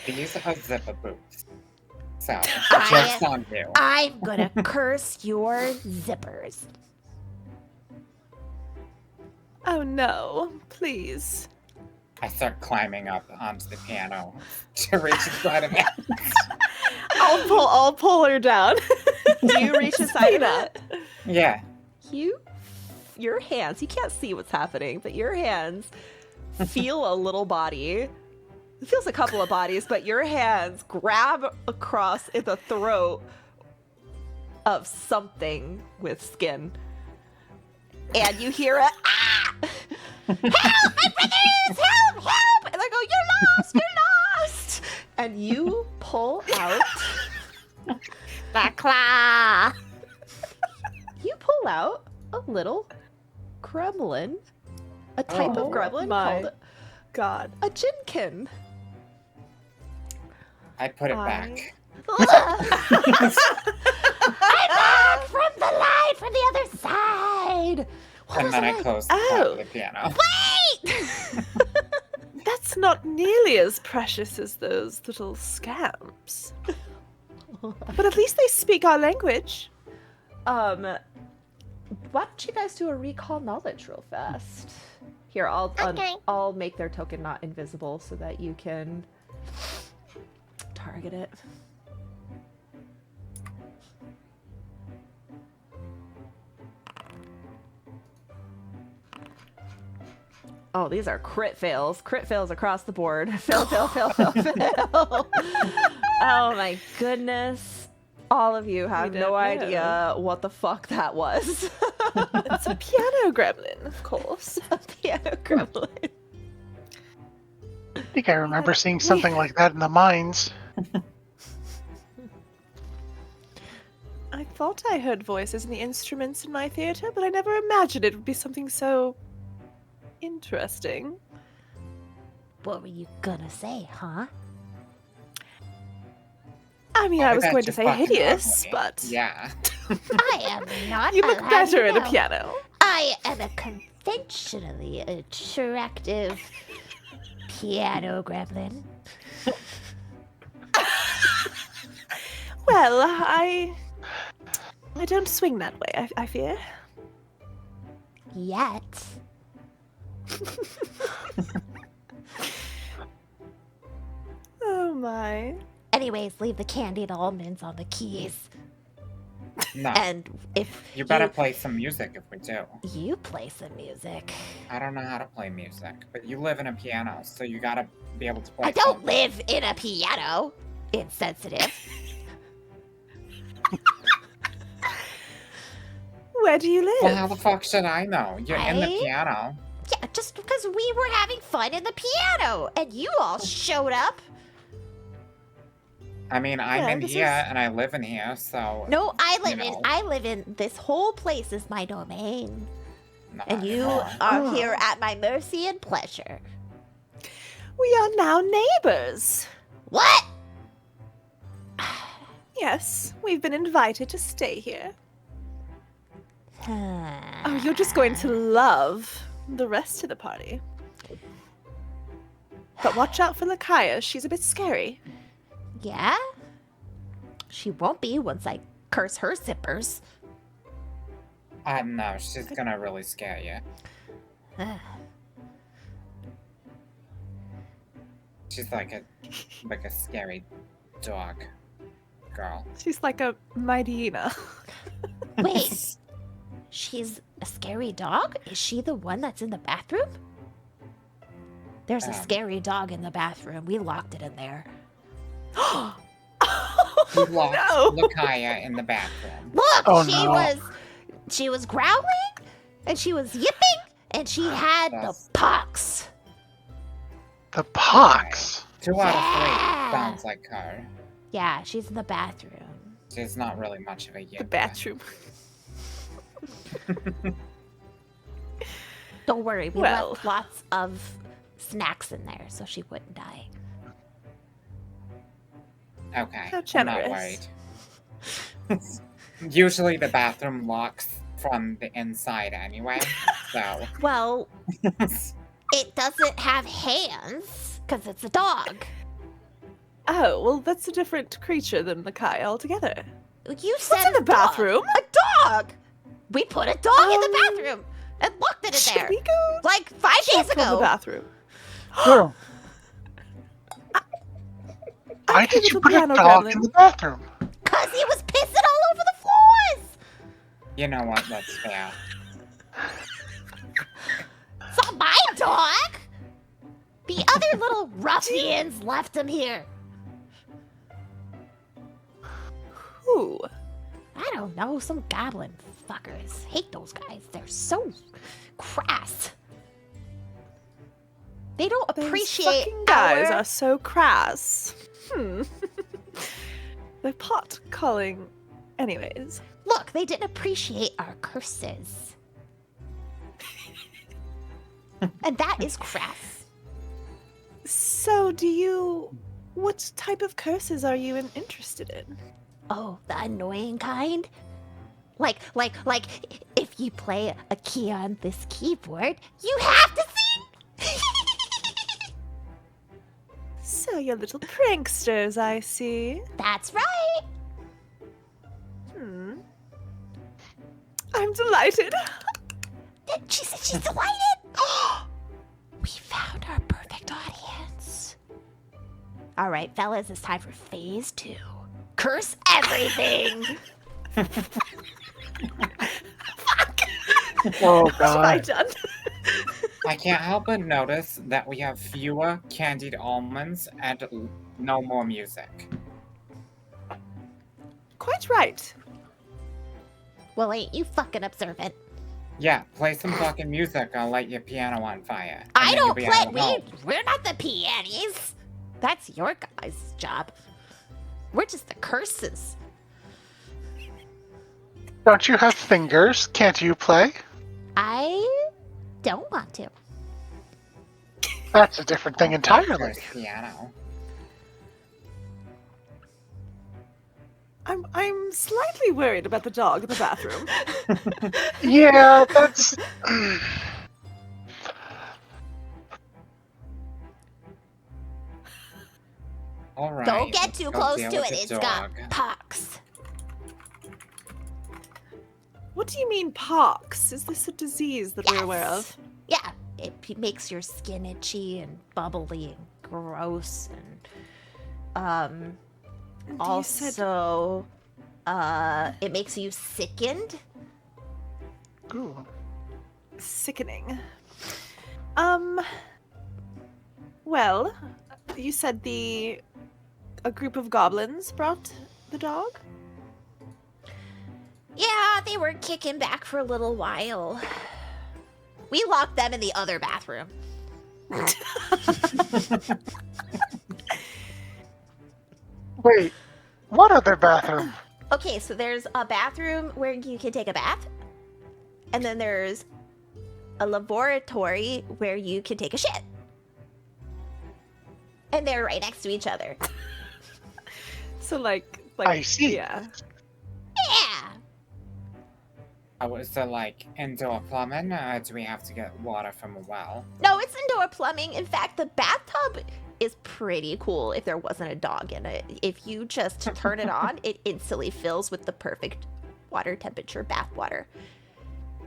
S3: These are zipper boots. So,
S5: I-
S3: just on you.
S5: I'm gonna curse your zippers.
S2: Oh no, please.
S3: I start climbing up onto the piano to reach inside of it.
S2: I'll pull her down.
S1: Do you reach inside of it?
S3: Yeah.
S1: Your hands, you can't see what's happening, but your hands feel a little body. It feels a couple of bodies, but your hands grab across in the throat of something with skin. And you hear a ah! Help, my brothers! Help, help! And I go, you're lost, you're lost! And you pull out
S5: The claw.
S1: you pull out a little gremlin. A type
S2: Oh
S1: of gremlin
S2: my
S1: called
S2: God.
S1: a jinkin.
S3: I put it
S2: I-
S3: back.
S5: I'm back from the light from the other side. What
S3: And
S5: was
S3: then I
S5: it?
S3: closed the top
S2: Oh.
S3: of the piano.
S2: That's not nearly as precious as those little scamps. But at least they speak our language.
S1: why don't you guys do a recall knowledge real fast? Here,
S5: Okay.
S1: I'll make their token not invisible so that you can target it. Oh, these are crit fails. Crit fails across the board. Fail, fail, fail, fail, fail. Oh my goodness. All of you have
S2: We
S1: no
S2: don't
S1: idea what the fuck that was.
S2: It's a piano gremlin, of course.
S1: A piano gremlin.
S4: I think I remember seeing something like that in the mines.
S2: I thought I heard voices in the instruments in my theater, but I never imagined it would be something so interesting.
S5: What were you gonna say, huh?
S2: I mean,
S3: Oh,
S2: I was
S3: that's
S2: going to
S3: just
S2: say
S3: fucking
S2: hideous,
S3: ugly.
S2: but
S3: Yeah.
S5: I am not.
S2: you look
S5: I'll have
S2: better
S5: you
S2: at a
S5: know.
S2: piano.
S5: I am a conventionally attractive piano gremlin.
S2: Well, I don't swing that way, I fear.
S5: Yet.
S2: Oh my.
S5: Anyways, leave the candied almonds on the keys.
S3: No.
S5: And if
S3: You better play some music if we do.
S5: you play some music.
S3: I don't know how to play music, but you live in a piano, so you gotta be able to play
S5: I don't
S3: something.
S5: live in a piano. Insensitive.
S2: Where do you live?
S3: Well, how the fuck should I know? You're in the
S5: I-
S3: piano.
S5: Yeah, just because we were having fun in the piano and you all showed up.
S3: I mean, I'm
S2: Yeah,
S3: in
S2: this
S3: here
S2: is-
S3: and I live in here, so.
S5: No, I
S3: You
S5: live in.
S3: know.
S5: I live in. This whole place is my domain,
S3: Not
S5: and you
S3: anymore.
S5: are
S2: Oh.
S5: here at my mercy and pleasure.
S2: We are now neighbors.
S5: What?
S2: Yes, we've been invited to stay here.
S5: Oh,
S2: Oh, you're just going to love the rest of the party. But watch out for Lakaya. She's a bit scary.
S5: Yeah? She won't be once I curse her zippers.
S3: No, she's gonna really scare you. She's like a scary dog girl.
S2: She's like a Mightyena.
S5: Wait, she's a scary dog? Is she the one that's in the bathroom? There's a scary dog in the bathroom. We locked it in there.
S3: You locked
S2: no.
S3: Lakaya in the bathroom.
S5: Look,
S4: Oh, no.
S5: she was growling and she was yipping and she had the
S3: That's-
S5: pox.
S4: The pox.
S3: 2 out of 3
S5: Yeah.
S3: sounds like her.
S5: Yeah, she's in the bathroom.
S3: She's not really much of a
S2: The
S3: yipper.
S2: bathroom.
S5: Don't worry, we
S2: Well.
S5: left lots of snacks in there so she wouldn't die.
S3: Okay,
S2: How
S3: I'm not
S2: generous.
S3: worried. Usually the bathroom locks from the inside anyway, so.
S5: Well, it doesn't have hands because it's a dog.
S2: Oh, well, that's a different creature than Lakaya altogether.
S5: You said
S2: What's in the
S5: a dog.
S2: bathroom?
S5: A dog. We put a dog in the
S2: Um,
S5: bathroom and looked at it
S2: Should
S5: there
S2: we go
S5: like 5 days
S2: check on the
S5: ago.
S2: bathroom?
S4: Girl, why
S2: Okay,
S4: did you
S2: little
S4: put a
S2: piano
S4: dog
S2: gremlin.
S4: in the bathroom?
S5: Cause he was pissing all over the floors.
S3: You know what, that's fair.
S5: It's not my dog. The other little ruffians left him here.
S2: Who?
S5: I don't know, some goblin fuckers. Hate those guys. They're so crass. They don't
S2: Those
S5: appreciate
S2: fucking guys
S5: our...
S2: are so crass. The pot calling. Anyways.
S5: Look, they didn't appreciate our curses. And that is crass.
S2: So, do you. What type of curses are you interested in?
S5: Oh, the annoying kind? Like, if you play a key on this keyboard, you have to sing!
S2: So, you're little pranksters, I see.
S5: That's right!
S2: delighted.
S5: She said she's delighted. We found our perfect audience. All right, fellas, it's time for phase 2. Curse everything.
S4: Oh
S2: What have I
S4: god.
S2: done?
S3: I can't help but notice that we have fewer candied almonds and no more music.
S2: Quite right.
S5: Well, ain't you fucking observant?
S3: Yeah, play some fucking music. I'll light your piano on fire. and
S5: I
S3: then you'll
S5: don't
S3: be
S5: play.
S3: out of home.
S5: We're not the pianis. That's your guys' job. We're just the curses.
S4: Don't you have fingers? Can't you play?
S5: I don't want to.
S4: That's a different thing entirely.
S3: There's piano.
S2: I'm slightly worried about the dog in the bathroom.
S4: Yeah, that's.
S3: All right.
S5: Don't get
S3: let's
S5: too
S3: go
S5: close
S3: deal
S5: to
S3: with
S5: it.
S3: the
S5: It's got
S3: dog.
S5: pox.
S2: What do you mean pox? Is this a disease that we're aware
S5: Yes.
S2: of?
S5: Yeah, makes your skin itchy and bubbly and gross and
S2: And you said-
S5: also it makes you sickened.
S4: Ooh.
S2: Sickening. Well, you said a group of goblins brought the dog?
S5: Yeah, they were kicking back for a little while. We locked them in the other bathroom.
S4: Wait, what other bathroom?
S5: Okay, so there's a bathroom where you can take a bath, and then there's a laboratory where you can take a shit. And they're right next to each other.
S2: So like
S4: I see.
S2: Yeah.
S5: Yeah.
S3: Oh, is there like indoor plumbing, or do we have to get water from a well?
S5: No, it's indoor plumbing. In fact, the bathtub is pretty cool if there wasn't a dog in it. If you just turn it on, it instantly fills with the perfect water temperature bath water.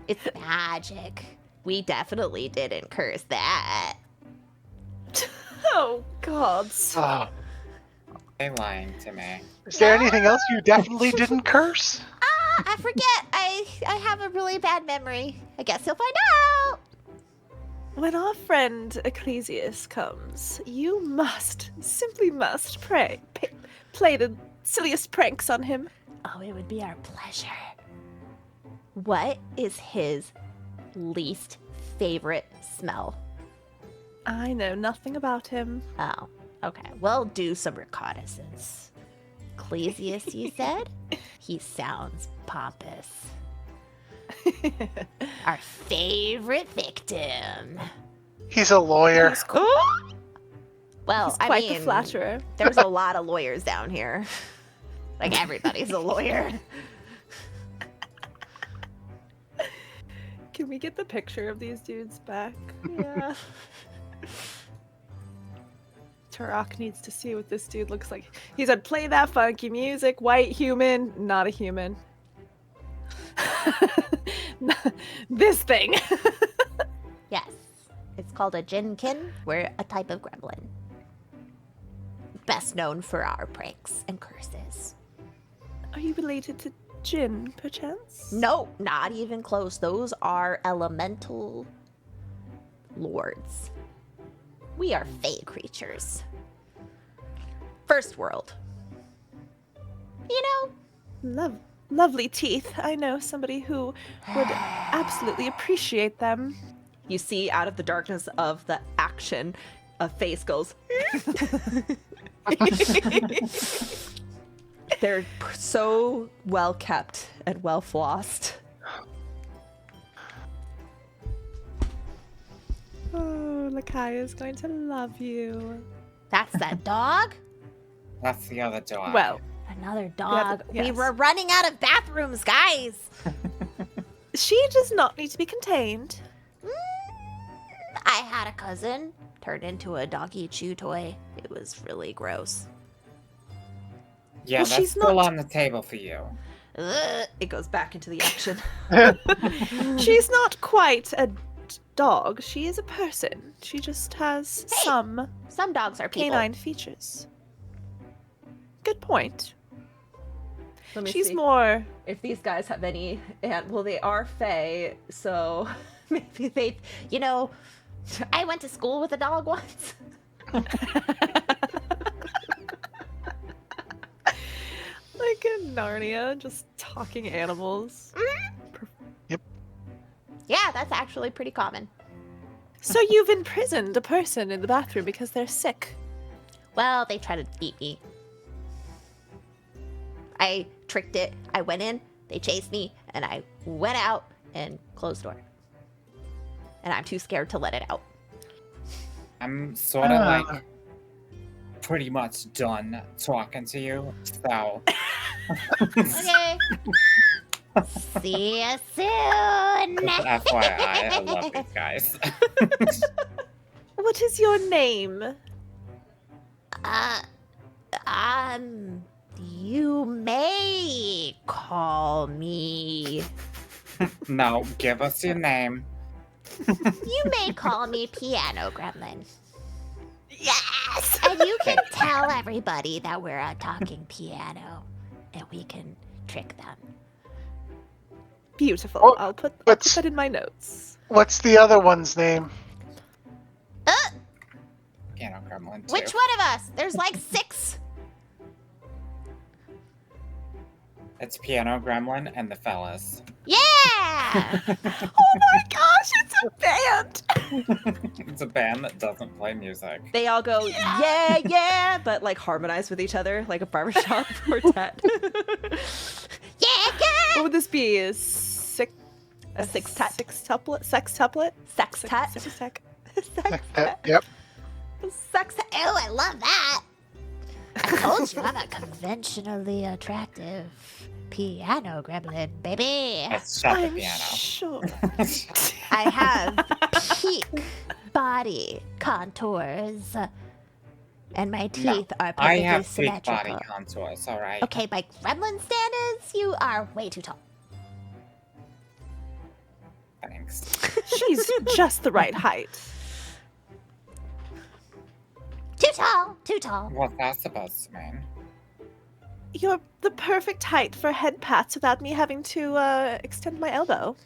S5: It's magic. We definitely didn't curse that.
S2: Oh God.
S4: Oh,
S3: They lying to me.
S4: is there anything else you definitely didn't curse?
S5: I forget. I have a really bad memory. I guess you'll find out.
S2: When our friend Ecclesius comes, you simply must play the silliest pranks on him.
S5: Oh, it would be our pleasure. What is his least favorite smell?
S2: I know nothing about him.
S5: Oh, okay. Well, do some reconnaissance. Ecclesius, you said? He sounds pompous. Our favorite victim.
S4: He's a lawyer.
S2: He's cool.
S5: Well,
S2: He's quite
S5: I
S2: the
S5: mean,
S2: flatterer.
S5: there's a lot of lawyers down here. Like, everybody's a lawyer.
S2: Can we get the picture of these dudes back?
S5: Yeah.
S2: Turok needs to see what this dude looks like. He said, play that funky music, white human, not a human. This thing.
S5: Yes. It's called a jinkin. We're a type of gremlin. Best known for our pranks and curses.
S2: Are you related to Jin, perchance?
S5: No, not even close. Those are elemental lords. We are fey creatures. First world. You know?
S2: Lovely teeth. I know somebody who would absolutely appreciate them.
S1: You see out of the darkness of the action, a face goes. They're so well kept and well flossed.
S2: Oh, Lakaya's going to love you.
S5: That's that dog?
S3: That's the other dog.
S2: Well,
S5: Another dog. We
S2: yes.
S5: were running out of bathrooms, guys.
S2: she does not need to be contained.
S5: I had a cousin turned into a doggy chew toy. It was really gross.
S3: yeah,
S2: well,
S3: that's
S2: she's
S3: still
S2: not-
S3: on the table for you.
S1: It goes back into the action.
S2: She's not quite a dog. She is a person. She just has some
S5: Some dogs are people.
S2: canine features. Good point.
S1: Let me
S2: She's
S1: see
S2: more.
S1: if these guys have any. And well, they are Fae, so
S5: Maybe they, you know, I went to school with a dog once.
S2: Like in Narnia, just talking animals.
S5: Yeah, that's actually pretty common.
S2: So you've imprisoned a person in the bathroom because they're sick.
S5: Well, they tried to eat me. I tricked it. I went in, they chased me, and I went out and closed the door. And I'm too scared to let it out.
S3: I'm sort of like pretty much done talking to you, so
S5: Okay. See you soon.
S3: just FYI, I love these guys.
S2: What is your name?
S5: You may call me.
S3: No, give us your name.
S5: You may call me Piano Gremlin. Yes! And you can tell everybody that we're a talking piano, and we can trick them.
S2: Beautiful.
S4: Oh,
S2: I'll put
S4: what's-
S2: that in my notes.
S4: What's the other one's name?
S3: Piano Gremlin too.
S5: Which one of us? There's like 6.
S3: It's Piano Gremlin and the fellas.
S5: Yeah!
S2: Oh my gosh, it's a band!
S3: It's a band that doesn't play music.
S1: they all go, yeah, yeah, but like harmonize with each other like a barbershop quartet.
S5: Yeah, yeah!
S2: What would this be?
S1: A sextet.
S2: Sextuplet? Sextuplet?
S1: Sextet.
S2: Sextec.
S4: Yep.
S1: Sextet.
S5: Oh, I love that. I told you I'm a conventionally attractive piano gremlin, baby.
S3: Let's shut the
S2: I'm
S3: piano.
S2: sure.
S5: I have peak body contours, and my teeth are
S3: I
S5: perfectly
S3: have big
S5: symmetrical.
S3: body contours, alright?
S5: Okay, by gremlin standards, you are way too tall.
S3: Thanks.
S2: She's just the right height.
S5: Too tall, too tall.
S3: What's that supposed to mean?
S2: You're the perfect height for head pats without me having to extend my elbow.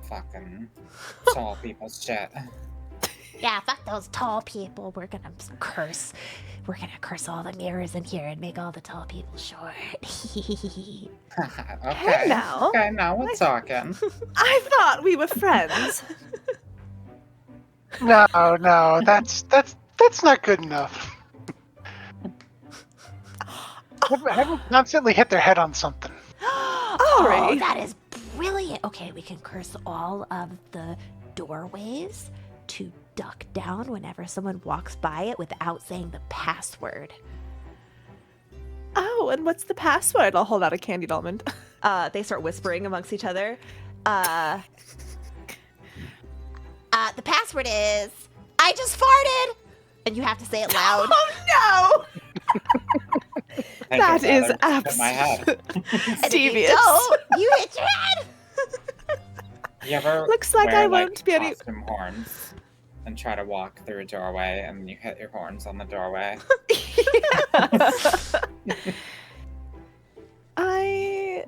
S3: Fucking tall people shit.
S5: Yeah, fuck those tall people. We're gonna curse. We're gonna curse all the mirrors in here and make all the tall people short.
S3: Okay.
S2: now.
S3: Okay, now we're talking.
S2: I thought we were friends.
S4: No, that's not good enough. Have them constantly hit their head on something.
S5: Oh,
S2: Ari.
S5: that is brilliant. Okay, we can curse all of the doorways to duck down whenever someone walks by it without saying the password.
S2: Oh, and what's the password? I'll hold out a candied almond.
S1: They start whispering amongst each other.
S5: The password is I just farted, and you have to say it loud.
S2: Oh
S3: I
S2: That
S3: could rather
S2: is
S3: hit my head.
S5: And if
S2: devious.
S5: you don't, you hit your head.
S3: You ever
S2: Looks like
S3: wear,
S2: I won't be any-
S3: costume horns and try to walk through a doorway and you hit your horns on the doorway?
S2: no! I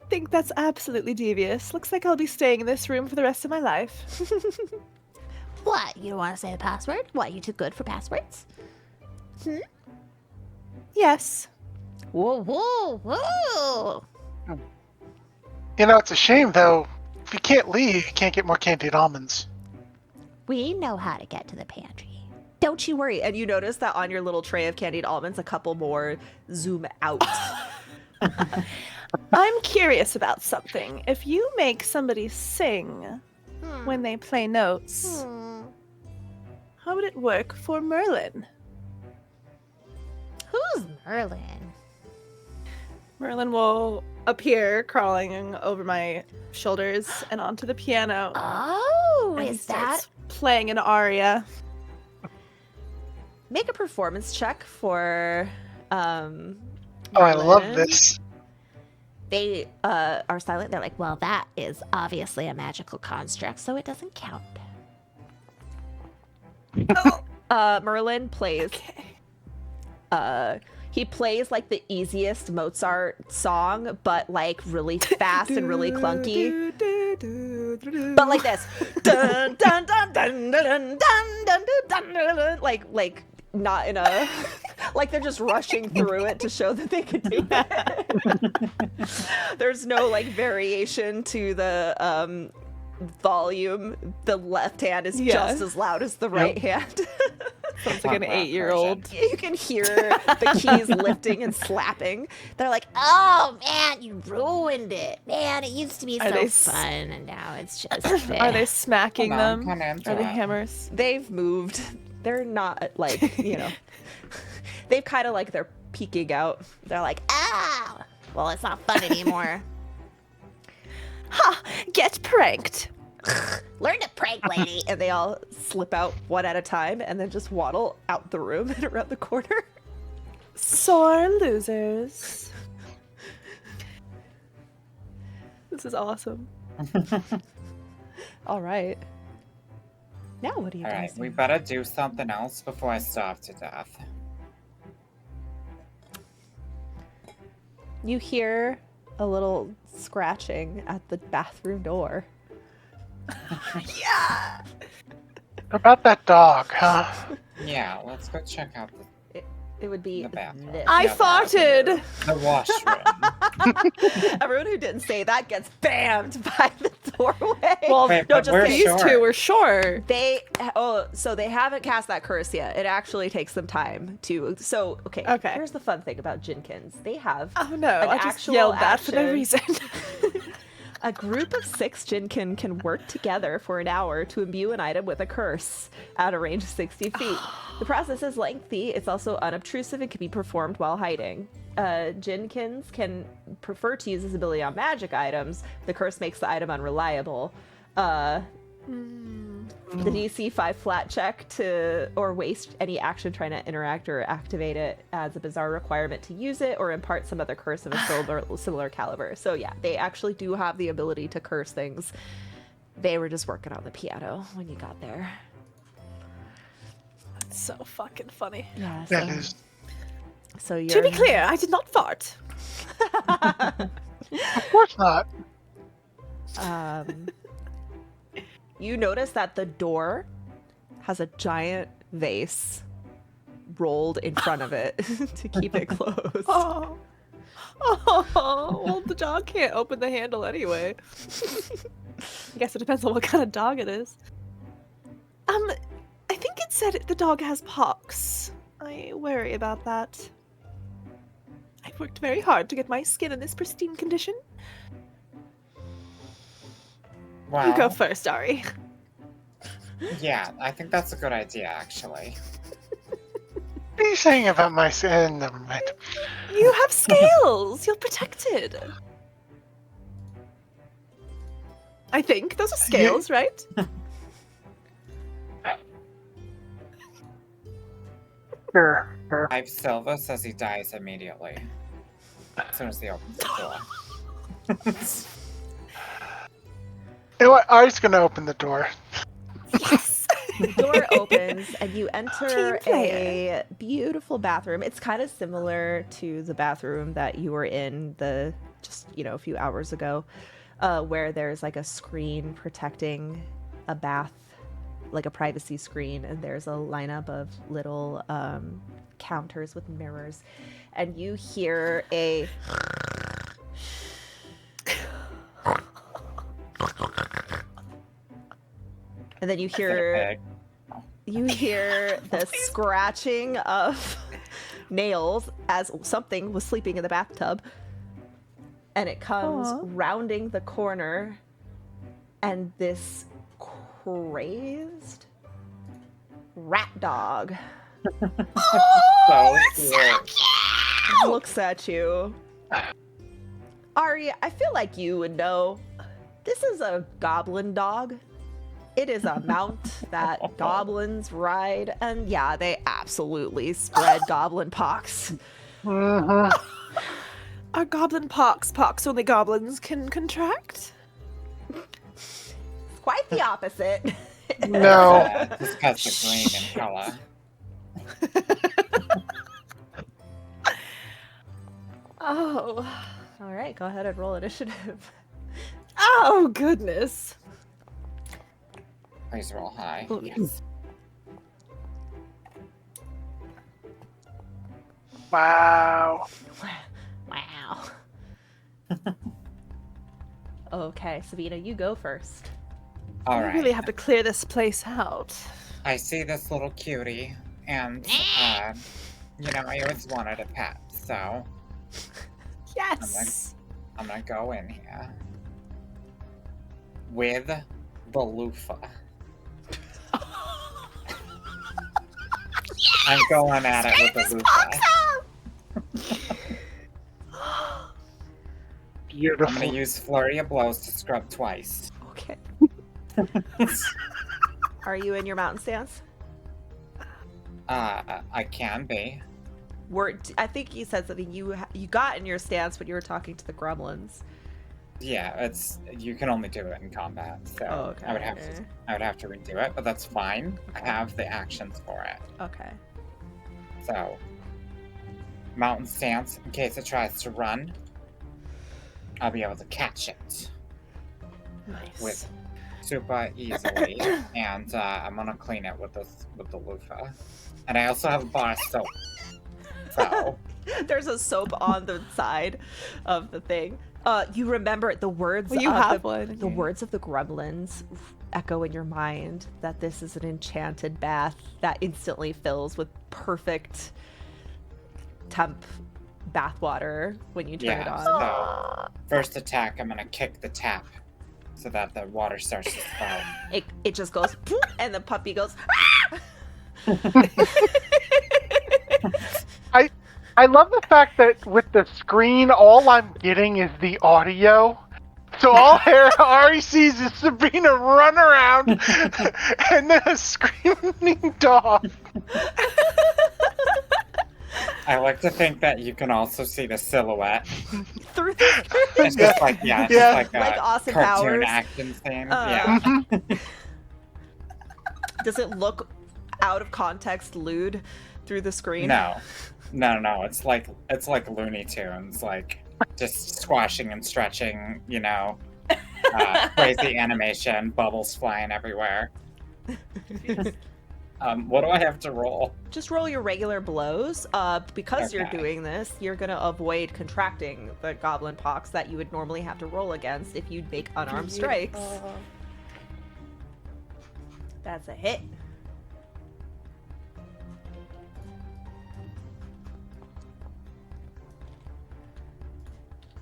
S2: think that's absolutely devious. Looks like I'll be staying in this room for the rest of my life.
S5: What? You don't want to say the password? What? You too good for passwords?
S2: Yes.
S5: Whoa, whoa, whoa!
S4: You know, it's a shame though. If you can't leave, you can't get more candied almonds.
S5: We know how to get to the pantry.
S1: Don't you worry. And you notice that on your little tray of candied almonds, a couple more zoom out.
S2: I'm curious about something. If you make somebody sing when they play notes, how would it work for Merlin?
S5: Who's Merlin?
S2: Merlin will appear crawling over my shoulders and onto the piano.
S5: Oh,
S2: and he
S5: is that?
S2: starts playing an aria?
S1: Make a performance check for
S4: Oh, I love
S1: Merlin.
S4: this.
S5: They are silent. They're like, well, that is obviously a magical construct, so it doesn't count.
S1: Merlin plays. He plays like the easiest Mozart song, but like really fast and really clunky. But like this, dun dun dun dun dun dun dun dun dun dun, like not in a like they're just rushing through it to show that they could do it. There's no like variation to the volume. The left hand is just as loud as the right hand.
S2: Sounds like an 8-year-old.
S1: You can hear the keys lifting and slapping.
S5: They're like, oh man, you ruined it. Man, it used to be
S2: Are
S5: so
S2: they
S5: fun, and now it's just
S2: Are they smacking
S3: Hold on,
S2: them?
S3: kinda into
S2: Are they
S3: it.
S2: hammers?
S1: They've moved. They're not like, they've kind of like they're peeking out.
S5: They're like, ah, well, it's not fun anymore.
S2: Ha! Get pranked.
S5: Learn to prank, lady.
S1: And they all slip out one at a time and then just waddle out the room and around the corner.
S2: Sore losers. This is awesome.
S1: All right. Now what do you
S3: All
S1: guys
S3: right,
S1: do?
S3: we better do something else before I starve to death.
S1: You hear a little scratching at the bathroom door.
S2: Yeah!
S4: About that dog, huh?
S3: Yeah, let's go check out
S1: It would be
S3: The bathroom.
S1: this.
S2: I
S3: Yeah,
S2: farted!
S3: the washroom.
S1: Everyone who didn't say that gets bammed by the doorway.
S2: Well,
S3: Wait,
S1: no,
S3: but
S1: just
S3: we're
S1: kidding.
S2: These
S3: short.
S2: two were short.
S1: So they haven't cast that curse yet. It actually takes them time to. So okay.
S2: Okay.
S1: Here's the fun thing about Jinkins. They have
S2: Oh no,
S1: An
S2: I just
S1: actual
S2: yelled that for no
S1: action.
S2: reason.
S1: a group of 6 Jinkin can work together for an hour to imbue an item with a curse at a range of 60 feet. The process is lengthy. It's also unobtrusive and can be performed while hiding. Jinkins can prefer to use this ability on magic items. The curse makes the item unreliable. The DC 5 flat check or waste any action trying to interact or activate it as a bizarre requirement to use it or impart some other curse of a similar caliber. So yeah, they actually do have the ability to curse things. They were just working on the piano when you got there.
S2: That's so fucking funny.
S1: Yeah.
S4: That is.
S1: So you're
S2: To be clear, I did not fart.
S4: Of course not.
S1: You notice that the door has a giant vase rolled in front of it to keep it closed.
S2: Oh. Oh, well, the dog can't open the handle anyway. I guess it depends on what kind of dog it is. I think it said the dog has pox. I worry about that. I've worked very hard to get my skin in this pristine condition.
S3: Wow.
S2: You go first, Ari.
S3: Yeah, I think that's a good idea, actually.
S4: What are you saying about my skin? Never mind.
S2: You have scales. You're protected. I think those are scales, right?
S4: Sure, sure.
S3: 5 silver says he dies immediately. As soon as he opens the door.
S4: You know what? Ari's gonna open the door.
S2: Yes.
S1: The door opens and you enter
S2: Team
S1: a beautiful bathroom. It's kind of similar to the bathroom that you were in just a few hours ago, where there's like a screen protecting a bath, like a privacy screen, and there's a lineup of little counters with mirrors, and you hear a and then you hear the scratching of nails as something was sleeping in the bathtub, and it comes
S2: Aw.
S1: rounding the corner, and this crazed rat dog
S3: So cute.
S1: looks at you. Ari, I feel like you would know. This is a goblin dog. It is a mount that goblins ride, and yeah, they absolutely spread goblin pox.
S4: Mhm.
S2: Are goblin pox only goblins can contract?
S5: It's quite the opposite.
S4: No.
S3: Just because the green in color.
S2: Oh.
S1: All right, go ahead and roll initiative.
S2: Oh, goodness.
S3: Please roll high.
S2: Oh, yes.
S4: Wow.
S5: Wow.
S1: Okay, Sabina, you go first.
S3: All
S2: I
S3: right.
S2: really have to clear this place out.
S3: I see this little cutie, and you know, I always wanted a pet, so
S2: Yes.
S3: I'm gonna go in here with the loofah. I'm going at it with the loofah. I'm
S4: Beautiful.
S3: gonna use flurry of blows to scrub twice.
S1: Okay. Are you in your mountain stance?
S3: I can be.
S1: I think you said something you got in your stance when you were talking to the gremlins.
S3: Yeah, it's you can only do it in combat, so
S1: Oh, okay.
S3: I would have to redo it, but that's fine. I have the actions for it.
S1: Okay.
S3: So, mountain stance, in case it tries to run, I'll be able to catch it
S2: Nice.
S3: with super easily, and I'm gonna clean it with the loofah. And I also have a bar of soap. So,
S1: There's a soap on the side of the thing. You remember the words
S2: Well, you
S1: of
S2: have
S1: the,
S2: one.
S1: the words of the gremlins echo in your mind that this is an enchanted bath that instantly fills with perfect temp bath water when you turn it
S3: yeah.
S1: on.
S3: So, first attack, I'm gonna kick the tap so that the water starts to spout.
S1: It just goes "Poof," and the puppy goes
S4: I love the fact that with the screen, all I'm getting is the audio. So all Ari sees is Sabina run around and then a screaming dog.
S3: I like to think that you can also see the silhouette.
S1: through the
S3: It's just like
S4: Yeah.
S3: just like a
S1: Like Austin
S3: cartoon
S1: Powers.
S3: action scene.
S1: Uh,
S3: Yeah.
S1: Does it look out of context lewd through the screen?
S3: No. It's like Looney Tunes, like just squashing and stretching, you know, crazy animation, bubbles flying everywhere. What do I have to roll?
S1: Just roll your regular blows. Because you're
S3: Okay.
S1: doing this, you're gonna avoid contracting the goblin pox that you would normally have to roll against if you'd make unarmed strikes. That's a hit.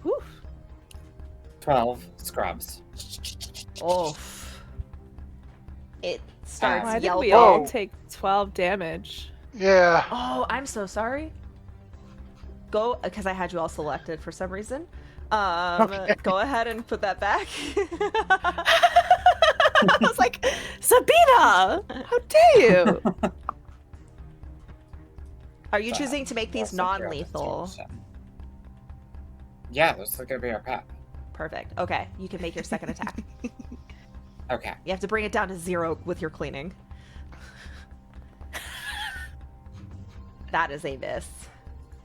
S1: Whew.
S3: 12 scrubs.
S1: Oh. It starts
S2: Why did
S1: yelping.
S2: we all
S4: Whoa.
S2: take 12 damage?
S4: Yeah.
S1: Oh, I'm so sorry. Go, because I had you all selected for some reason. Go ahead and put that back.
S2: I was like, Sabina! How dare you?
S1: Are you choosing to make these
S3: Plus some
S1: non-lethal?
S3: constitution. Yeah, this is gonna be our pet.
S1: Perfect. Okay, you can make your second attack.
S3: Okay.
S1: You have to bring it down to 0 with your cleaning. That is a miss.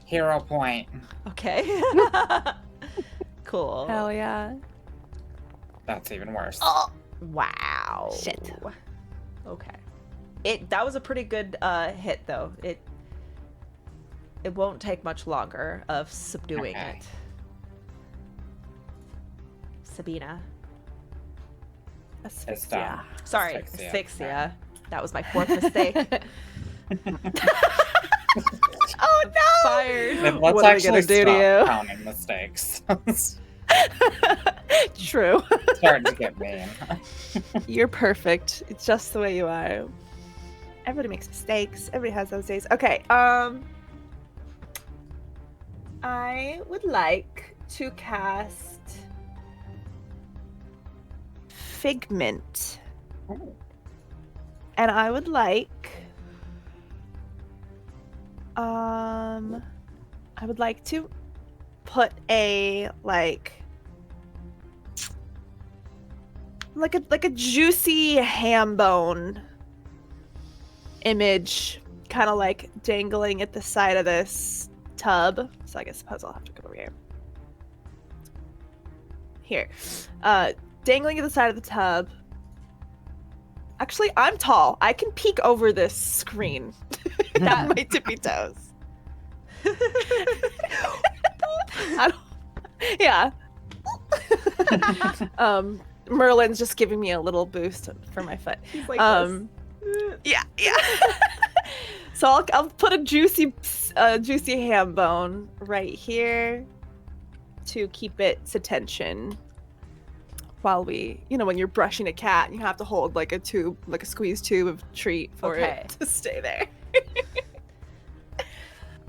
S3: Hero point.
S1: Okay. Cool.
S2: Hell yeah.
S3: That's even worse.
S1: Wow.
S2: Shit.
S1: Okay. That was a pretty good hit though. It won't take much longer of subduing
S3: Okay.
S1: it. Sabina.
S3: It's done.
S1: Sorry,
S3: Asphyxia.
S1: asphyxia. That was my fourth mistake.
S2: Oh no!
S1: Fired.
S3: Let's
S2: What are we
S3: actually
S2: gonna do to
S3: stop
S2: you?
S3: counting mistakes. It's
S2: True.
S3: starting to get mean.
S2: You're perfect. It's just the way you are. Everybody makes mistakes. Everybody has those days. Okay. I would like to cast Figment.
S3: Ooh.
S2: And I would like I would like to put a like a juicy ham bone image, kind of like dangling at the side of this tub. So I suppose I'll have to come over here. Here, dangling at the side of the tub. Actually, I'm tall. I can peek over this screen at my tippy toes. Yeah. Merlin's just giving me a little boost for my foot.
S1: He's like
S2: Yeah. So I'll put a juicy ham bone right here to keep its attention while we, when you're brushing a cat, you have to hold like a tube, like a squeeze tube of treat for it to stay there.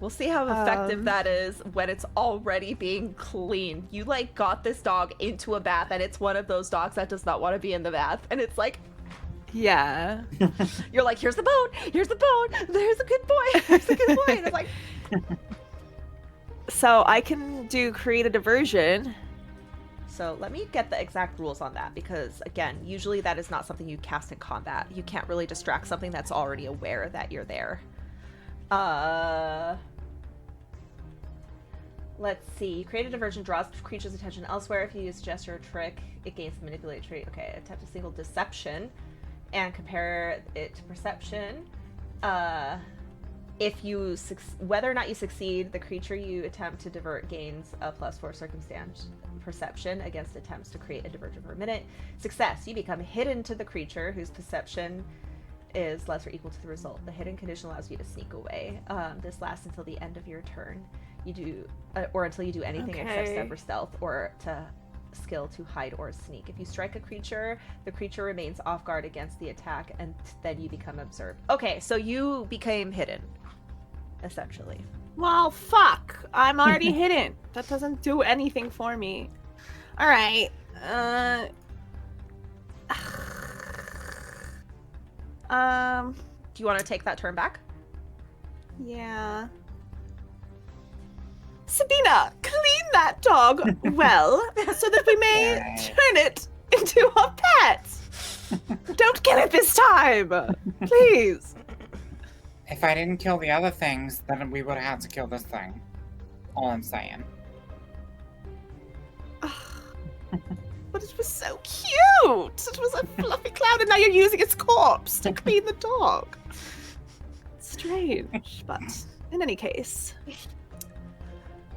S1: We'll see how effective that is when it's already being cleaned. You like got this dog into a bath, and it's one of those dogs that does not want to be in the bath, and it's like,
S2: yeah,
S1: you're like, here's the bone, there's a good boy, there's a good boy, and it's like.
S2: So I can create a diversion.
S1: So let me get the exact rules on that, because again, usually that is not something you cast in combat. You can't really distract something that's already aware that you're there. Let's see. Create a diversion, draws creature's attention elsewhere. If you use gesture or trick, it gains the manipulate trait. Okay, attempt a single deception and compare it to perception. If you whether or not you succeed, the creature you attempt to divert gains a +4 circumstance perception against attempts to create a diversion for a minute. Success, you become hidden to the creature whose perception is less or equal to the result. The hidden condition allows you to sneak away. This lasts until the end of your turn. You do, or until you do anything except step or stealth, or to skill to hide or sneak. If you strike a creature, the creature remains off guard against the attack, and then you become observed. Okay, so you became hidden, essentially.
S2: Well, fuck. I'm already hidden. That doesn't do anything for me. All right.
S1: Do you want to take that turn back?
S2: Yeah. Sabina, clean that dog well so that we may turn it into a pet. Don't kill it this time, please.
S3: If I didn't kill the other things, then we would have had to kill this thing. All I'm saying.
S2: But it was so cute. It was a fluffy cloud, and now you're using its corpse to clean the dog. Strange, but in any case.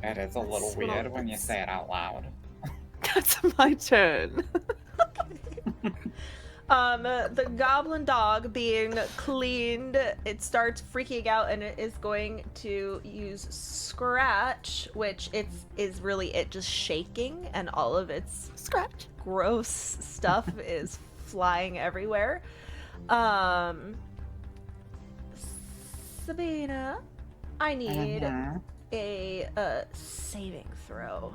S3: It is a little weird when you say it out loud.
S2: That's my turn.
S1: The goblin dog being cleaned, it starts freaking out, and it is going to use Scratch, which is really it just shaking, and all of its
S2: Scratch
S1: gross stuff is flying everywhere. Sabina, I need a saving throw.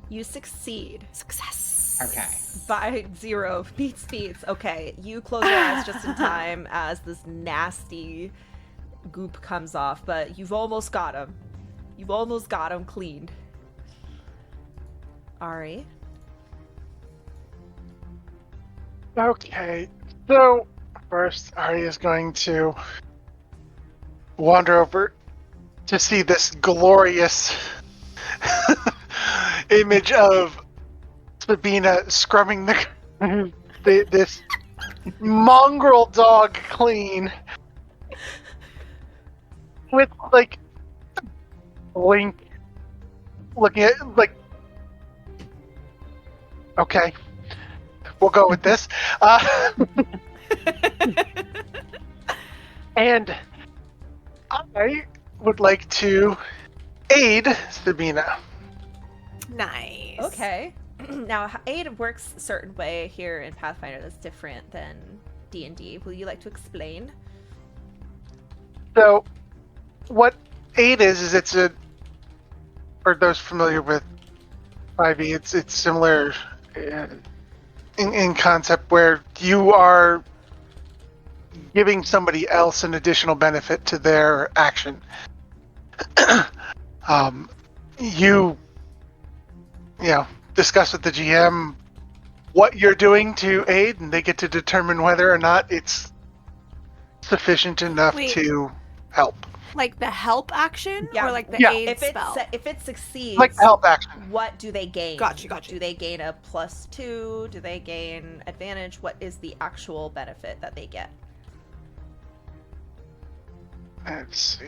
S1: You succeed.
S2: Success.
S3: Okay.
S1: By 0 beats. Okay, you close your eyes just in time as this nasty goop comes off, but you've almost got him. You've almost got him cleaned. Ari?
S4: Okay, so first Ari is going to wander over to see this glorious image of Sabina scrubbing this mongrel dog clean with like Link looking at okay, we'll go with this. And I would like to aid Sabina.
S2: Nice.
S1: Okay. Now, aid works a certain way here in Pathfinder that's different than D&D. Will you like to explain?
S4: So, what aid is it's a, for those familiar with 5e, it's similar in concept where you are giving somebody else an additional benefit to their action. You discuss with the GM what you're doing to aid, and they get to determine whether or not it's sufficient enough
S2: Wait.
S4: to help.
S2: Like the help action
S1: Yeah.
S2: or like the
S4: Yeah.
S2: aid
S1: If it
S2: spell?
S1: if it succeeds,
S4: Like help action.
S1: what do they gain?
S2: Gotcha.
S1: Do they gain a +2? Do they gain advantage? What is the actual benefit that they get?
S4: Let's see.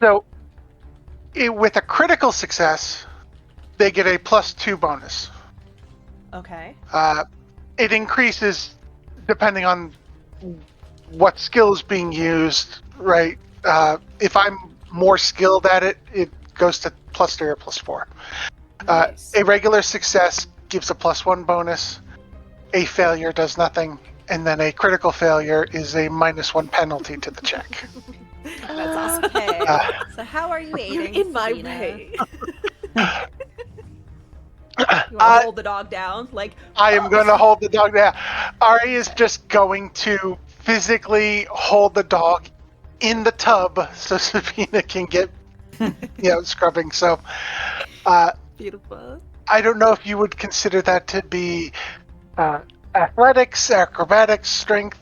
S4: So, with a critical success, they get a +2 bonus.
S1: Okay.
S4: It increases depending on what skill is being used, right? If I'm more skilled at it, it goes to +3 or +4.
S2: Nice.
S4: A regular success gives a +1 bonus. A failure does nothing. And then a critical failure is a -1 penalty to the check.
S2: That's awesome.
S1: Okay.
S4: Uh,
S1: So how are you
S2: You're
S1: aiding?
S2: in my
S1: Sabina?
S2: way.
S1: You want to hold the dog down? Like,
S4: I am going to hold the dog down. Ari is just going to physically hold the dog in the tub so Sabina can get, scrubbing. So,
S2: Beautiful.
S4: I don't know if you would consider that to be athletics, acrobatics, strength.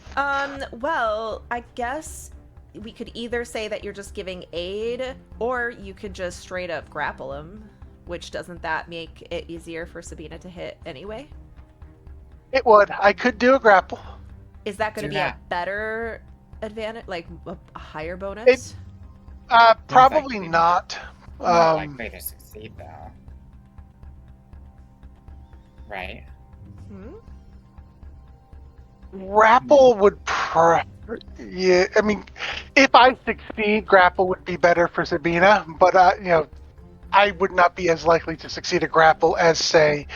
S1: well, I guess we could either say that you're just giving aid, or you could just straight up grapple him. Which doesn't that make it easier for Sabina to hit anyway?
S4: It would. I could do a grapple.
S1: Is that going to
S3: Do
S1: be a
S3: that.
S1: better advantage, like a higher bonus?
S4: Probably
S3: likely.
S4: not.
S3: More likely to succeed, though. Right?
S1: Hmm?
S4: Grapple would yeah, I mean, if I succeed, grapple would be better for Sabina, but I would not be as likely to succeed a grapple as, say,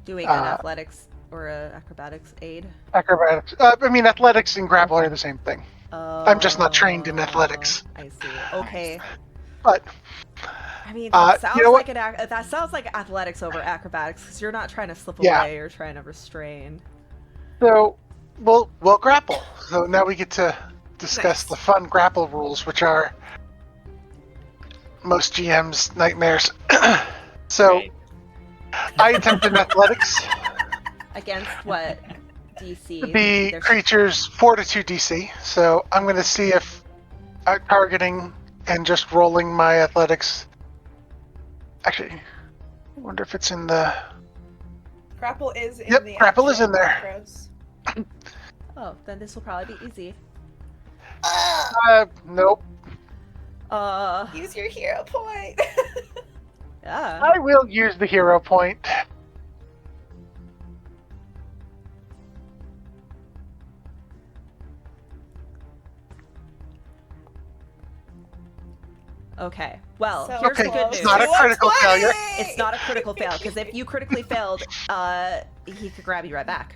S1: Doing an athletics or a acrobatics aid?
S4: acrobatics. Athletics and grapple are the same thing. I'm just not trained in athletics.
S1: I see. Okay.
S4: But
S1: I mean, that sounds
S4: you know
S1: like
S4: what?
S1: that sounds like athletics over acrobatics, because you're not trying to slip
S4: Yeah.
S1: away or trying to restrain.
S4: So we'll grapple. So now we get to discuss
S2: Nice.
S4: the fun grapple rules, which are most GM's nightmares. So
S3: Right.
S4: I attempted athletics.
S1: Against what DC?
S4: The
S1: There's-
S4: creature's fortitude DC. So I'm going to see if targeting and just rolling my athletics. Actually, I wonder if it's in the.
S2: Grapple is in
S4: Yep,
S2: the
S4: grapple is
S2: actual
S4: in there.
S2: macros.
S1: Oh, then this will probably be easy.
S4: Nope.
S2: Use your hero point.
S1: Yeah.
S4: I will use the hero point.
S1: Okay. Well,
S2: So
S1: here's the
S4: Okay,
S1: good
S4: it's
S1: news.
S4: not a critical failure.
S1: It's not a critical fail, because if you critically failed, he could grab you right back.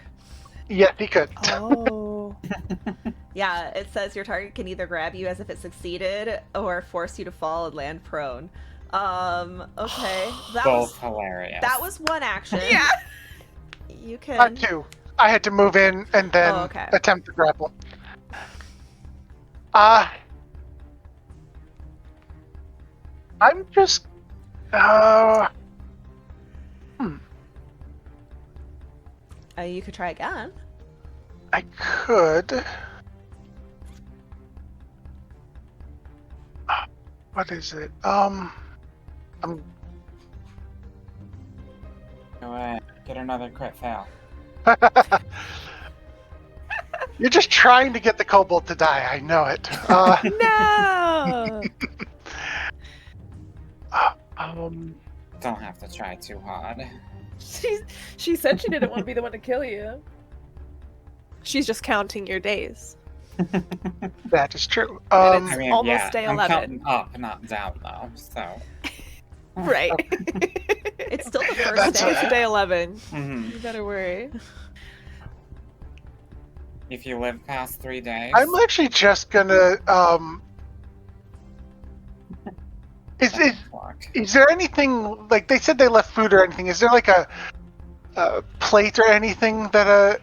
S4: Yes, he could.
S2: Oh.
S1: Yeah, it says your target can either grab you as if it succeeded or force you to fall and land prone. Okay.
S3: Both hilarious.
S1: That was one action.
S2: Yeah.
S1: You can.
S4: Two. I had to move in and then
S1: Oh, okay.
S4: attempt to grapple. I'm just.
S1: You could try again.
S4: I could. What is it? I'm.
S3: Go ahead. Get another crit fail.
S4: You're just trying to get the kobold to die. I know it.
S2: No.
S3: Don't have to try too hard.
S2: She said she didn't want to be the one to kill you. She's just counting your days.
S4: That is true.
S2: And
S3: I
S2: it's
S3: mean,
S2: almost
S3: yeah,
S2: day
S3: I'm
S2: 11.
S3: counting up, not down, though. So.
S2: Right.
S1: It's still the first
S4: That's
S1: day.
S2: It's day 11.
S3: Mhm.
S2: You better worry.
S3: If you live past 3 days.
S4: I'm actually just gonna. Is there anything like they said they left food or anything? Is there like a plate or anything that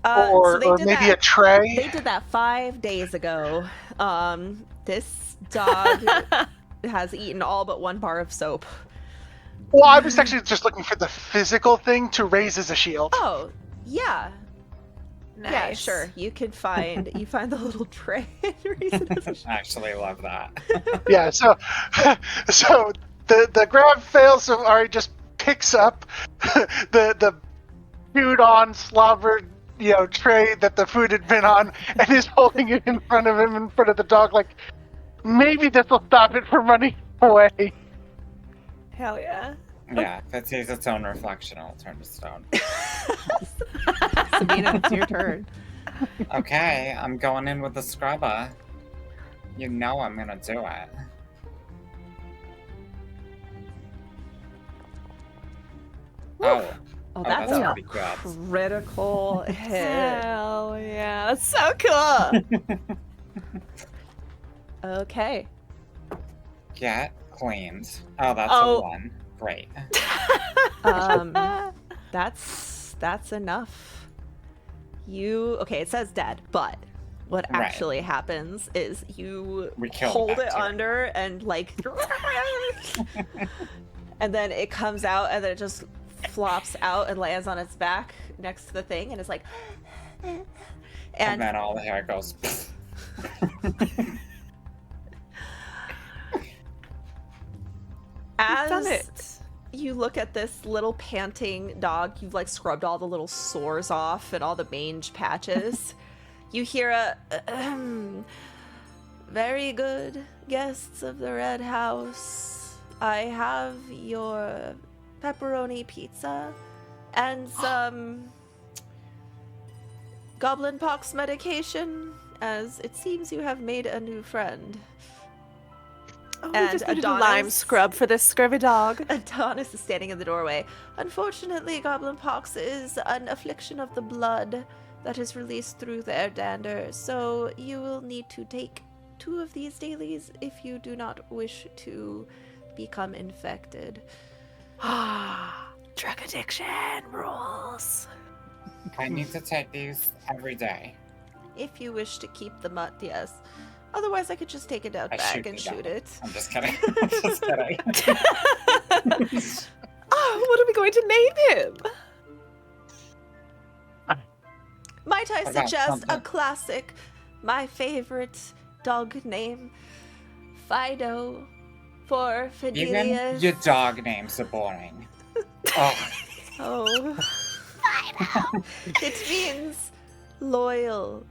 S4: or maybe a tray.
S1: They did that 5 days ago. This dog has eaten all but 1 bar of soap.
S4: Well, I was actually just looking for the physical thing to raise as a shield.
S1: Oh, yeah.
S2: Nice.
S1: Yeah, sure. You find the little tray and raise it as a
S3: I actually love that.
S4: Yeah, so the grab fails, so Ari just picks up the chewed on, slobbered, tray that the food had been on, and is holding it in front of him, in front of the dog, like, maybe this will stop it from running away.
S2: Hell yeah.
S3: Yeah, if it sees its own reflection, it'll turn to stone.
S1: Sabina, it's your turn.
S3: Okay, I'm going in with the scrubber. You know I'm gonna do it. Oh,
S1: Oh,
S3: that's
S1: that's a
S3: pretty good.
S1: critical hit.
S2: Hell yeah. That's so cool.
S1: Okay.
S3: Get cleaned. Oh, that's
S2: Oh.
S3: a 1. Great.
S1: That's enough. It says dead, but what
S3: Right.
S1: actually happens is you
S3: We kill the
S1: hold it
S3: bacteria.
S1: under and and then it comes out and then it just flops out and lands on its back next to the thing and it's like
S3: And
S1: and
S3: then all the hair goes.
S1: as
S2: Done it.
S1: you look at this little panting dog, you've like scrubbed all the little sores off and all the mange patches. You hear a very good guests of the Red House. I have your pepperoni pizza and some goblin pox medication, as it seems you have made a new friend.
S2: Oh, we
S1: And
S2: just needed a
S1: Adonis-
S2: lime scrub for this scurvy dog.
S1: Adonis is standing in the doorway. Unfortunately, goblin pox is an affliction of the blood that is released through the air dander, so you will need to take 2 of these dailies if you do not wish to become infected.
S2: Drug addiction rules.
S3: I need to take these every day.
S1: If you wish to keep them up, yes. Otherwise, I could just take it out
S3: I
S1: back
S3: shoot
S1: and
S3: the
S1: shoot
S3: dog.
S1: it.
S3: I'm just kidding. I'm just kidding.
S2: Oh, what are we going to name him?
S1: Might I
S3: What about
S1: suggest a
S3: something?
S1: classic, my favorite dog name, Fido, for
S3: Even
S1: Fidelius.
S3: your dog names are boring. Oh,
S1: Oh. It means loyal.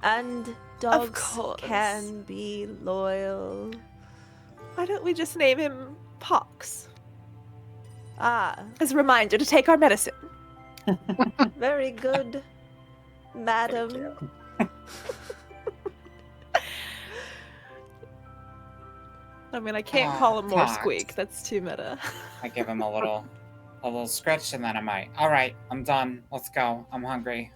S1: And dogs
S2: course.
S1: can be loyal.
S2: Why don't we just name him Pox?
S1: Ah,
S2: As a reminder to take our medicine.
S1: very good, madam.
S2: I mean, I can't
S3: Ah,
S2: call him more
S3: Pox.
S2: Squeak. That's too meta.
S3: I give him a little scratch, and then I'm like, all right, I'm done. Let's go. I'm hungry.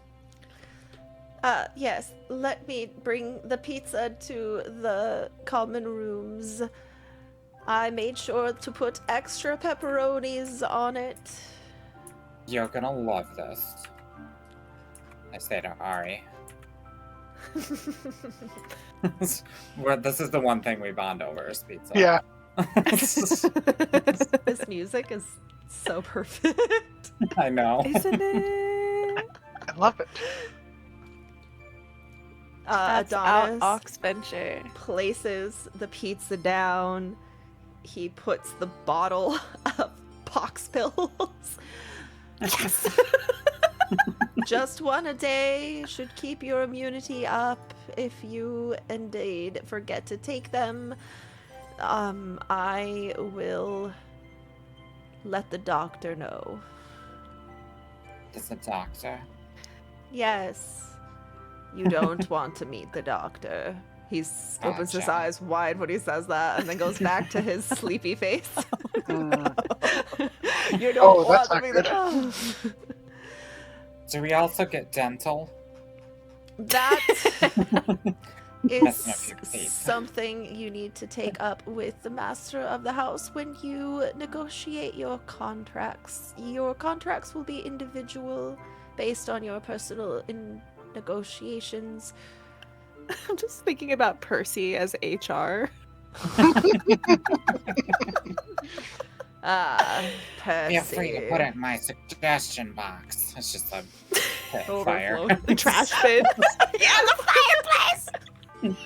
S1: Yes, let me bring the pizza to the common rooms. I made sure to put extra pepperonis on it.
S3: You're gonna love this. I say to Ari. This is the one thing we bond over is pizza.
S4: Yeah.
S1: This music is so perfect.
S3: I know.
S2: Isn't it?
S4: I love it.
S2: That's
S1: Adonis
S2: Oxventure.
S1: places the pizza down. He puts the bottle of pox pills.
S2: Yes.
S1: Just one a day should keep your immunity up if you indeed forget to take them. I will let the doctor know.
S3: It's a doctor.
S1: Yes. You don't want to meet the doctor. He opens his
S3: Gotcha.
S1: eyes wide when he says that and then goes back to his sleepy face. You don't
S4: Oh,
S1: want
S4: that's
S1: to
S4: not
S1: meet the
S4: good.
S1: doctor.
S3: Do we also get dental?
S1: That
S3: Messing up
S1: is
S3: your feet.
S1: something you need to take up with the master of the house when you negotiate your contracts. Your contracts will be individual based on your personal negotiations.
S2: I'm just thinking about Percy as HR.
S1: Percy.
S3: Feel free to put it in my suggestion box. It's just a pit fire.
S1: Overflow.
S2: The trash bin.
S5: Yeah, the fireplace!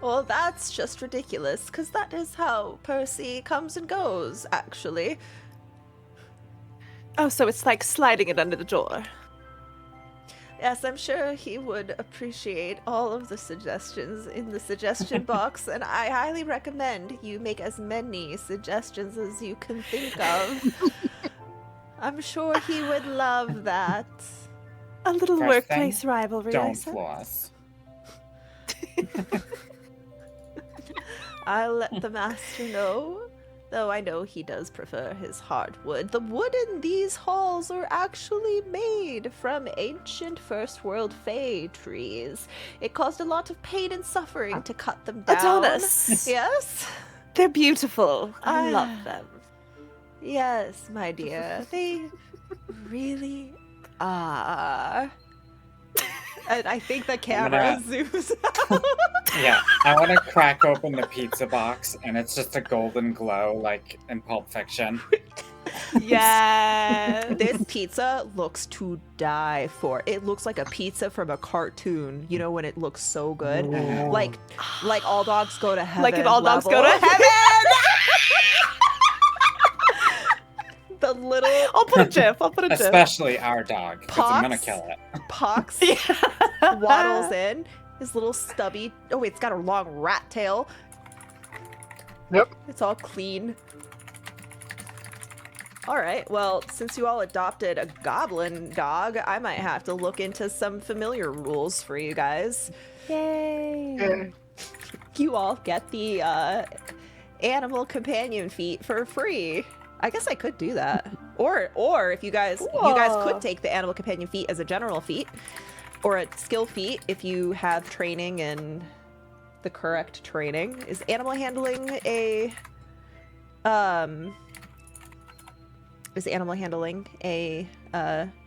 S1: Well, that's just ridiculous, because that is how Percy comes and goes, actually.
S2: Oh, so it's like sliding it under the door.
S1: Yes, I'm sure he would appreciate all of the suggestions in the suggestion box, and I highly recommend you make as many suggestions as you can think of. I'm sure he would love that.
S2: A little
S3: First
S2: workplace
S3: thing,
S2: rivalry.
S3: Don't
S2: Lysa.
S3: floss.
S1: I'll let the master know, though I know he does prefer his hardwood. The wood in these halls are actually made from ancient First World Fae trees. It caused a lot of pain and suffering to cut them down.
S2: Adonis.
S1: Yes?
S2: They're beautiful. I
S1: Ah.
S2: love them.
S1: Yes, my dear. They really are. And I think the camera zooms out.
S3: Yeah, I want to crack open the pizza box, and it's just a golden glow, like in Pulp Fiction.
S2: Yeah.
S1: This pizza looks to die for. It looks like a pizza from a cartoon. You know when it looks so good, like All Dogs Go to Heaven.
S2: Like if all dogs go
S1: level.
S2: to heaven.
S1: The little
S2: I'll put a gif.
S3: Especially our dog, because I'm gonna
S1: Pox?
S3: kill it.
S1: Pox
S2: Yeah.
S1: waddles in. His little stubby. Oh, it's got a long rat tail.
S4: Yep.
S1: It's all clean. All right. Well, since you all adopted a goblin dog, I might have to look into some familiar rules for you guys.
S2: Yay.
S4: Yeah.
S1: You all get the animal companion feat for free. I guess I could do that. Or if you guys
S2: Cool.
S1: could take the animal companion feat as a general feat or a skill feat if you have training and the correct training. Is animal handling a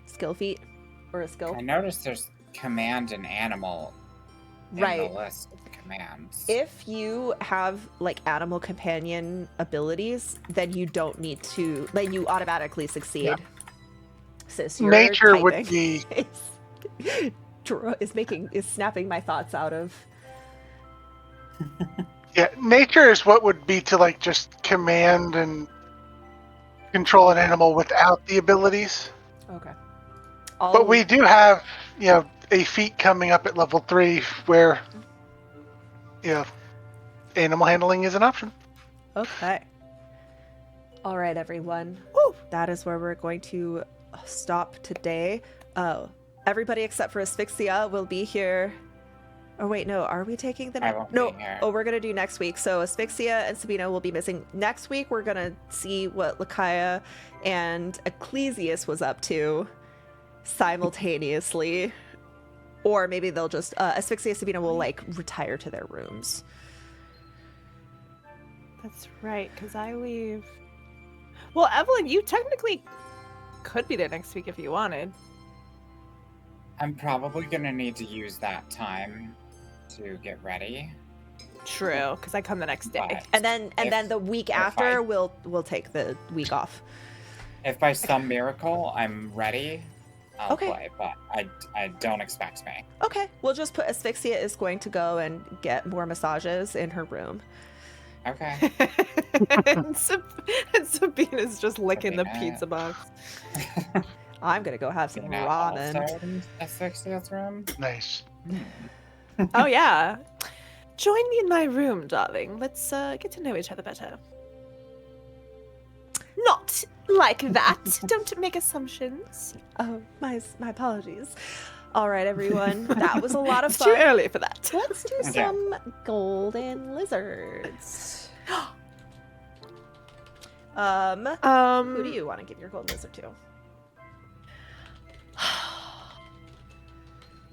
S1: skill feat or a skill?
S3: I noticed there's command and animal in
S1: Right.
S3: the list of commands.
S1: If you have like animal companion abilities, then you don't need to. Then you automatically succeed.
S4: Yeah.
S1: Sis, your
S4: Nature would
S1: typing
S4: be
S1: is snapping my thoughts out of.
S4: yeah. Nature is what would be to like just command and control an animal without the abilities.
S1: Okay.
S4: But we do have, a feat coming up at level 3 where, animal handling is an option.
S1: Okay. All right, everyone.
S2: Woo.
S1: That is where we're going to stop today. Everybody except for Asphyxia will be here. Oh wait, no. Are we taking the
S3: I won't
S1: no?
S3: be here.
S1: Oh, we're gonna do next week. So Asphyxia and Sabina will be missing next week. We're gonna see what Lakaya and Ecclesias was up to simultaneously, or maybe they'll just Asphyxia and Sabina will like retire to their rooms.
S2: That's right, because I leave. Well, Evelyn, you technically could be there next week if you wanted.
S3: I'm probably gonna need to use that time to get ready.
S2: True, because I come the next day.
S3: But
S1: And then
S3: If-
S1: the week
S3: if
S1: after
S3: I-
S1: we'll take the week off.
S3: if by some miracle I'm ready, I'll
S1: Okay.
S3: play. But I don't expect me.
S1: Okay, we'll just put Asphyxia is going to go and get more massages in her room.
S3: Okay.
S2: and Sabina's just licking the
S3: Sabina.
S2: pizza box.
S1: I'm gonna go have some
S3: You know,
S1: ramen.
S3: also in Asphyxia's room.
S4: Nice.
S2: Oh yeah. Join me in my room, darling. Let's get to know each other better. Not like that. Don't make assumptions.
S1: Oh, my apologies. All right, everyone, that was a lot of
S2: It's too
S1: fun.
S2: early for that.
S1: Let's do
S3: Okay.
S1: some golden lizards. Who do you want to give your golden lizard to?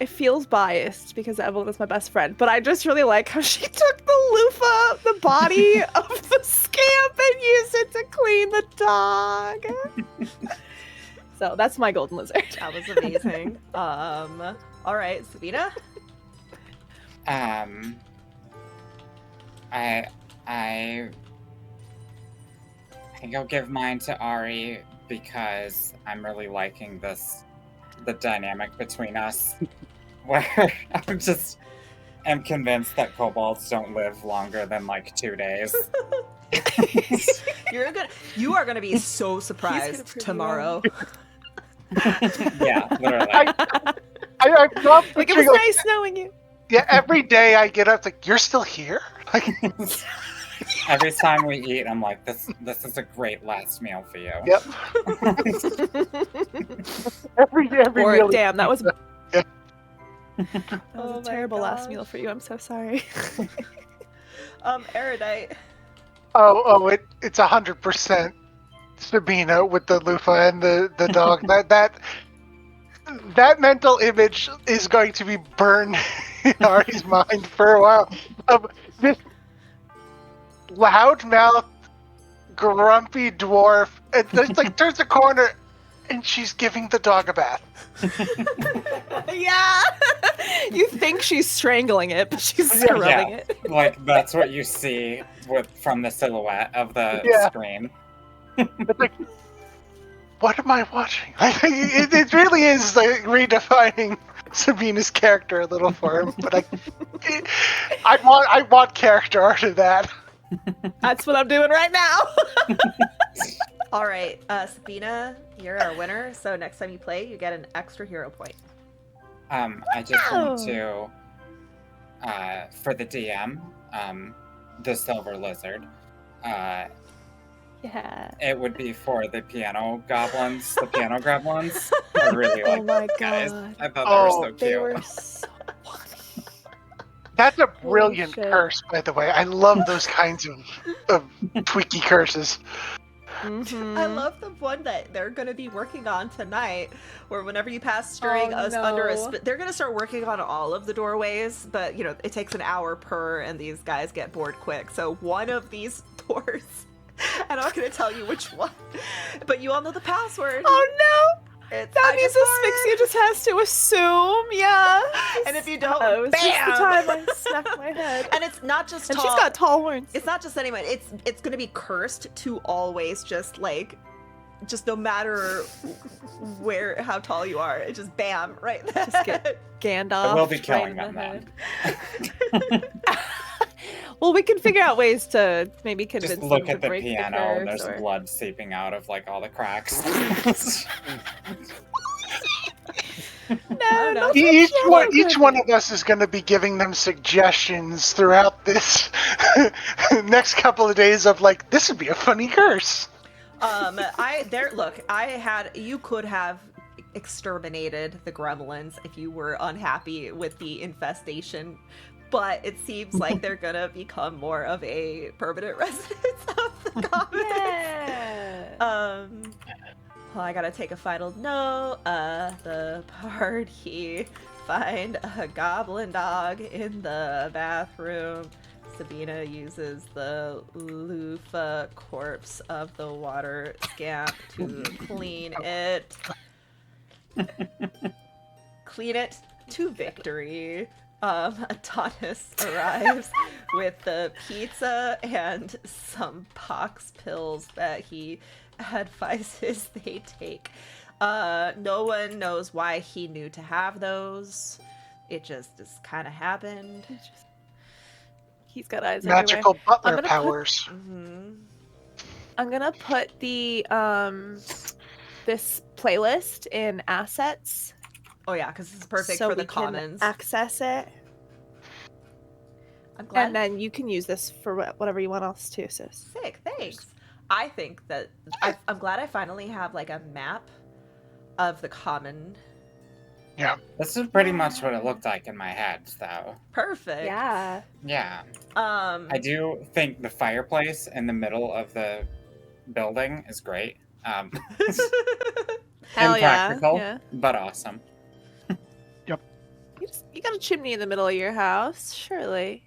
S2: it feels biased because Evelyn is my best friend, but I just really like how she took the loofah, the body of the scamp, and used it to clean the dog. So that's my golden lizard.
S1: That was amazing. All right, Sabina.
S3: I think I'll give mine to Ari because I'm really liking the dynamic between us, where I'm convinced that kobolds don't live longer than like 2 days.
S1: You are gonna be so surprised
S2: prove you
S1: tomorrow.
S3: Yeah, literally.
S4: I love
S2: Like, it was nice knowing you.
S4: Yeah, every day I get up, it's like, you're still here? Like,
S3: Every time we eat, I'm like, this is a great last meal for you.
S4: yep. every
S2: Or
S4: meal.
S2: damn, that was
S4: Yeah.
S2: that was
S1: Oh
S2: a
S1: my
S2: terrible last
S1: gosh.
S2: meal for you. I'm so sorry.
S1: Erudite.
S4: It's 100% Sabina with the loofah and the dog. that mental image is going to be burned in Ari's mind for a while. This loudmouth, grumpy dwarf, and there's like turns a corner, and she's giving the dog a bath.
S2: Yeah. You think she's strangling it, but she's scrubbing
S3: Yeah.
S2: it.
S3: Like that's what you see from the silhouette of the
S4: Yeah.
S3: screen.
S4: It's like, what am I watching? It really is like redefining Sabina's character a little for him, but I want character art of that.
S2: That's what I'm doing right now.
S1: All right, Sabina, you're our winner. So next time you play, you get an extra hero point.
S3: I just want to, for the DM, the silver lizard.
S2: Yeah.
S3: It would be for the piano goblins, the piano gremlins. I really
S2: Oh
S3: like
S2: my
S3: those guys.
S2: god.
S3: I thought they were so
S2: They
S3: cute.
S2: were so funny.
S4: That's a brilliant
S2: shit.
S4: curse, by the way. I love those kinds of tweaky curses.
S2: Mhm.
S1: I love the one that they're going to be working on tonight, where whenever you pass during
S2: Oh,
S1: us under a
S2: no.
S1: they're going to start working on all of the doorways, but you know, it takes an hour per, and these guys get bored quick. So one of these doors, and I'm not going to tell you which one, but you all know the password.
S2: Oh no!
S1: It's
S2: That
S1: I
S2: means
S1: just
S2: Asphyxia just has to assume, yeah.
S1: And if you don't,
S2: Oh, it's just
S1: bam!
S2: the time I smacked my head.
S1: And it's not just
S2: And
S1: tall.
S2: she's got tall horns.
S1: It's not just anyone. It's gonna be cursed to always just no matter how tall you are, it just bam right there.
S2: Just get Gandalf.
S3: I will be
S2: right
S3: killing
S2: in
S3: them
S2: the
S3: then.
S2: head. Well, we can figure out ways to maybe convince
S3: Just look
S2: them
S3: at
S2: to
S3: the
S2: break
S3: piano
S2: the
S3: and
S2: curse,
S3: there's
S2: or...
S3: blood seeping out of like all the cracks.
S2: No,
S1: know.
S4: Each one of us is going to be giving them suggestions throughout this next couple of days of like, this would be a funny curse.
S1: You could have exterminated the gremlins if you were unhappy with the infestation, but it seems like they're gonna become more of a permanent residence of the commons.
S2: Yeah.
S1: Well, I gotta take a final note. The party find a goblin dog in the bathroom. Sabina uses the loofah corpse of the water scamp to clean it. Clean it to victory. Adonis arrives with the pizza and some pox pills that he advises they take. No one knows why he knew to have those. It just kind of happened.
S2: He's got eyes
S4: Magical
S2: everywhere.
S4: butler
S2: gonna
S4: powers.
S2: I'm gonna put the this playlist in assets.
S1: Oh yeah, because it's perfect
S2: so
S1: for the
S2: we can
S1: commons.
S2: access it,
S1: I'm glad.
S2: and then you can use this for whatever you want else too, sis.
S1: Sick, thanks. I think that I'm glad I finally have like a map of the common.
S4: Yeah.
S3: This is pretty much what it looked like in my head, though.
S1: Perfect.
S2: Yeah.
S3: Yeah.
S1: I
S3: do think the fireplace in the middle of the building is great.
S2: Hell yeah.
S3: Impractical,
S2: Yeah.
S3: but awesome.
S2: Yeah. You got a chimney in the middle of your house, surely.